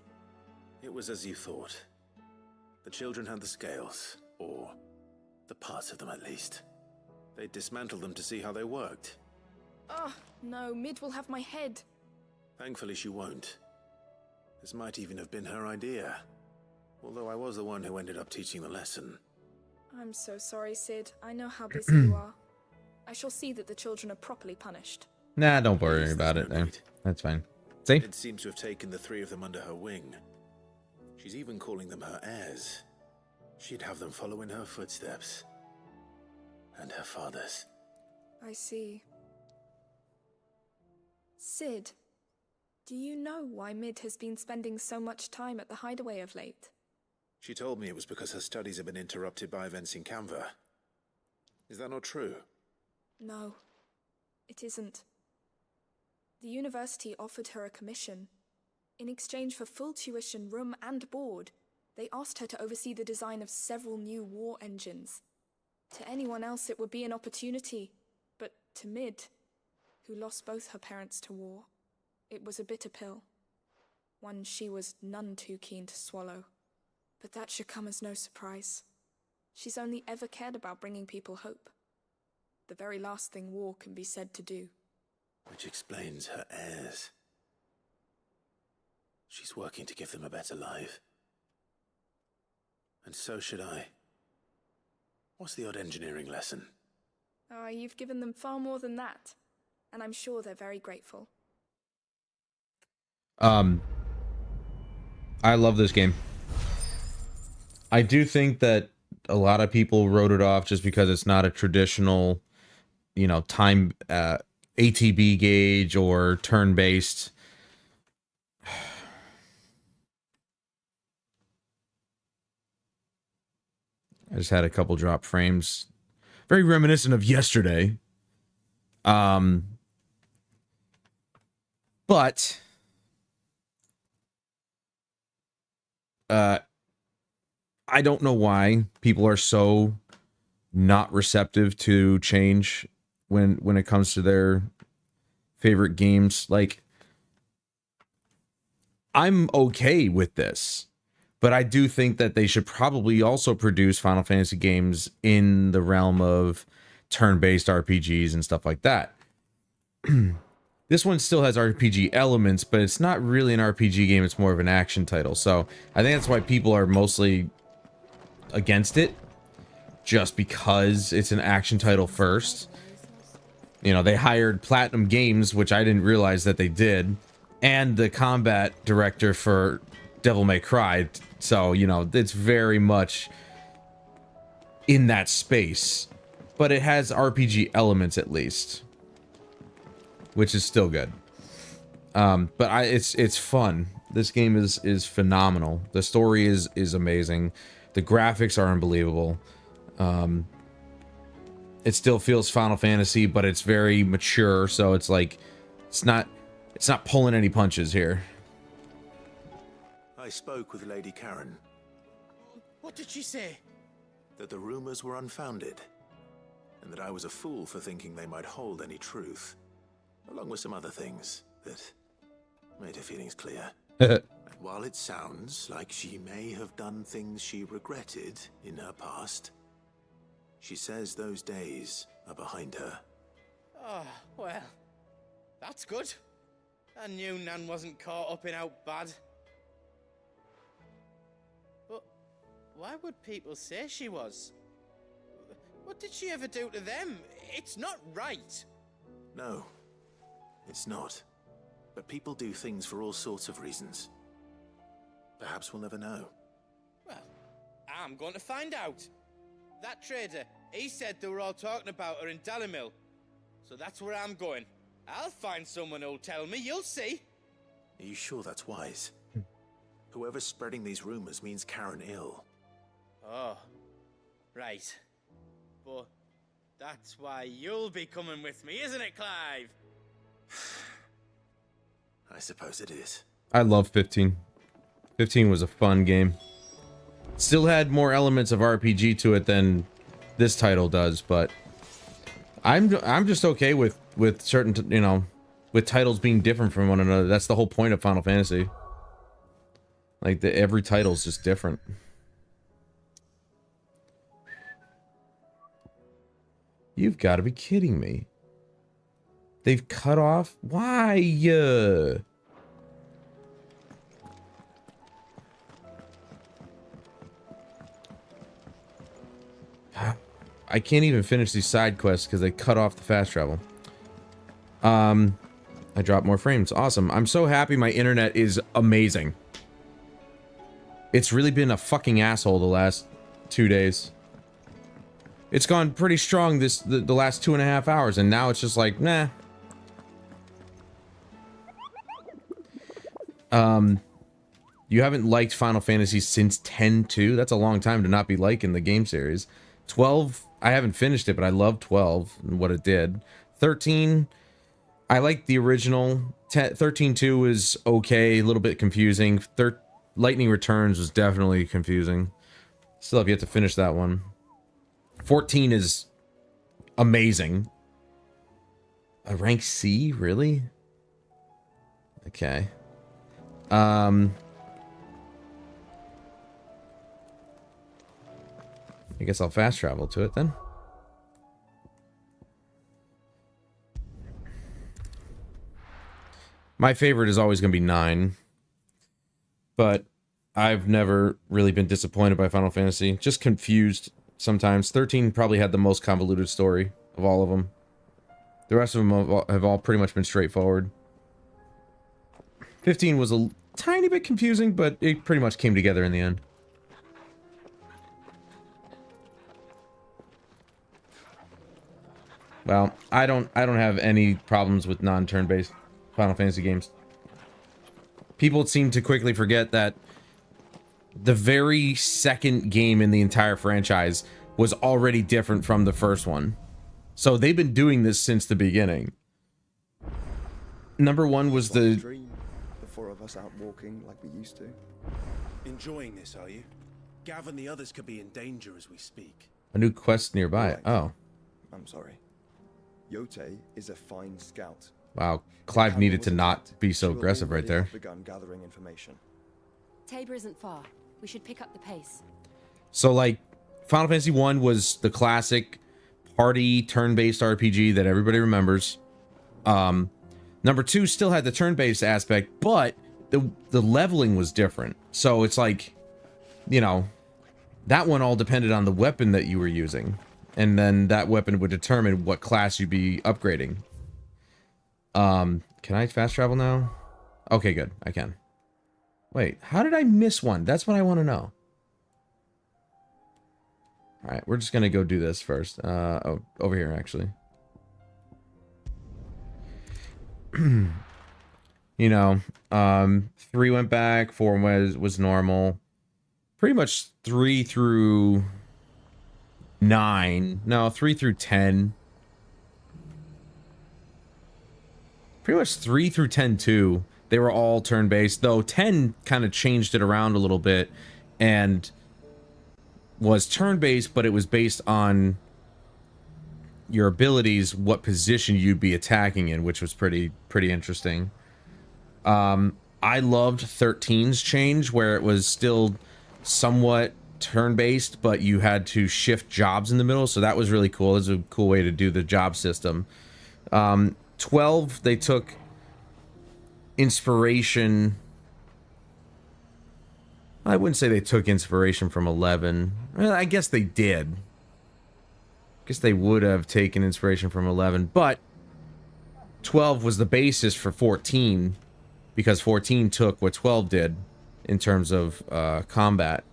It was as you thought. The children had the scales, or the parts of them at least. They dismantled them to see how they worked. Oh, no, Mid will have my head. Thankfully she won't. This might even have been her idea. Although I was the one who ended up teaching the lesson. I'm so sorry, Sid. I know how busy you are. I shall see that the children are properly punished. Nah, don't worry about it. That's fine. See? It seems to have taken the three of them under her wing. She's even calling them her heirs. She'd have them follow in her footsteps. And her father's. I see. Sid, do you know why Mid has been spending so much time at the hideaway of late? She told me it was because her studies have been interrupted by events in Canva. Is that not true? No, it isn't. The university offered her a commission. In exchange for full tuition, room and board, they asked her to oversee the design of several new war engines. To anyone else it would be an opportunity, but to Mid, who lost both her parents to war, it was a bitter pill. One she was none too keen to swallow. But that should come as no surprise. She's only ever cared about bringing people hope. The very last thing war can be said to do. Which explains her heirs. She's working to give them a better life. And so should I. What's the odd engineering lesson? Oh, you've given them far more than that. And I'm sure they're very grateful. I love this game. I do think that a lot of people wrote it off just because it's not a traditional, you know, time ATB gauge or turn-based. I just had a couple drop frames. Very reminiscent of yesterday. But I don't know why people are so not receptive to change when it comes to their favorite games. Like, I'm okay with this, but I do think that they should probably also produce Final Fantasy games in the realm of turn-based RPGs and stuff like that. This one still has RPG elements, but it's not really an RPG game, it's more of an action title. So I think that's why people are mostly against it, just because it's an action title first. You know, they hired Platinum Games, which I didn't realize that they did, and the combat director for Devil May Cry. So, you know, it's very much in that space, but it has RPG elements at least, which is still good. But it's fun. This game is phenomenal. The story is amazing. The graphics are unbelievable. It still feels Final Fantasy, but it's very mature, so it's like it's not pulling any punches here. I spoke with Lady Karen. What did she say? That the rumors were unfounded, and that I was a fool for thinking they might hold any truth, along with some other things that made her feelings clear. And while it sounds like she may have done things she regretted in her past, she says those days are behind her. Oh, well, that's good. I knew Nan wasn't caught up in out bad. But why would people say she was? What did she ever do to them? It's not right. No, it's not. But people do things for all sorts of reasons. Perhaps we'll never know. Well, I'm going to find out. That trader, he said they were all talking about her in Dalimil. So that's where I'm going. I'll find someone who'll tell me, you'll see. Are you sure that's wise? Whoever's spreading these rumors means Karen ill. Oh, right. But that's why you'll be coming with me, isn't it, Clive? I suppose it is. I love 15. 15 was a fun game. Still had more elements of RPG to it than this title does, but I'm just okay with certain, you know, with titles being different from one another. That's the whole point of Final Fantasy. Like, every title's just different. You've got to be kidding me. They've cut off? Why? I can't even finish these side quests because they cut off the fast travel. I dropped more frames. Awesome. I'm so happy my internet is amazing. It's really been a fucking asshole the last 2 days. It's gone pretty strong the last 2.5 hours, and now it's just like, nah. You haven't liked Final Fantasy since 10-2? That's a long time to not be liking the game series. 12, I haven't finished it, but I love 12 and what it did. 13, I like the original. 13-2 is okay, a little bit confusing. Lightning Returns was definitely confusing. Still have yet to finish that one. 14 is amazing. A rank C, really? Okay. I guess I'll fast travel to it then. My favorite is always going to be 9. But I've never really been disappointed by Final Fantasy. Just confused sometimes. 13 probably had the most convoluted story of all of them. The rest of them have all pretty much been straightforward. 15 was a tiny bit confusing, but it pretty much came together in the end. Well, I don't have any problems with non-turn-based Final Fantasy games. People seem to quickly forget that the very second game in the entire franchise was already different from the first one. So they've been doing this since the beginning. Number one was the four of us out walking like we used to. Enjoying this, are you? Gav and the others could be in danger as we speak. a new quest nearby. Right. Oh, I'm sorry. Yote is a fine scout. wow. Clive needed to not be so aggressive right there. Begun gathering information. Tabor isn't far. We should pick up the pace. So, like, Final Fantasy 1 was the classic party turn-based RPG that everybody remembers. Number 2 still had the turn-based aspect, but the leveling was different. So it's like, you know, that one all depended on the weapon that you were using. And then that weapon would determine what class you'd be upgrading. Can I fast travel now? Okay, good. I can. Wait, how did I miss one? That's what I want to know. Alright, we're just gonna go do this first. Oh, over here, actually. You know, 3 went back, 4 was normal. Pretty much 3 through 9. No, 3 through 10. Pretty much 3 through 10 too. They were all turn-based, though 10 kind of changed it around a little bit and was turn-based, but it was based on your abilities, what position you'd be attacking in, which was pretty interesting. I loved 13's change, where it was still somewhat turn-based, but you had to shift jobs in the middle, so that was really cool. It was a cool way to do the job system. 12, they took inspiration. I wouldn't say they took inspiration from 11. Well, I guess they did. I guess they would have taken inspiration from 11, but 12 was the basis for 14, because 14 took what 12 did in terms of combat.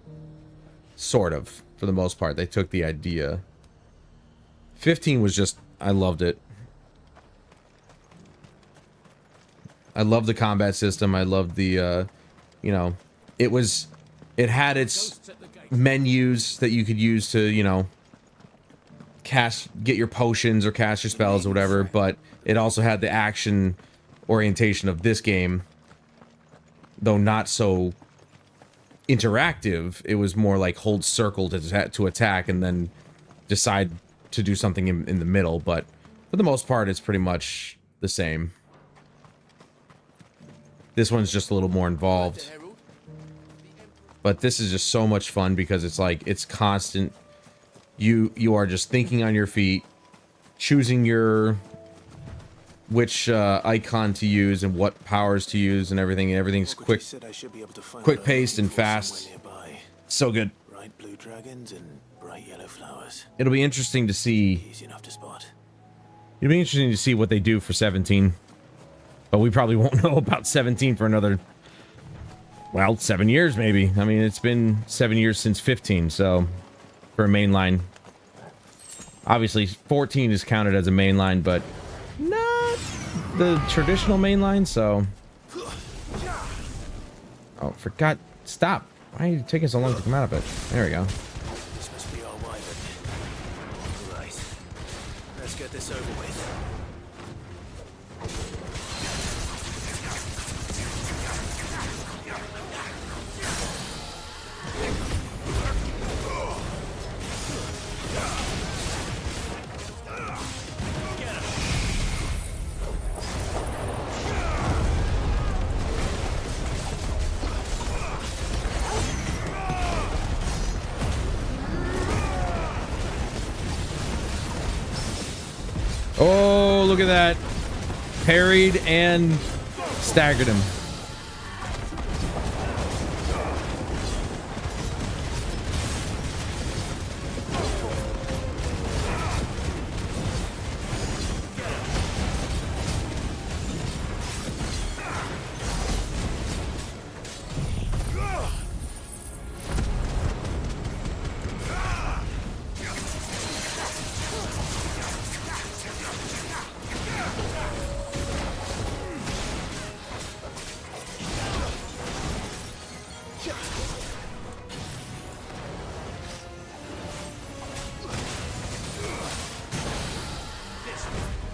Sort of, for the most part. They took the idea. 15 was just, I loved it. I loved the combat system. I loved the, you know, it had its menus that you could use to, you know, get your potions or cast your spells or whatever, but it also had the action orientation of this game, though not so interactive. It was more like hold circle to attack and then decide to do something in the middle, but for the most part, it's pretty much the same. This one's just a little more involved. But this is just so much fun because it's like, it's constant. You are just thinking on your feet, choosing which icon to use and what powers to use and everything. And everything's quick paced and fast. So good. Bright blue dragons and bright yellow flowers. It'll be interesting to see. Easy enough to spot. It'll be interesting to see what they do for 17. But we probably won't know about 17 for another, well, 7 years maybe. I mean, it's been 7 years since 15, so for a mainline. Obviously, 14 is counted as a mainline, but not the traditional mainline, so. Oh, forgot. Stop. Why are you taking so long to come out of it? There we go. This must be our wyvern. Right. Let's get this over with. Oh, look at that. Parried and staggered him.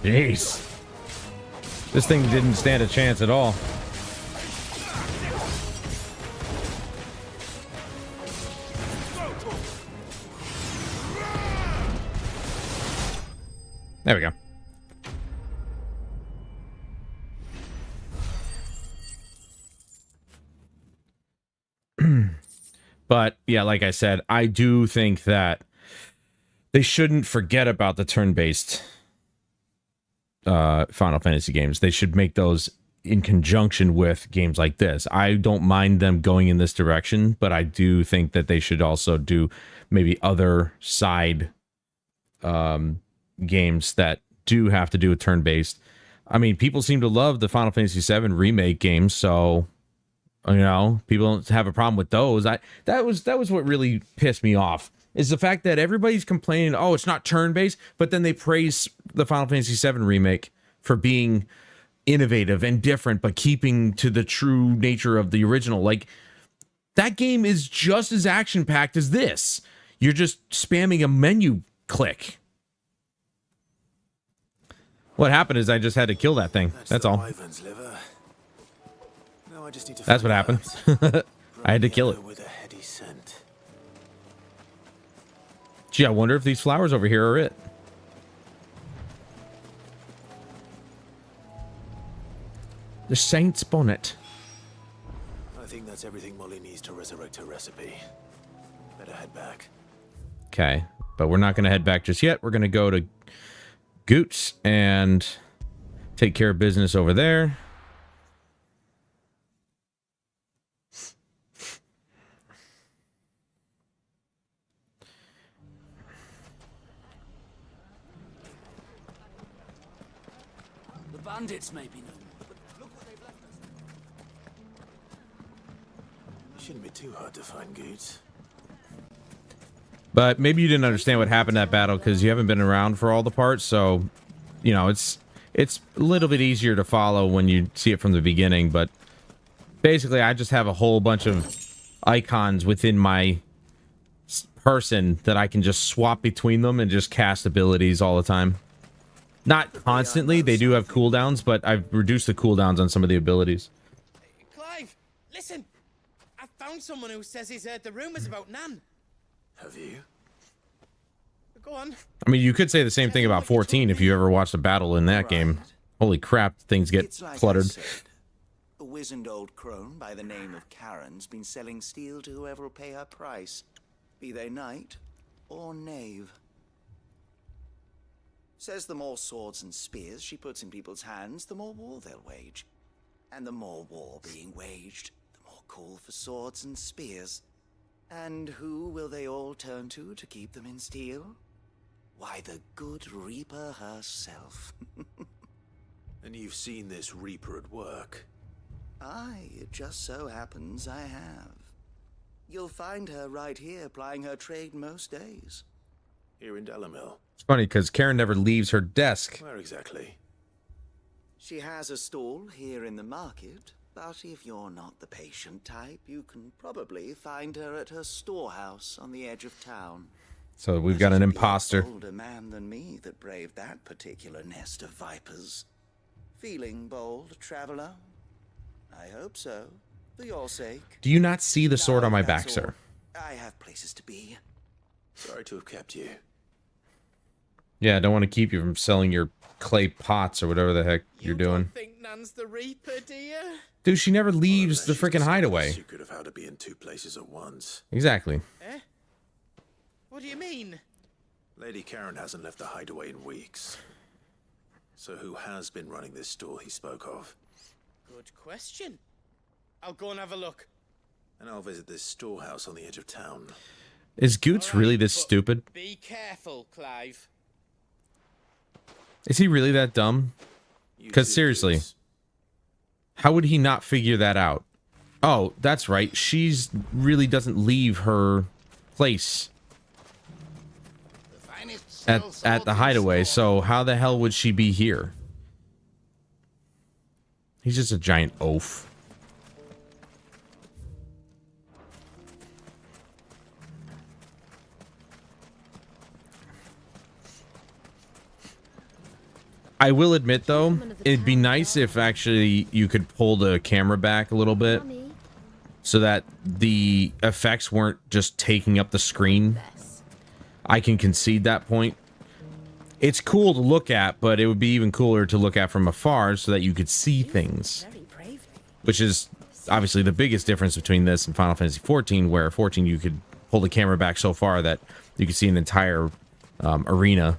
Jeez. This thing didn't stand a chance at all. There we go. But yeah, like I said, I do think that they shouldn't forget about the turn-based Final Fantasy games. They should make those in conjunction with games like this. I don't mind them going in this direction, but I do think that they should also do maybe other side games that do have to do with turn-based. I mean, people seem to love the Final Fantasy VII remake games, so you know, people don't have a problem with those. That was what really pissed me off, is the fact that everybody's complaining, oh, it's not turn-based, but then they praise the Final Fantasy VII remake for being innovative and different, but keeping to the true nature of the original. Like, that game is just as action-packed as this. You're just spamming a menu click. What happened is I just had to kill that thing. That's all. That's what happened. I had to kill it. Gee, I wonder if these flowers over here are it. The Saint's Bonnet. I think that's everything Molly needs to resurrect her recipe. Better head back. Okay, but we're not going to head back just yet. We're going to go to Goots and take care of business over there. The bandits may be no more, but look what they've left us. It shouldn't be too hard to find Goots. But maybe you didn't understand what happened in that battle because you haven't been around for all the parts, so you know it's a little bit easier to follow when you see it from the beginning. But basically, I just have a whole bunch of icons within my person that I can just swap between them and just cast abilities all the time. Not constantly, they do have cooldowns, but I've reduced the cooldowns on some of the abilities. Clive, listen! I found someone who says he's heard the rumors about Nan. Have you? Go on. I mean, you could say the same thing about 14 if you ever watched a battle in that game. Holy crap, things get It's like cluttered. I said, a wizened old crone by the name of Karen's been selling steel to whoever will pay her price, be they knight or knave. Says the more swords and spears she puts in people's hands, the more war they'll wage. And the more war being waged, the more call for swords and spears. And who will they all turn to keep them in steel? Why, the good Reaper herself. And you've seen this Reaper at work? Aye, it just so happens I have. You'll find her right here plying her trade most days. Here in Dalimil? It's funny because Karen never leaves her desk. Where exactly? She has a stall here in the market, but if you're not the patient type, you can probably find her at her storehouse on the edge of town. So we've got an imposter. Older man than me that braved that particular nest of vipers. Feeling bold, traveler? I hope so, for your sake. Do you not see the sword on my back, sir? I have places to be. Sorry to have kept you. Yeah, I don't want to keep you from selling your clay pots or whatever the heck you're doing. Think Nan's the Reaper, do you? Dude, she never leaves the freaking hideaway. Secret of how to be in two places at once. Exactly. Eh? What do you mean? Lady Karen hasn't left the hideaway in weeks. So who has been running this store he spoke of? Good question. I'll go and have a look. And I'll visit this storehouse on the edge of town. Is Goots really this stupid? Be careful, Clive. Is he really that dumb? Because seriously, how would he not figure that out? Oh, that's right. She's really doesn't leave her place at the hideaway. So how the hell would she be here? He's just a giant oaf. I will admit, though, it'd be nice if actually you could pull the camera back a little bit so that the effects weren't just taking up the screen. I can concede that point. It's cool to look at, but it would be even cooler to look at from afar so that you could see things. Which is obviously the biggest difference between this and Final Fantasy XIV, where 14 you could pull the camera back so far that you could see an entire arena.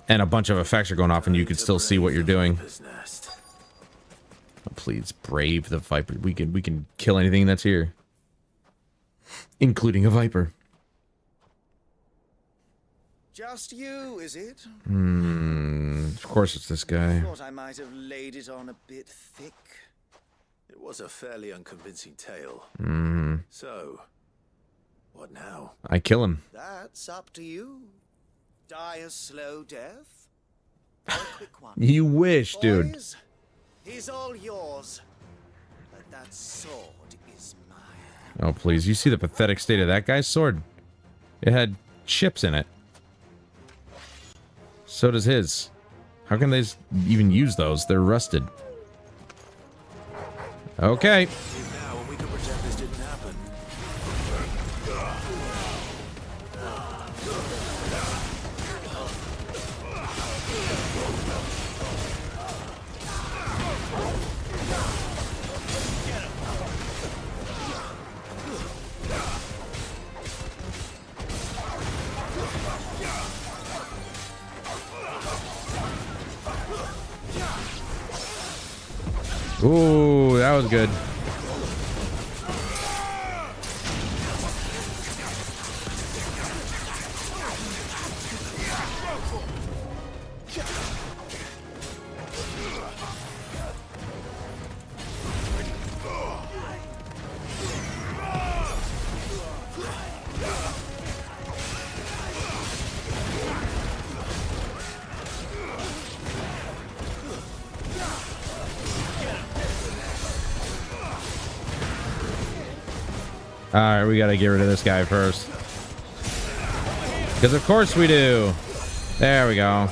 And a bunch of effects are going off and you could still see what you're doing. Oh, please, brave the Viper. We can kill anything that's here. Including a Viper. Just you, is it? Of course it's this guy. Thought I might have laid it on a bit thick. It was a fairly unconvincing tale. So, what now? I kill him. That's up to you. Die a slow death? Or a quick one? You wish, dude. Boys, he's all yours. But that sword is mine. Oh, please. You see the pathetic state of that guy's sword? It had chips in it. So does his. How can they even use those? They're rusted. Okay. Now we can pretend this didn't happen. Ooh, that was good. Alright, we gotta get rid of this guy first. Because of course we do. There we go.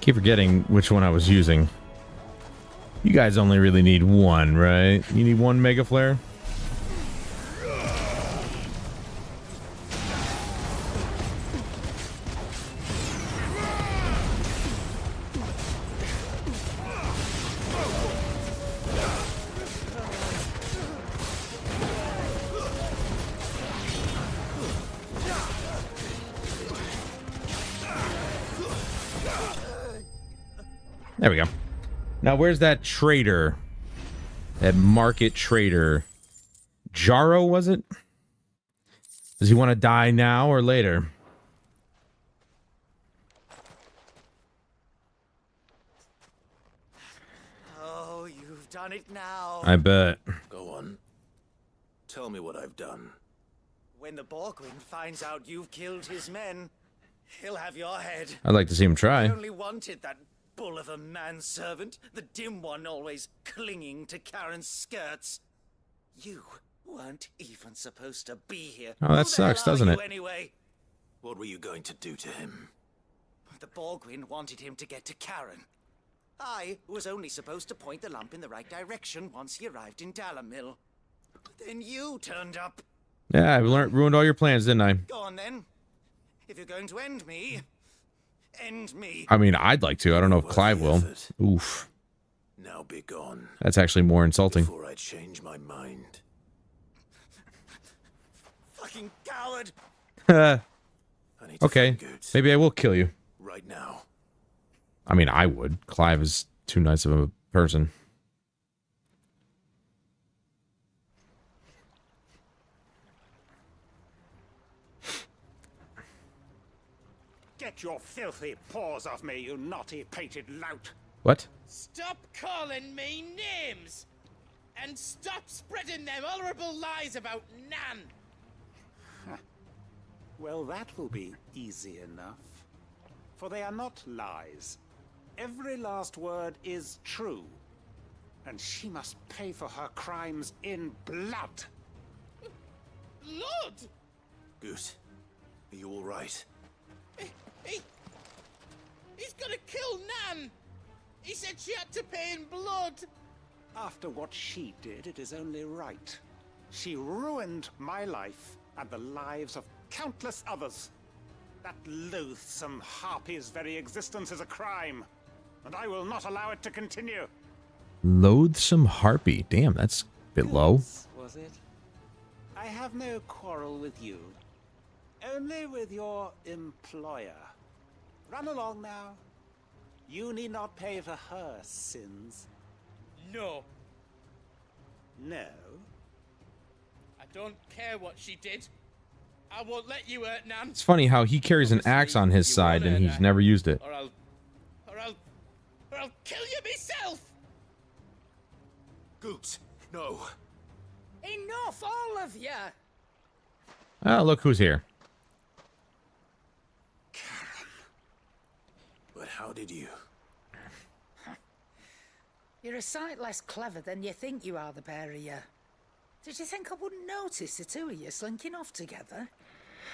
Keep forgetting which one I was using. You guys only really need one, right? You need one Mega Flare? There we go. Now, where's that trader? That market trader. Jaro, was it? Does he want to die now or later? Oh, you've done it now. I bet. Go on. Tell me what I've done. When the Borgwyn finds out you've killed his men, he'll have your head. I'd like to see him try. I only wanted that bull of a manservant, the dim one always clinging to Karen's skirts. You weren't even supposed to be here. Oh, that sucks, doesn't it? Anyway, What were you going to do to him? the Borgwyn wanted him to get to Karen. I was only supposed to point the lamp in the right direction once he arrived in Dalamil. Then you turned up. Yeah, I ruined all your plans, didn't I? Go on then. If you're going to end me, end me. I mean, I'd like to. I don't know if Clive will. Oof. Now be gone. That's actually more insulting. Before I change my mind. Fucking coward. Okay, maybe I will kill you. Right now. I mean, I would. Clive is too nice of a person. Get your filthy paws off me, you naughty painted lout! What? Stop calling me names! And stop spreading them horrible lies about Nan! Well, that will be easy enough. For they are not lies. Every last word is true. And she must pay for her crimes in blood. Blood? Goose, are you all right? He's gonna kill Nan! He said she had to pay in blood! After what she did, it is only right. She ruined my life and the lives of countless others. That loathsome harpy's very existence is a crime, and I will not allow it to continue. Loathsome harpy. Damn, that's a bit low. Was it? I have no quarrel with you. Only with your employer. Run along now. You need not pay for her sins. No. No? I don't care what she did. I won't let you hurt Nan. It's funny how he carries an axe on his side and he's never used it. Or I'll kill you myself! Goots, no. Enough, all of you! Oh, look who's here. But how did you? You're a sight less clever than you think you are, the pair of you. Did you think I wouldn't notice the two of you slinking off together?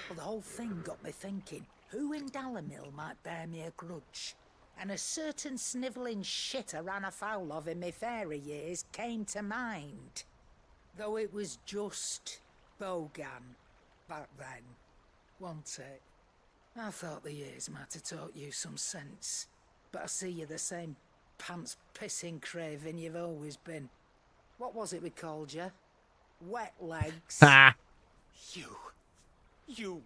Well, the whole thing got me thinking, who in Dalimil might bear me a grudge? And a certain snivelling shit I ran afoul of in my fairy years came to mind. Though it was just Bogan back then, wasn't it? I thought the years might have taught you some sense, but I see you're the same pants-pissing craven you've always been. What was it we called you? Wet legs? Ha! You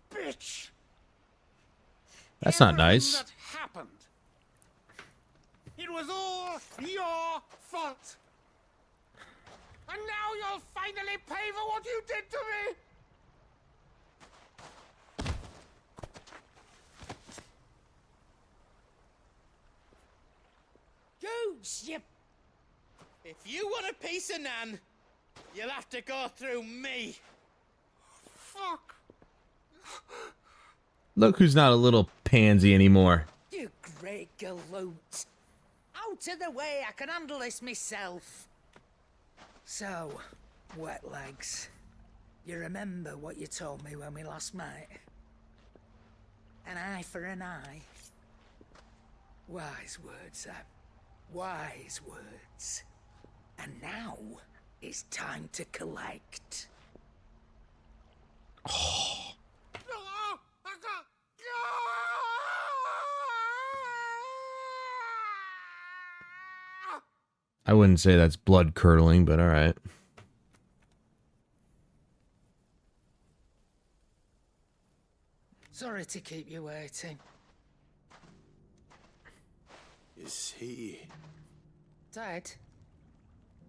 bitch! That's not nice. That happened. It was all your fault. And now you'll finally pay for what you did to me! Gooch, you... If you want a piece of Nan, you'll have to go through me. Fuck. Look who's not a little pansy anymore. You great galoot. Out of the way, I can handle this myself. So, wet legs. You remember what you told me when we last met? An eye for an eye. Wise words, Sam. Wise words. And now, it's time to collect. I wouldn't say that's blood curdling, but all right. Sorry to keep you waiting. Is he... Dead?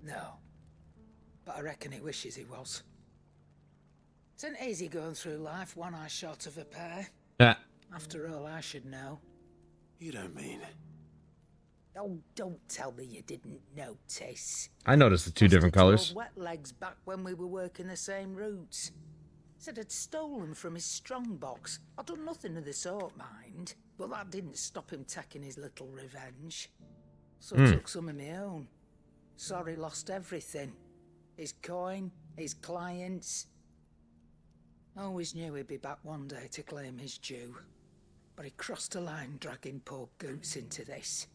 No. But I reckon he wishes he was. It isn't easy going through life one eye short of a pair. Yeah. After all, I should know. You don't mean... Oh, don't tell me you didn't notice. I noticed the two different colors. Wet legs back when we were working the same routes. Said I'd stolen from his strongbox. I'd done nothing of the sort, mind. But that didn't stop him taking his little revenge. So I took some of my own. Sorry, lost everything. His coin, his clients. Always knew he'd be back one day to claim his due. But he crossed a line dragging poor Goots into this.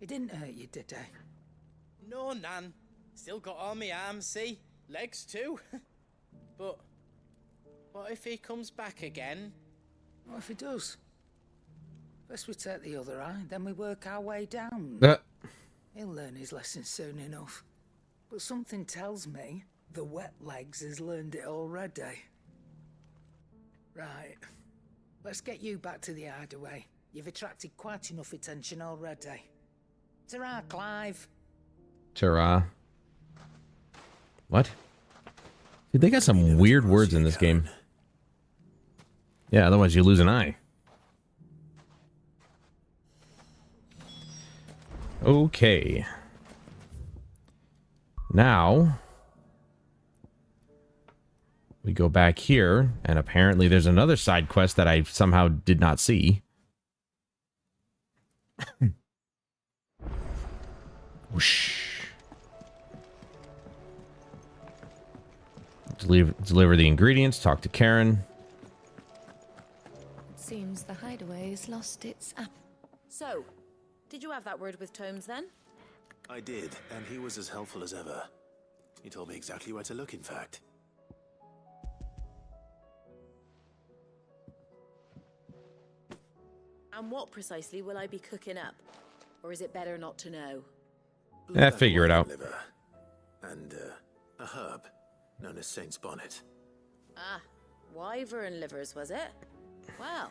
It didn't hurt you, did he? No, Nan. Still got all my arms, see? Legs too. But what if he comes back again? What if he does? First we take the other eye, then we work our way down. He'll learn his lesson soon enough. But something tells me the wet legs has learned it already. Right. Let's get you back to the hideaway. You've attracted quite enough attention already. Ta-ra, Clive. Ta-ra. What? Dude, they got some weird words in this game. Yeah, otherwise you lose an eye. Okay. Now, we go back here, and apparently there's another side quest that I somehow did not see. Whoosh. Deliver the ingredients, talk to Karen. Seems the hideaway has lost its app. So, did you have that word with Tomes then? I did, and he was as helpful as ever. He told me exactly where to look, in fact. And what precisely will I be cooking up? Or is it better not to know? Yeah, figure it out. Liver. And a herb known as Saint's Bonnet. Ah, wyvern livers, was it? Well,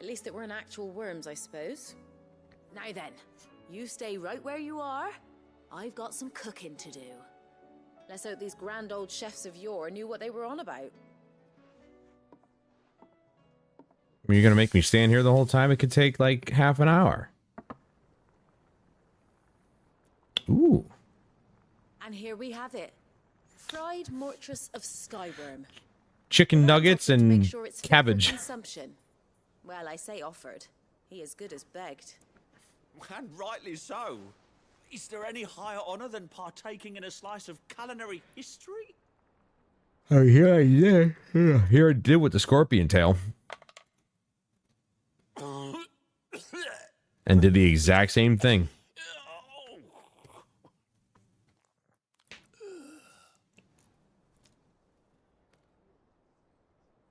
at least it weren't actual worms, I suppose. Now then, you stay right where you are. I've got some cooking to do. Let's hope these grand old chefs of yore knew what they were on about. You're gonna make me stand here the whole time? It could take like half an hour. Ooh. And here we have it. Fried mortress of skyworm. Chicken nuggets Make and sure it's fit for cabbage. consumption. Well, I say offered. He as good as begged. And rightly so. Is there any higher honor than partaking in a slice of culinary history? Oh, yeah. Here it did with the scorpion tail. And did the exact same thing.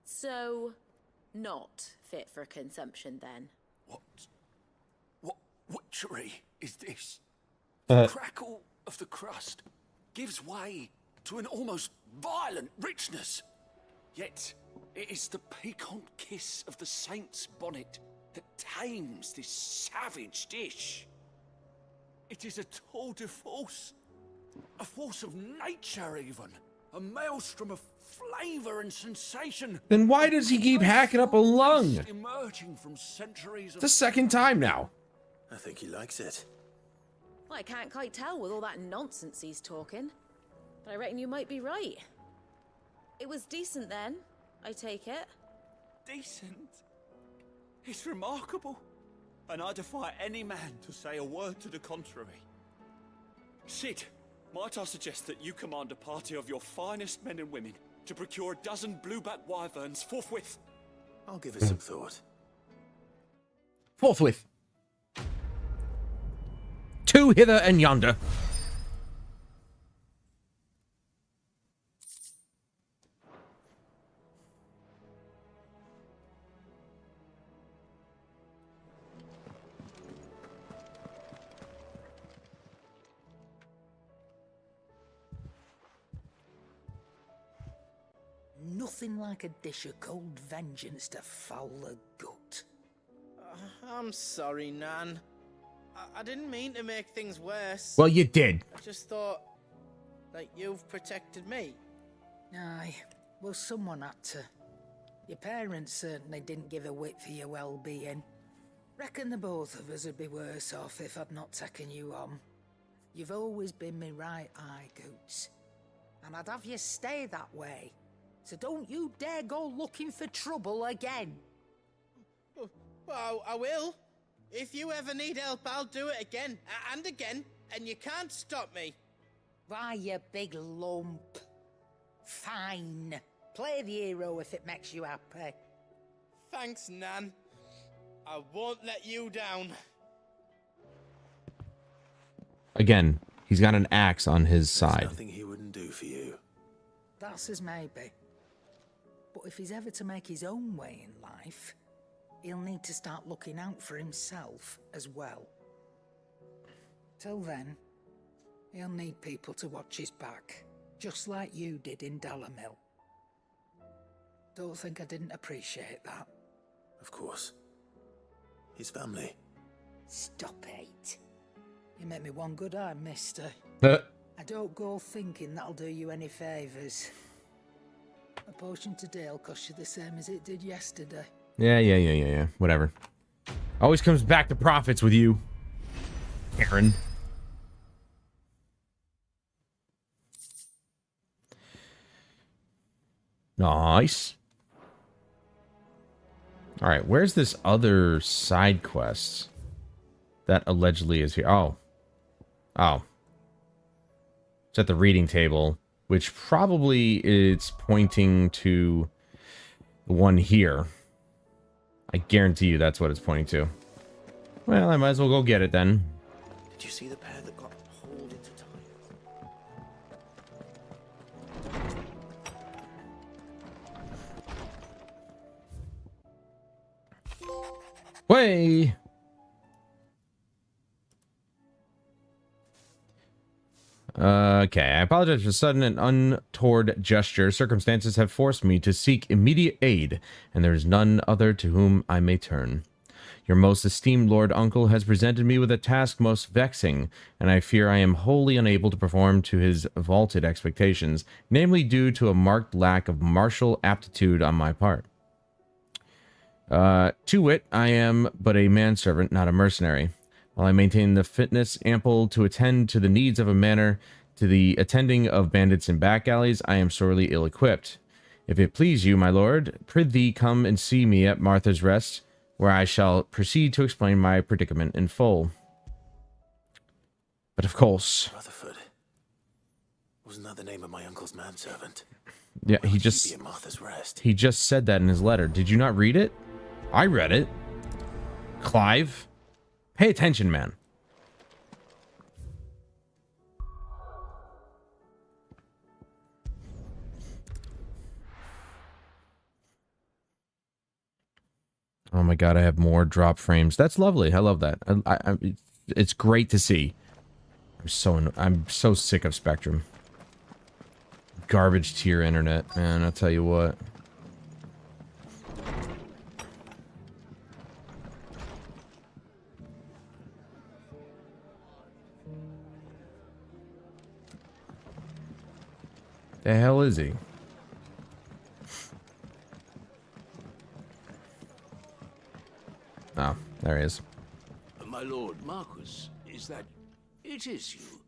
So, not fit for consumption then. What witchery is this? The crackle of the crust gives way to an almost violent richness. Yet, it is the piquant kiss of the saint's bonnet that tames this savage dish. It is a tour de force, a force of nature even, a maelstrom of flavor and sensation. Then why does he keep hacking up a lung? Emerging from centuries of The second time now. I think he likes it. Well, I can't quite tell with all that nonsense he's talking. But I reckon you might be right. It was decent then, I take it. Decent? It's remarkable. And I defy any man to say a word to the contrary. Sid, might I suggest that you command a party of your finest men and women to procure a dozen blueback wyverns forthwith? I'll give it some thought. Forthwith. Two hither and yonder. Nothing like a dish of cold vengeance to foul the gut. I'm sorry, Nan. I didn't mean to make things worse. Well, you did. I just thought, like, you've protected me. Aye, well, someone had to. Your parents certainly didn't give a whit for your well-being. Reckon the both of us would be worse off if I'd not taken you on. You've always been me right eye, Goots. And I'd have you stay that way. So don't you dare go looking for trouble again. Well, I will. If you ever need help, I'll do it again and again, and you can't stop me. Why, you big lump. Fine. Play the hero if it makes you happy. Thanks, Nan. I won't let you down. Again, he's got an axe on his There's side. nothing he wouldn't do for you. That's as maybe. But if he's ever to make his own way in life, he'll need to start looking out for himself as well. Till then, he'll need people to watch his back, just like you did in Dalamil. Don't think I didn't appreciate that. Of course. His family. Stop it. You make me one good eye, mister. Uh. I don't go thinking that'll do you any favours. A potion today'll cost you the same as it did yesterday. Yeah. Whatever. Always comes back to profits with you, Aaron. Nice. All right, where's this other side quest that allegedly is here? Oh. Oh. It's at the reading table, which probably is pointing to the one here. I guarantee you that's what it's pointing to. Well, I might as well go get it then. Did you see the pair that got hauled into time? Way. Okay, I apologize for sudden and untoward gesture. Circumstances have forced me to seek immediate aid, and there is none other to whom I may turn. Your most esteemed Lord Uncle has presented me with a task most vexing, and I fear I am wholly unable to perform to his vaulted expectations, namely due to a marked lack of martial aptitude on my part. To wit, I am but a manservant, not a mercenary. While I maintain the fitness ample to attend to the needs of a manor, to the attending of bandits in back alleys, I am sorely ill-equipped. If it please you, my lord, prithee come and see me at Martha's Rest, where I shall proceed to explain my predicament in full. But of course... Rutherford. Wasn't that the name of my uncle's manservant? Yeah, Why he would just... be at Martha's Rest? He just said that in his letter. Did you not read it? I read it. Clive? Pay attention, man. Oh my god, I have more drop frames. That's lovely. I love that. It's great to see. I'm so sick of Spectrum. Garbage tier internet, man. I'll tell you what. The hell is he? Oh, there he is. My lord Marquis, is that... It is you.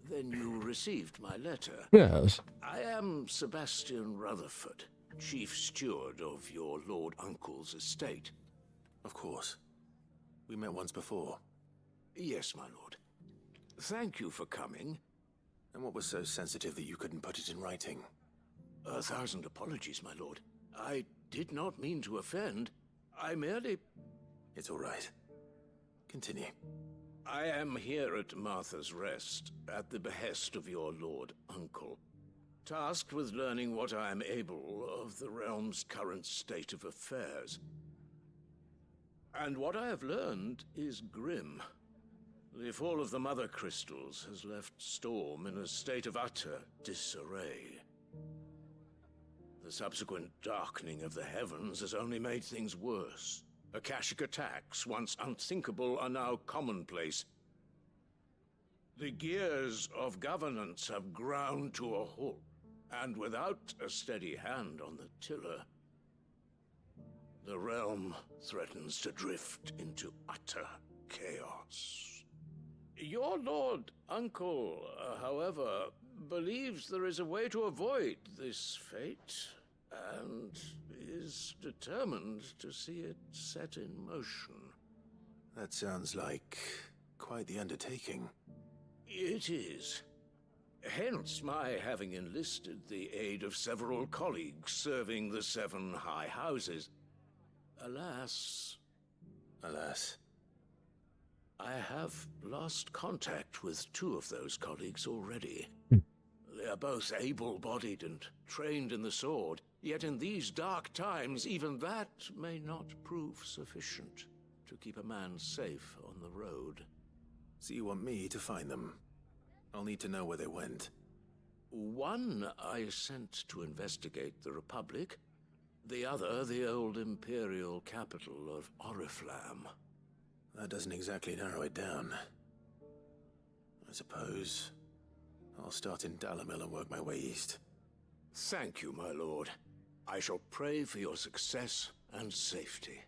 Then you received my letter. Yes. I am Sebastian Rutherford, chief steward of your lord uncle's estate. Of course. We met once before. Yes, my lord. Thank you for coming. And what was so sensitive that you couldn't put it in writing? 1,000 apologies, my lord. I did not mean to offend. I merely... It's all right. Continue. I am here at Martha's Rest, at the behest of your lord uncle, tasked with learning what I am able of the realm's current state of affairs. And what I have learned is grim. The fall of the Mother Crystals has left Storm in a state of utter disarray. The subsequent darkening of the heavens has only made things worse. Akashic attacks, once unthinkable, are now commonplace. The gears of governance have ground to a halt, and without a steady hand on the tiller, the realm threatens to drift into utter chaos. Your lord uncle, however, believes there is a way to avoid this fate, and is determined to see it set in motion. That sounds like quite the undertaking. It is. Hence my having enlisted the aid of several colleagues serving the 7 high houses. Alas... Alas. I have lost contact with 2 of those colleagues already. They are both able-bodied and trained in the sword, yet in these dark times, even that may not prove sufficient to keep a man safe on the road. So you want me to find them? I'll need to know where they went. One I sent to investigate the Republic, the other the old Imperial capital of Oriflamme. That doesn't exactly narrow it down. I suppose I'll start in Dalimil and work my way east. Thank you, my lord. I shall pray for your success and safety.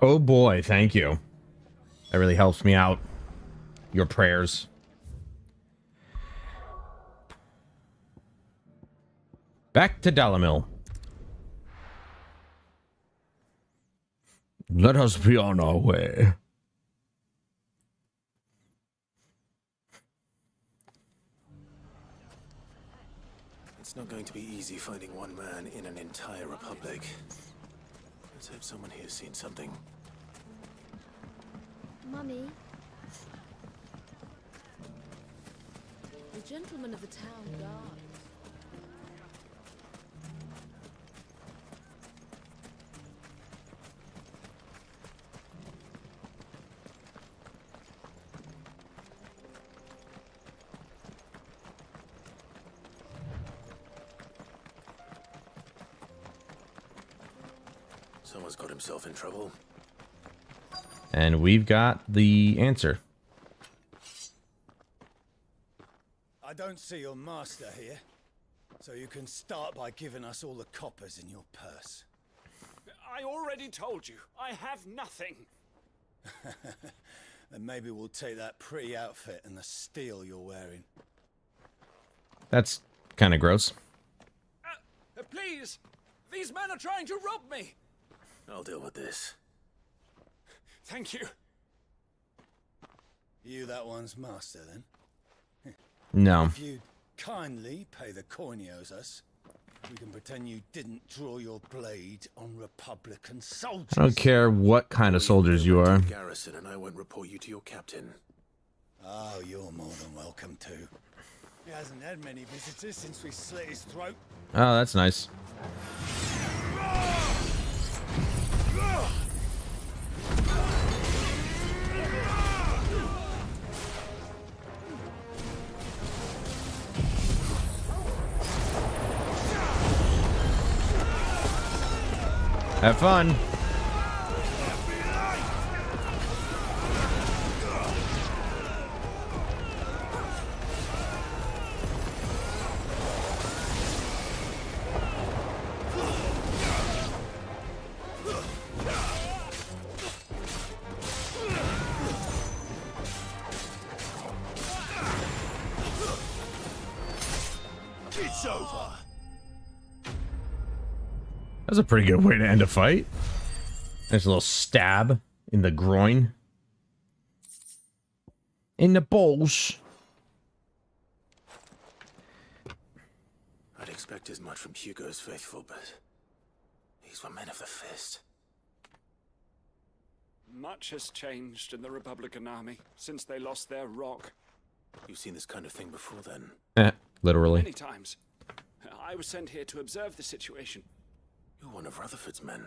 Oh boy, thank you. That really helps me out. Your prayers. Back to Dalimil. Let us be on our way. It's not going to be easy finding one man in an entire republic. Let's hope someone here's seen something. Mummy, The gentleman of the town guard. Someone's got himself in trouble. And we've got the answer. I don't see your master here, so you can start by giving us all the coppers in your purse. I already told you, I have nothing. Then maybe we'll take that pretty outfit and the steel you're wearing. That's kind of gross. Please! These men are trying to rob me! I'll deal with this. Thank you. You that one's master, then? No. If you kindly pay the coin he owes us, we can pretend you didn't draw your blade on Republican soldiers. I don't care what kind of soldiers you are. Garrison, and I won't report you to your captain. Oh, you're more than welcome to. He hasn't had many visitors since we slit his throat. Oh, that's nice. Have fun. It's over. That's a pretty good way to end a fight. There's a little stab in the groin. In the balls. I'd expect as much from Hugo's faithful, but these were men of the fist. Much has changed in the Republican army since they lost their rock. You've seen this kind of thing before, then? Literally. Many times. I was sent here to observe the situation. You're one of Rutherford's men.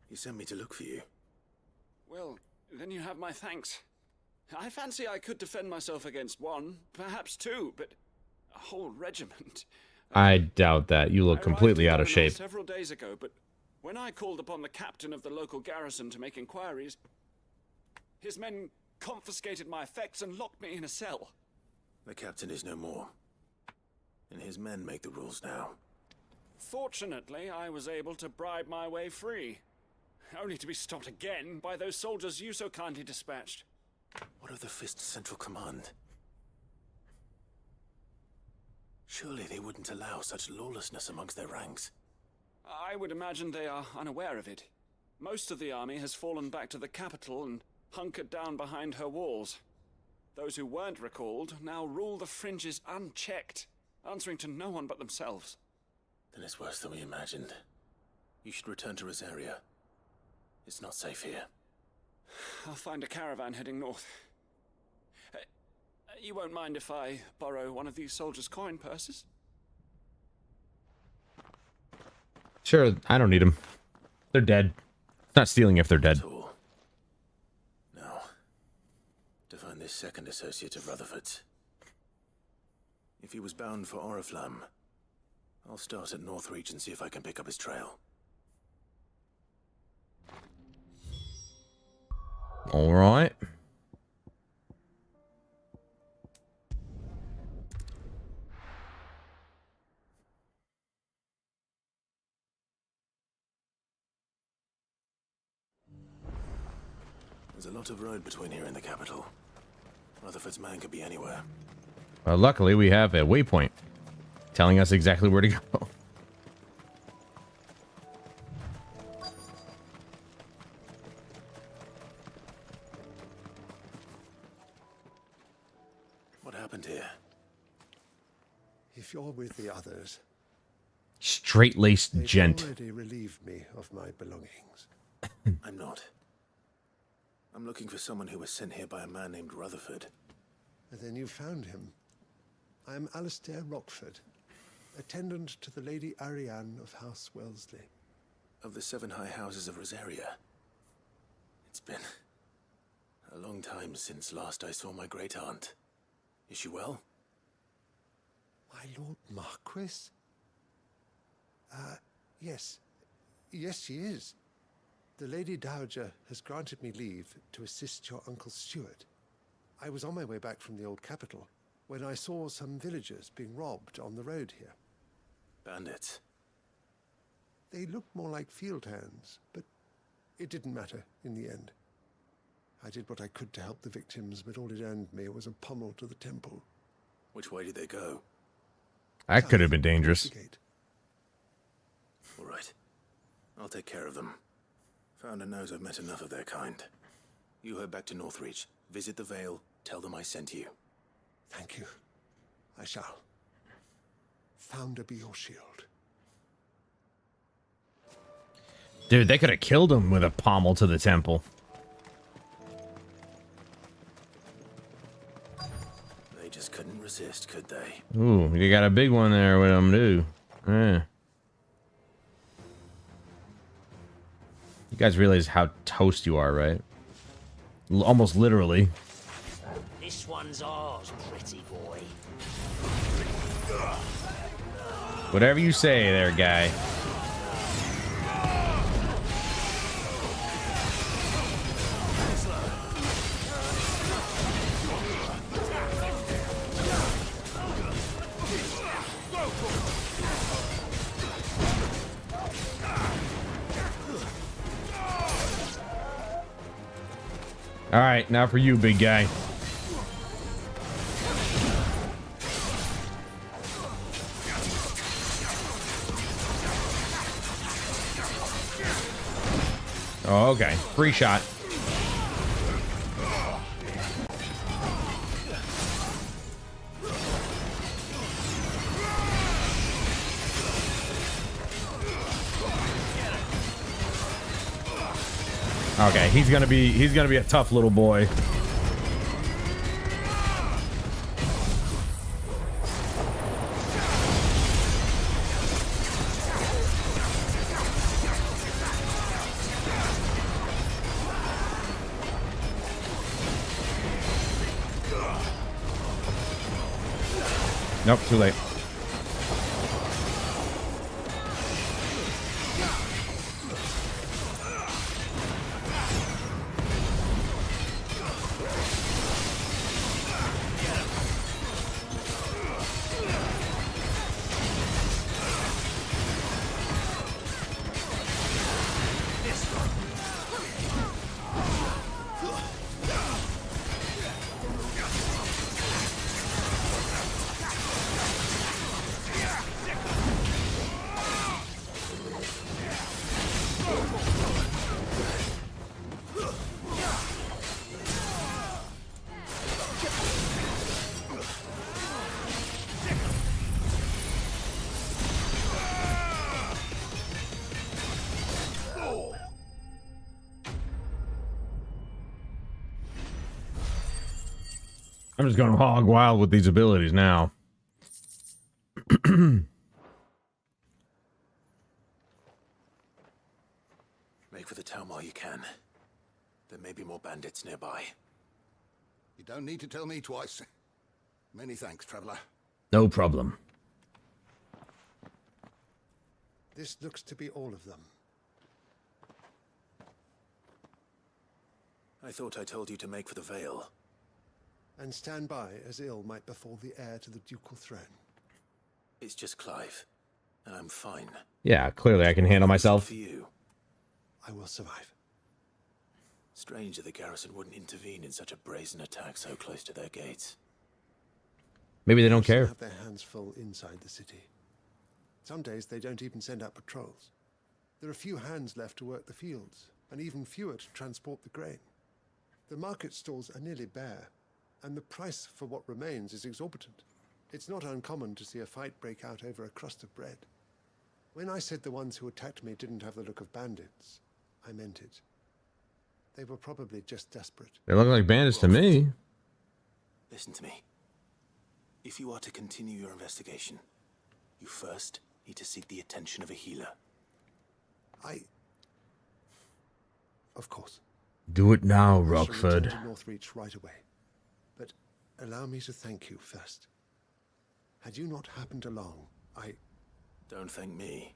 He sent me to look for you. Well, then you have my thanks. I fancy I could defend myself against one, perhaps two, but a whole regiment. I doubt that. You look completely out of shape. Several days ago, but when I called upon the captain of the local garrison to make inquiries, his men confiscated my effects and locked me in a cell. The captain is no more, and his men make the rules now. Fortunately, I was able to bribe my way free, only to be stopped again by those soldiers you so kindly dispatched. What of the Fist's central command? Surely they wouldn't allow such lawlessness amongst their ranks. I would imagine they are unaware of it. Most of the army has fallen back to the capital and hunkered down behind her walls. Those who weren't recalled now rule the fringes unchecked, answering to no one but themselves. Then it's worse than we imagined. You should return to Rosaria. It's not safe here. I'll find a caravan heading north. You won't mind if I borrow one of these soldiers' coin purses? Sure, I don't need them. They're dead. It's not stealing if they're dead. Now, to find this second associate of Rutherford's. If he was bound for Oriflamme, I'll start at Northreach and see if I can pick up his trail. All right. There's a lot of road between here and the capital. Rutherford's man could be anywhere. Luckily, we have a waypoint telling us exactly where to go. you're with the others. Straight-laced They've gent. already relieved me of my belongings. I'm not. I'm looking for someone who was sent here by a man named Rutherford. And then you found him. I am Alistair Rockford, attendant to the Lady Ariane of House Wellesley. Of the 7 high houses of Rosaria. It's been a long time since last I saw my great-aunt. Is she well? My Lord Marquis? Yes. Yes, she is. The Lady Dowager has granted me leave to assist your Uncle Stuart. I was on my way back from the old capital when I saw some villagers being robbed on the road here. Bandits? They looked more like field hands, but it didn't matter in the end. I did what I could to help the victims, but all it earned me was a pummel to the temple. Which way did they go? That could have been dangerous. All right. I'll take care of them. Founder knows I've met enough of their kind. You head back to Northreach, visit the Vale, tell them I sent you. Thank you. I shall. Founder be your shield. Dude, they could have killed him with a pommel to the temple. They just couldn't resist, could they? Ooh, you got a big one there with them, too. Yeah. You guys realize how toast you are, right? Almost literally. This one's ours, pretty boy. Whatever you say there, guy. All right, now for you, big guy. Oh, okay. Free shot. Okay, he's gonna be a tough little boy. Nope, too late. I'm just going hog wild with these abilities now. Make for the town while you can. There may be more bandits nearby. You don't need to tell me twice. Many thanks, traveler. No problem. This looks to be all of them. I thought I told you to make for the Vale. And stand by as ill might befall the heir to the ducal throne. It's just Clive, and I'm fine. Yeah, clearly I can handle myself. For you. I will survive. Strange that the garrison wouldn't intervene in such a brazen attack so close to their gates. Maybe they don't care. Have their hands full inside the city. Some days they don't even send out patrols. There are few hands left to work the fields, and even fewer to transport the grain. The market stalls are nearly bare, and the price for what remains is exorbitant. It's not uncommon to see a fight break out over a crust of bread. When I said the ones who attacked me didn't have the look of bandits, I meant it. They were probably just desperate. They look like bandits to me. Listen to me. If you are to continue your investigation, you first need to seek the attention of a healer. Of course. Do it now, I shall Rockford. return to Northreach right away. But allow me to thank you first. Had you not happened along, Don't thank me.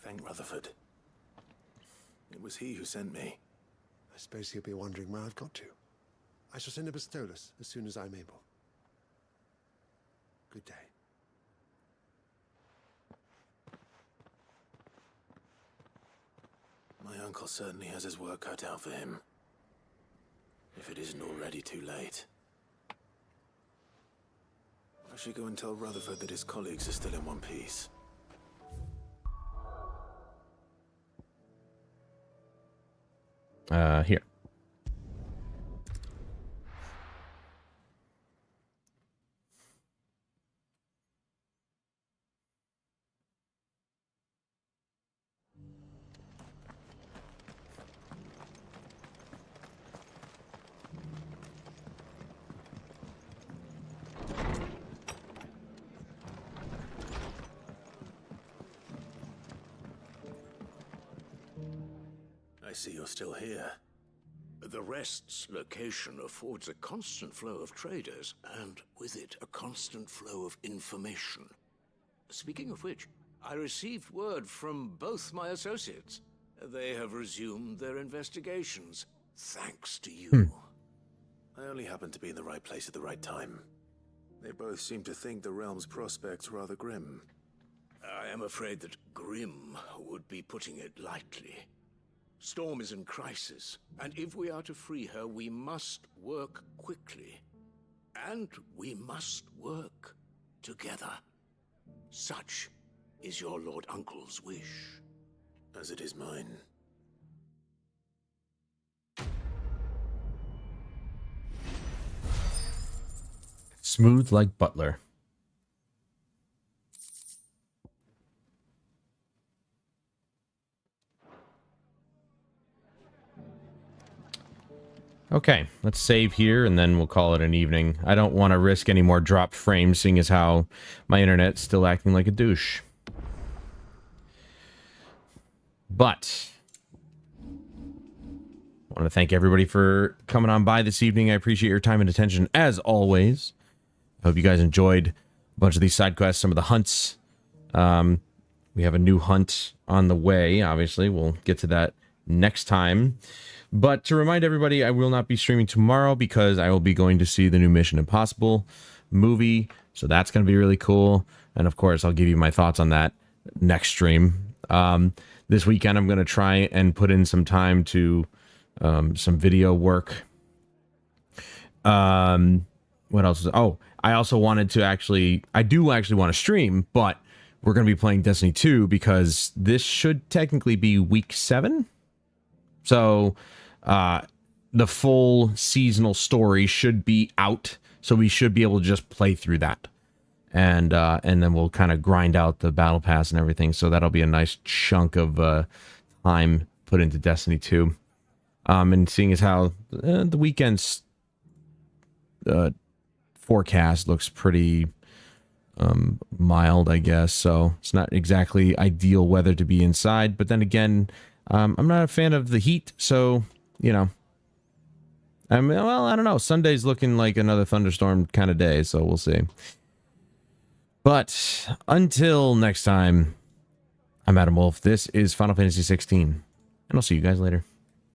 Thank Rutherford. It was he who sent me. I suppose he'll be wondering where I've got to. I shall send a Bistolus as soon as I'm able. Good day. My uncle certainly has his work cut out for him. If it isn't already too late. I should go and tell Rutherford that his colleagues are still in one piece. Here. I see you're still here. The Rest's location affords a constant flow of traders, and with it, a constant flow of information. Speaking of which, I received word from both my associates. They have resumed their investigations, thanks to you. I only happened to be in the right place at the right time. They both seem to think the realm's prospects rather grim. I am afraid that grim would be putting it lightly. Storm is in crisis, and if we are to free her, we must work quickly. And we must work together. Such is your Lord Uncle's wish. As it is mine. Smooth like Butler. Okay, let's save here and then we'll call it an evening. I don't want to risk any more dropped frames, seeing as how my internet's still acting like a douche. But I want to thank everybody for coming on by this evening. I appreciate your time and attention as always. I hope you guys enjoyed a bunch of these side quests, some of the hunts. We have a new hunt on the way, obviously. We'll get to that next time. But to remind everybody, I will not be streaming tomorrow because I will be going to see the new Mission Impossible movie. So that's going to be really cool. And of course, I'll give you my thoughts on that next stream. This weekend, I'm going to try and put in some time to some video work. What else? Oh, I also wanted to I do actually want to stream, but we're going to be playing Destiny 2 because this should technically be week 7. So the full seasonal story should be out, so we should be able to just play through that, and then we'll kind of grind out the battle pass and everything. So that'll be a nice chunk of time put into Destiny 2. And seeing as how the weekend's forecast looks pretty mild, I guess, so it's not exactly ideal weather to be inside. But then again, I'm not a fan of the heat, so, you know. I mean, well, I don't know. Sunday's looking like another thunderstorm kind of day, so we'll see. But until next time, I'm Adam Wolf. This is Final Fantasy 16, and I'll see you guys later.